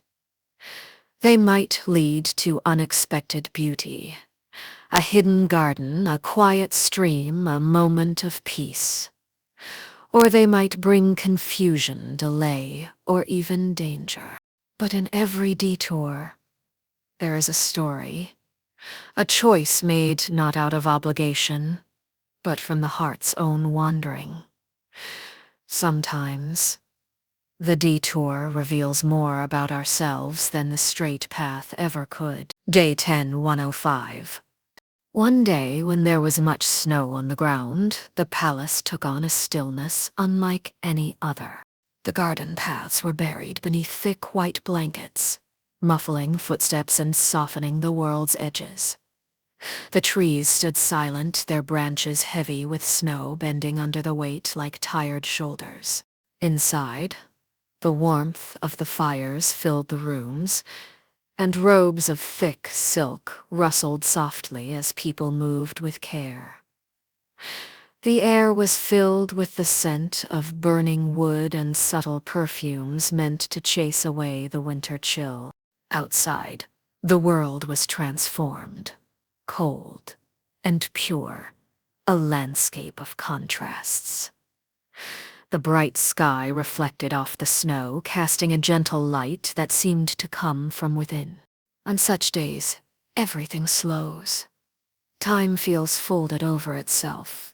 They might lead to unexpected beauty, a hidden garden, a quiet stream, a moment of peace. Or they might bring confusion, delay, or even danger. But in every detour, there is a story, a choice made not out of obligation, but from the heart's own wandering. Sometimes, the detour reveals more about ourselves than the straight path ever could. Day 10-105. One day, when there was much snow on the ground, the palace took on a stillness unlike any other. The garden paths were buried beneath thick white blankets, muffling footsteps and softening the world's edges. The trees stood silent, their branches heavy with snow bending under the weight like tired shoulders. Inside, the warmth of the fires filled the rooms, and robes of thick silk rustled softly as people moved with care. The air was filled with the scent of burning wood and subtle perfumes meant to chase away the winter chill. Outside, the world was transformed, cold and pure, a landscape of contrasts. The bright sky reflected off the snow, casting a gentle light that seemed to come from within. On such days, everything slows. Time feels folded over itself,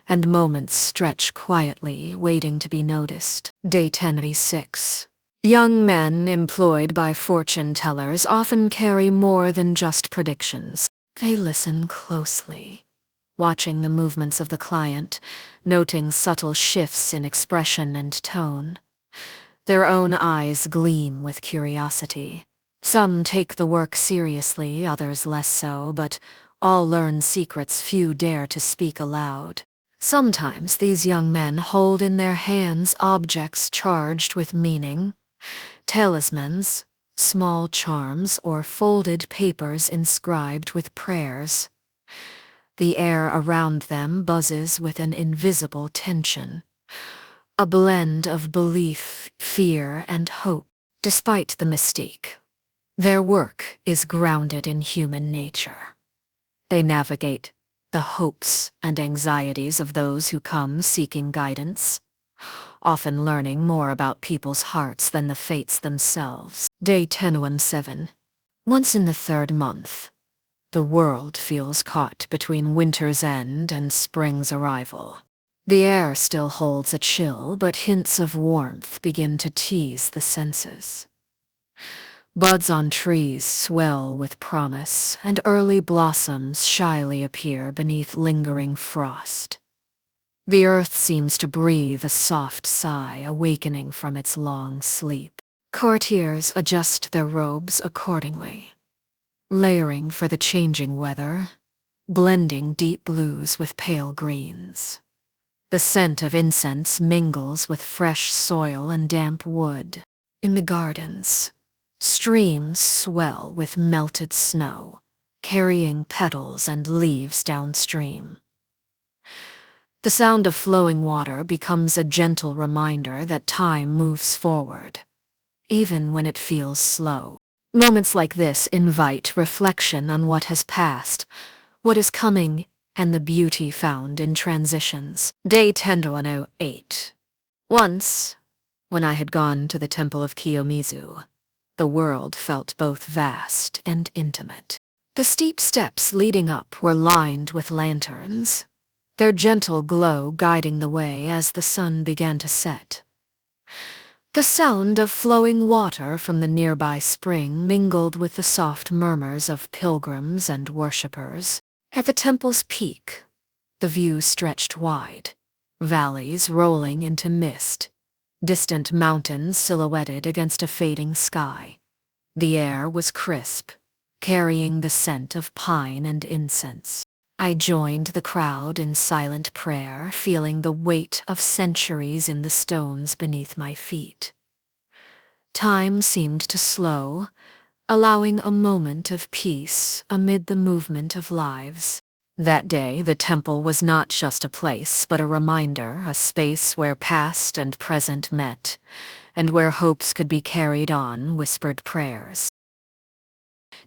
and moments stretch quietly, waiting to be noticed. Day 1086. Young men employed by fortune tellers often carry more than just predictions. They listen closely, watching the movements of the client, noting subtle shifts in expression and tone. Their own eyes gleam with curiosity. Some take the work seriously, others less so, but all learn secrets few dare to speak aloud. Sometimes these young men hold in their hands objects charged with meaning, talismans, small charms, or folded papers inscribed with prayers. The air around them buzzes with an invisible tension, a blend of belief, fear, and hope. Despite the mystique, their work is grounded in human nature. They navigate the hopes and anxieties of those who come seeking guidance, often learning more about people's hearts than the fates themselves. Day 1017. Once in the third month, the world feels caught between winter's end and spring's arrival. The air still holds a chill, but hints of warmth begin to tease the senses. Buds on trees swell with promise, and early blossoms shyly appear beneath lingering frost. The earth seems to breathe a soft sigh, awakening from its long sleep. Courtiers adjust their robes accordingly, layering for the changing weather, blending deep blues with pale greens. The scent of incense mingles with fresh soil and damp wood. In the gardens, streams swell with melted snow, carrying petals and leaves downstream. The sound of flowing water becomes a gentle reminder that time moves forward, even when it feels slow. Moments like this invite reflection on what has passed, what is coming, and the beauty found in transitions. Day 1008. Once, when I had gone to the temple of Kiyomizu, the world felt both vast and intimate. The steep steps leading up were lined with lanterns, their gentle glow guiding the way as the sun began to set. The sound of flowing water from the nearby spring mingled with the soft murmurs of pilgrims and worshippers. At the temple's peak, the view stretched wide, valleys rolling into mist, distant mountains silhouetted against a fading sky. The air was crisp, carrying the scent of pine and incense. I joined the crowd in silent prayer, feeling the weight of centuries in the stones beneath my feet. Time seemed to slow, allowing a moment of peace amid the movement of lives. That day, the temple was not just a place, but a reminder, a space where past and present met, and where hopes could be carried on, whispered prayers.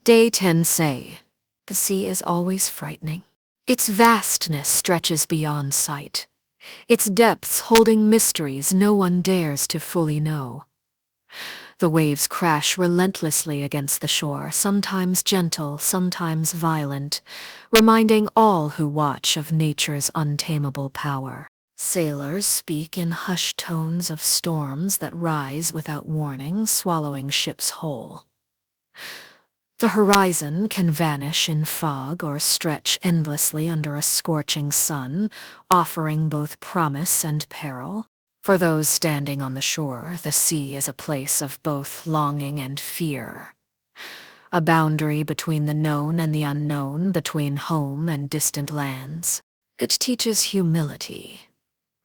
Day 10 say, the sea is always frightening. Its vastness stretches beyond sight, its depths holding mysteries no one dares to fully know. The waves crash relentlessly against the shore, sometimes gentle, sometimes violent, reminding all who watch of nature's untamable power. Sailors speak in hushed tones of storms that rise without warning, swallowing ships whole. The horizon can vanish in fog or stretch endlessly under a scorching sun, offering both promise and peril. For those standing on the shore, the sea is a place of both longing and fear. A boundary between the known and the unknown, between home and distant lands. It teaches humility,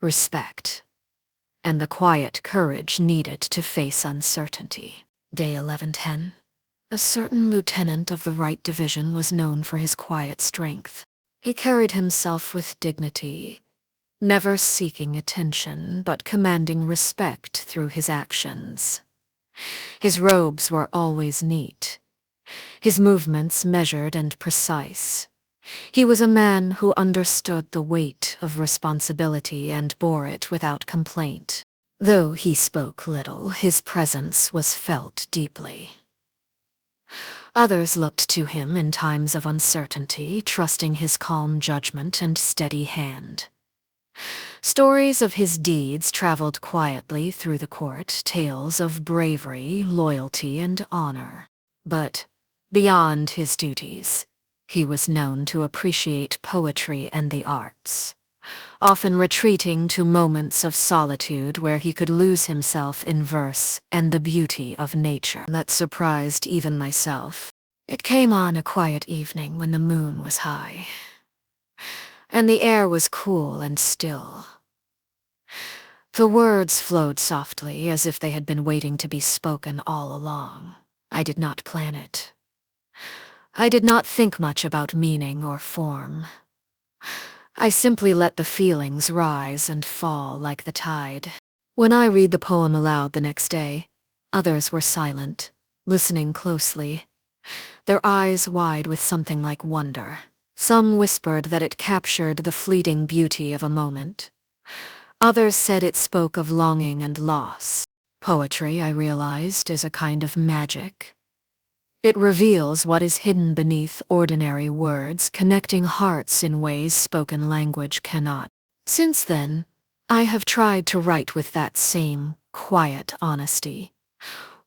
respect, and the quiet courage needed to face uncertainty. Day 1110. A certain lieutenant of the Right Division was known for his quiet strength. He carried himself with dignity, never seeking attention, but commanding respect through his actions. His robes were always neat, his movements measured and precise. He was a man who understood the weight of responsibility and bore it without complaint. Though he spoke little, his presence was felt deeply. Others looked to him in times of uncertainty, trusting his calm judgment and steady hand. Stories of his deeds traveled quietly through the court, tales of bravery, loyalty, and honor. But beyond his duties, he was known to appreciate poetry and the arts, often retreating to moments of solitude where he could lose himself in verse and the beauty of nature. That surprised even myself. It came on a quiet evening when the moon was high, and the air was cool and still. The words flowed softly, as if they had been waiting to be spoken all along. I did not plan it. I did not think much about meaning or form. I simply let the feelings rise and fall like the tide. When I read the poem aloud the next day, others were silent, listening closely, their eyes wide with something like wonder. Some whispered that it captured the fleeting beauty of a moment. Others said it spoke of longing and loss. Poetry, I realized, is a kind of magic. It reveals what is hidden beneath ordinary words, connecting hearts in ways spoken language cannot. Since then, I have tried to write with that same quiet honesty,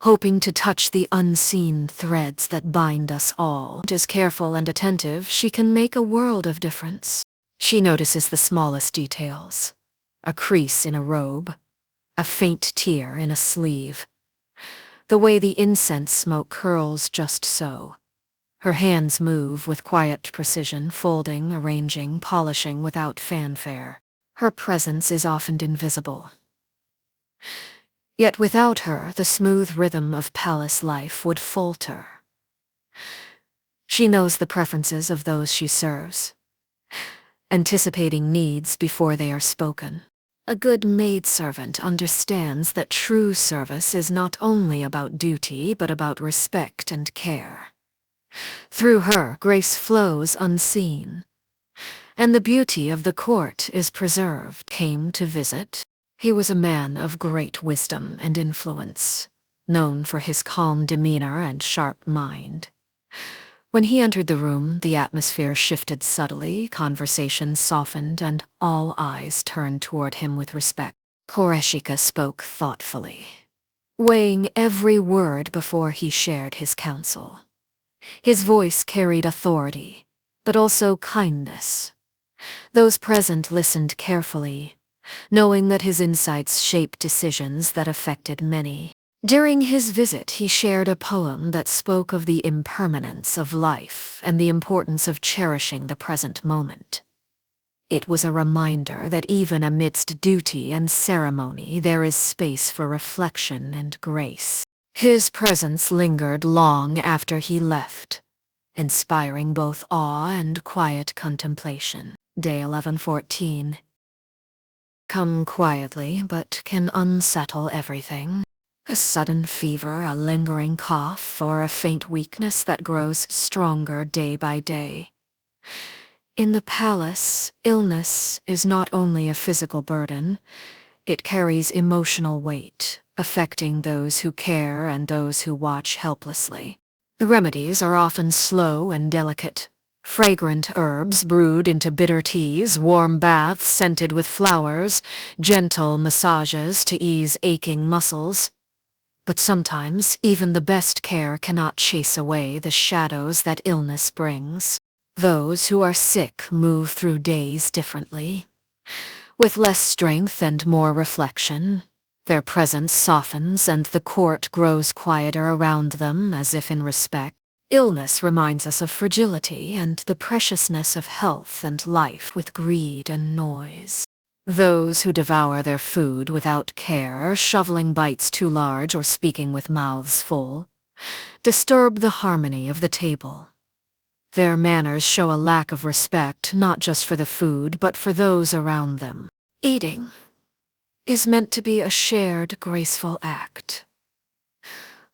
hoping to touch the unseen threads that bind us all. As careful and attentive, she can make a world of difference. She notices the smallest details. A crease in a robe, a faint tear in a sleeve, the way the incense smoke curls just so. Her hands move with quiet precision, folding, arranging, polishing without fanfare. Her presence is often invisible. Yet without her, the smooth rhythm of palace life would falter. She knows the preferences of those she serves, anticipating needs before they are spoken. A good maidservant understands that true service is not only about duty but about respect and care. Through her, grace flows unseen, and the beauty of the court is preserved. Came to visit. He was a man of great wisdom and influence, known for his calm demeanor and sharp mind. When he entered the room, the atmosphere shifted subtly, conversation softened, and all eyes turned toward him with respect. Koreshika spoke thoughtfully, weighing every word before he shared his counsel. His voice carried authority, but also kindness. Those present listened carefully, knowing that his insights shaped decisions that affected many. During his visit, he shared a poem that spoke of the impermanence of life and the importance of cherishing the present moment. It was a reminder that even amidst duty and ceremony, there is space for reflection and grace. His presence lingered long after he left, inspiring both awe and quiet contemplation. Day 1114. Come quietly, but can unsettle everything. A sudden fever, a lingering cough, or a faint weakness that grows stronger day by day. In the palace, illness is not only a physical burden, it carries emotional weight, affecting those who care and those who watch helplessly. The remedies are often slow and delicate. Fragrant herbs brewed into bitter teas, warm baths scented with flowers, gentle massages to ease aching muscles. But sometimes, even the best care cannot chase away the shadows that illness brings. Those who are sick move through days differently. With less strength and more reflection, their presence softens and the court grows quieter around them as if in respect. Illness reminds us of fragility and the preciousness of health and life with greed and noise. Those who devour their food without care, shoveling bites too large or speaking with mouths full, disturb the harmony of the table. Their manners show a lack of respect not just for the food but for those around them. Eating is meant to be a shared, graceful act.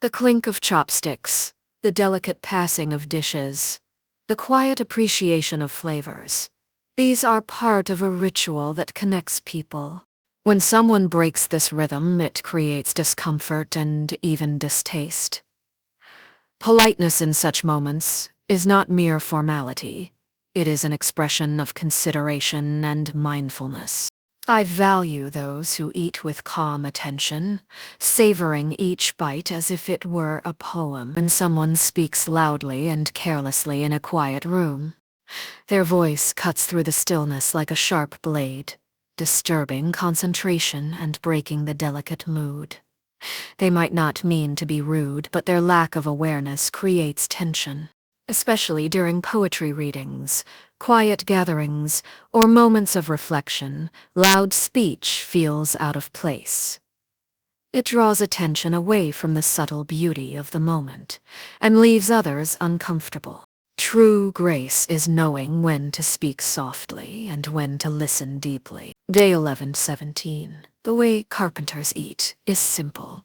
The clink of chopsticks, the delicate passing of dishes, the quiet appreciation of flavors. These are part of a ritual that connects people. When someone breaks this rhythm, it creates discomfort and even distaste. Politeness in such moments is not mere formality. It is an expression of consideration and mindfulness. I value those who eat with calm attention, savoring each bite as if it were a poem. When someone speaks loudly and carelessly in a quiet room, their voice cuts through the stillness like a sharp blade, disturbing concentration and breaking the delicate mood. They might not mean to be rude, but their lack of awareness creates tension. Especially during poetry readings, quiet gatherings, or moments of reflection, loud speech feels out of place. It draws attention away from the subtle beauty of the moment and leaves others uncomfortable. True grace is knowing when to speak softly and when to listen deeply. Day 11:17. The way carpenters eat is simple,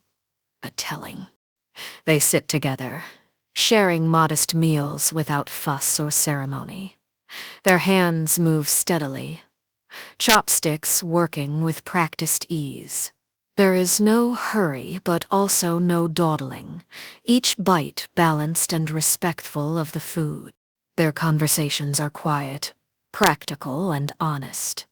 but telling. They sit together, sharing modest meals without fuss or ceremony. Their hands move steadily, chopsticks working with practiced ease. There is no hurry, but also no dawdling, each bite balanced and respectful of the food. Their conversations are quiet, practical, and honest.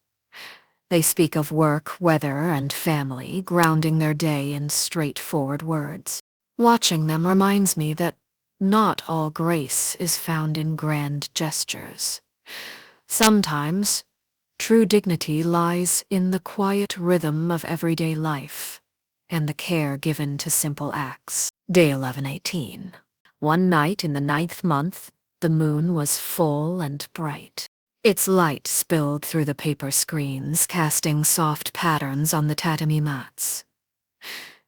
They speak of work, weather, and family, grounding their day in straightforward words. Watching them reminds me that not all grace is found in grand gestures. Sometimes, true dignity lies in the quiet rhythm of everyday life and the care given to simple acts. Day 11:18. One night in the 9th month, the moon was full and bright. Its light spilled through the paper screens, casting soft patterns on the tatami mats.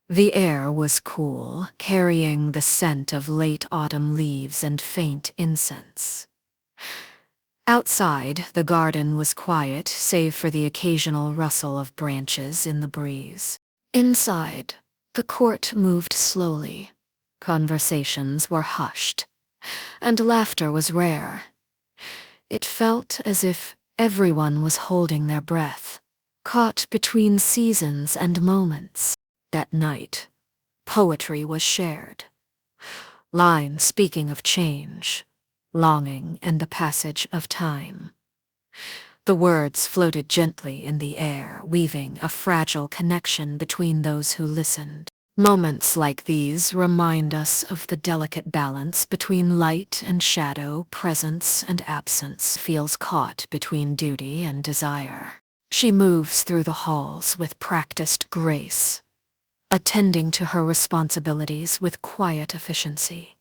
The air was cool, carrying the scent of late autumn leaves and faint incense. Outside, the garden was quiet, save for the occasional rustle of branches in the breeze. Inside, the court moved slowly. Conversations were hushed, and laughter was rare. It felt as if everyone was holding their breath, caught between seasons and moments. That night, poetry was shared. Lines speaking of change, longing, and the passage of time. The words floated gently in the air, weaving a fragile connection between those who listened. Moments like these remind us of the delicate balance between light and shadow, presence and absence. Feels caught between duty and desire. She moves through the halls with practiced grace, attending to her responsibilities with quiet efficiency.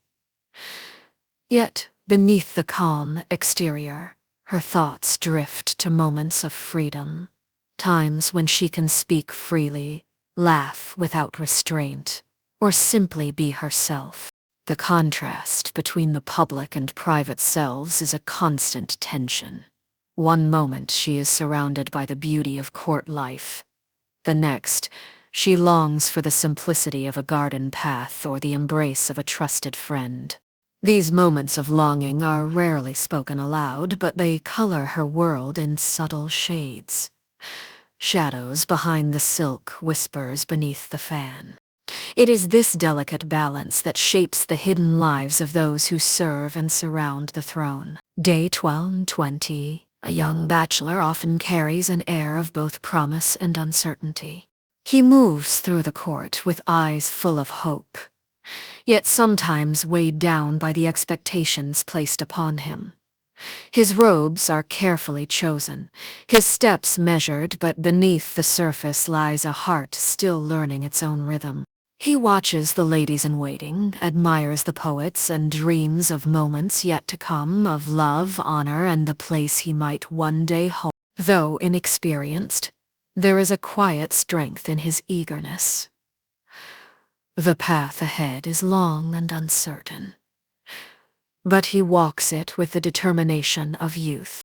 Yet, beneath the calm exterior, her thoughts drift to moments of freedom, times when she can speak freely, laugh without restraint, or simply be herself. The contrast between the public and private selves is a constant tension. One moment she is surrounded by the beauty of court life. The next, she longs for the simplicity of a garden path or the embrace of a trusted friend. These moments of longing are rarely spoken aloud, but they color her world in subtle shades. Shadows behind the silk, whispers beneath the fan. It is this delicate balance that shapes the hidden lives of those who serve and surround the throne. Day 12:20. A young bachelor often carries an air of both promise and uncertainty. He moves through the court with eyes full of hope, yet sometimes weighed down by the expectations placed upon him. His robes are carefully chosen, his steps measured, but beneath the surface lies a heart still learning its own rhythm. He watches the ladies-in-waiting, admires the poets, and dreams of moments yet to come, of love, honor, and the place he might one day hold. Though inexperienced, there is a quiet strength in his eagerness. The path ahead is long and uncertain, but he walks it with the determination of youth.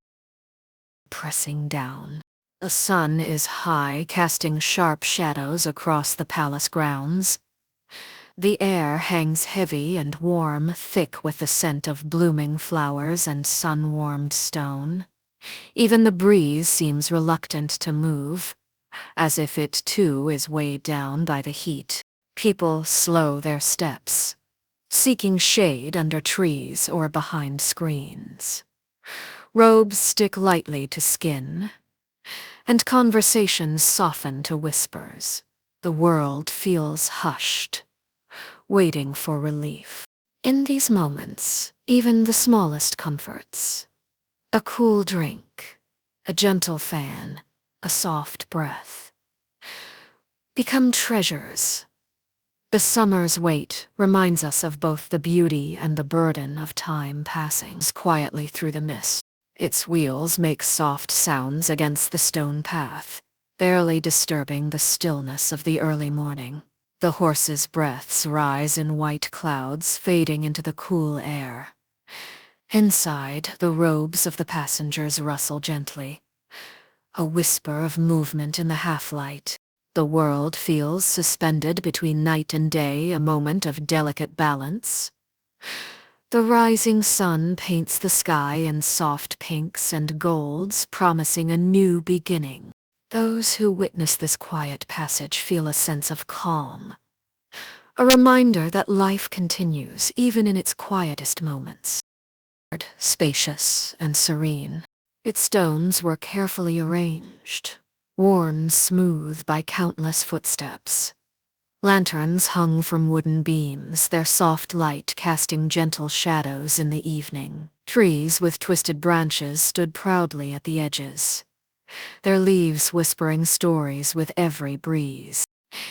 Pressing down. The sun is high, casting sharp shadows across the palace grounds. The air hangs heavy and warm, thick with the scent of blooming flowers and sun-warmed stone. Even the breeze seems reluctant to move, as if it too is weighed down by the heat. People slow their steps, seeking shade under trees or behind screens. Robes stick lightly to skin, and conversations soften to whispers. The world feels hushed, waiting for relief. In these moments, even the smallest comforts, a cool drink, a gentle fan, a soft breath, become treasures. The summer's wait reminds us of both the beauty and the burden of time passing quietly through the mist. Its wheels make soft sounds against the stone path, barely disturbing the stillness of the early morning. The horses' breaths rise in white clouds, fading into the cool air. Inside, the robes of the passengers rustle gently, a whisper of movement in the half-light. The world feels suspended between night and day, a moment of delicate balance. The rising sun paints the sky in soft pinks and golds, promising a new beginning. Those who witness this quiet passage feel a sense of calm, a reminder that life continues even in its quietest moments. Spacious and serene, its stones were carefully arranged, worn smooth by countless footsteps. Lanterns hung from wooden beams, their soft light casting gentle shadows in the evening. Trees with twisted branches stood proudly at the edges, their leaves whispering stories with every breeze.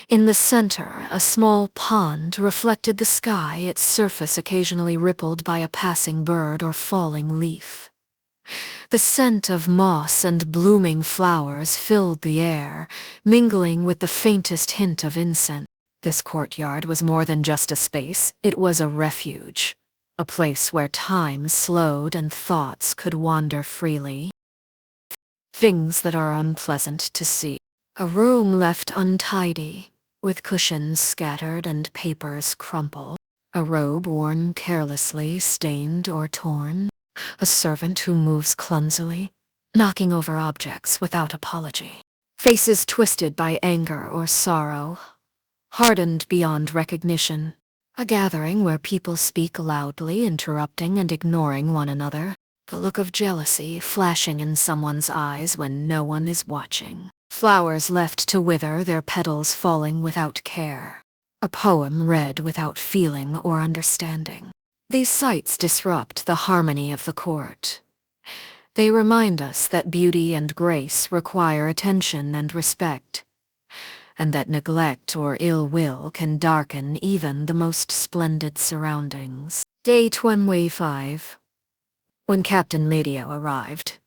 In the center, a small pond reflected the sky, its surface occasionally rippled by a passing bird or falling leaf. The scent of moss and blooming flowers filled the air, mingling with the faintest hint of incense. This courtyard was more than just a space, it was a refuge, a place where time slowed and thoughts could wander freely. Things that are unpleasant to see. A room left untidy, with cushions scattered and papers crumpled. A robe worn carelessly, stained or torn. A servant who moves clumsily, knocking over objects without apology. Faces twisted by anger or sorrow, hardened beyond recognition. A gathering where people speak loudly, interrupting and ignoring one another. The look of jealousy flashing in someone's eyes when no one is watching. Flowers left to wither, their petals falling without care. A poem read without feeling or understanding. These sights disrupt the harmony of the court. They remind us that beauty and grace require attention and respect, and that neglect or ill will can darken even the most splendid surroundings. Day 25. When Captain Medio arrived,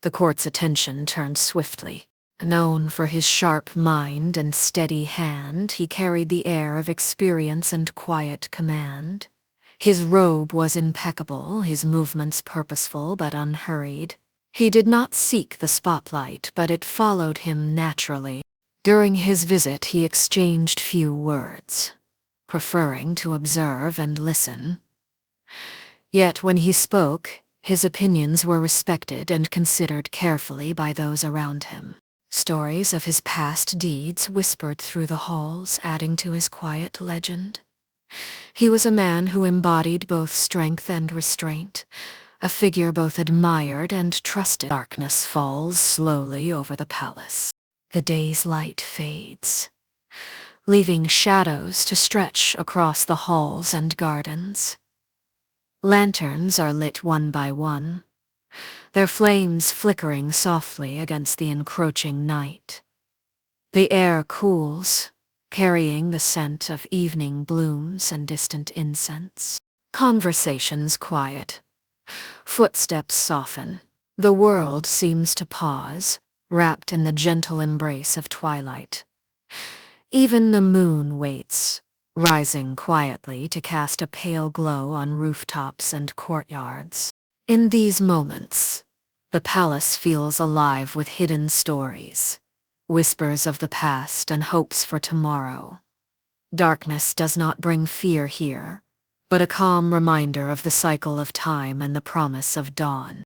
the court's attention turned swiftly. Known for his sharp mind and steady hand, he carried the air of experience and quiet command. His robe was impeccable, his movements purposeful but unhurried. He did not seek the spotlight, but it followed him naturally. During his visit, he exchanged few words, preferring to observe and listen. Yet when he spoke, his opinions were respected and considered carefully by those around him. Stories of his past deeds whispered through the halls, adding to his quiet legend. He was a man who embodied both strength and restraint, a figure both admired and trusted. Darkness falls slowly over the palace. The day's light fades, leaving shadows to stretch across the halls and gardens. Lanterns are lit one by one, their flames flickering softly against the encroaching night. The air cools, carrying the scent of evening blooms and distant incense. Conversations quiet. Footsteps soften. The world seems to pause, wrapped in the gentle embrace of twilight. Even the moon waits, rising quietly to cast a pale glow on rooftops and courtyards. In these moments, the palace feels alive with hidden stories, whispers of the past and hopes for tomorrow. Darkness does not bring fear here, but a calm reminder of the cycle of time and the promise of dawn.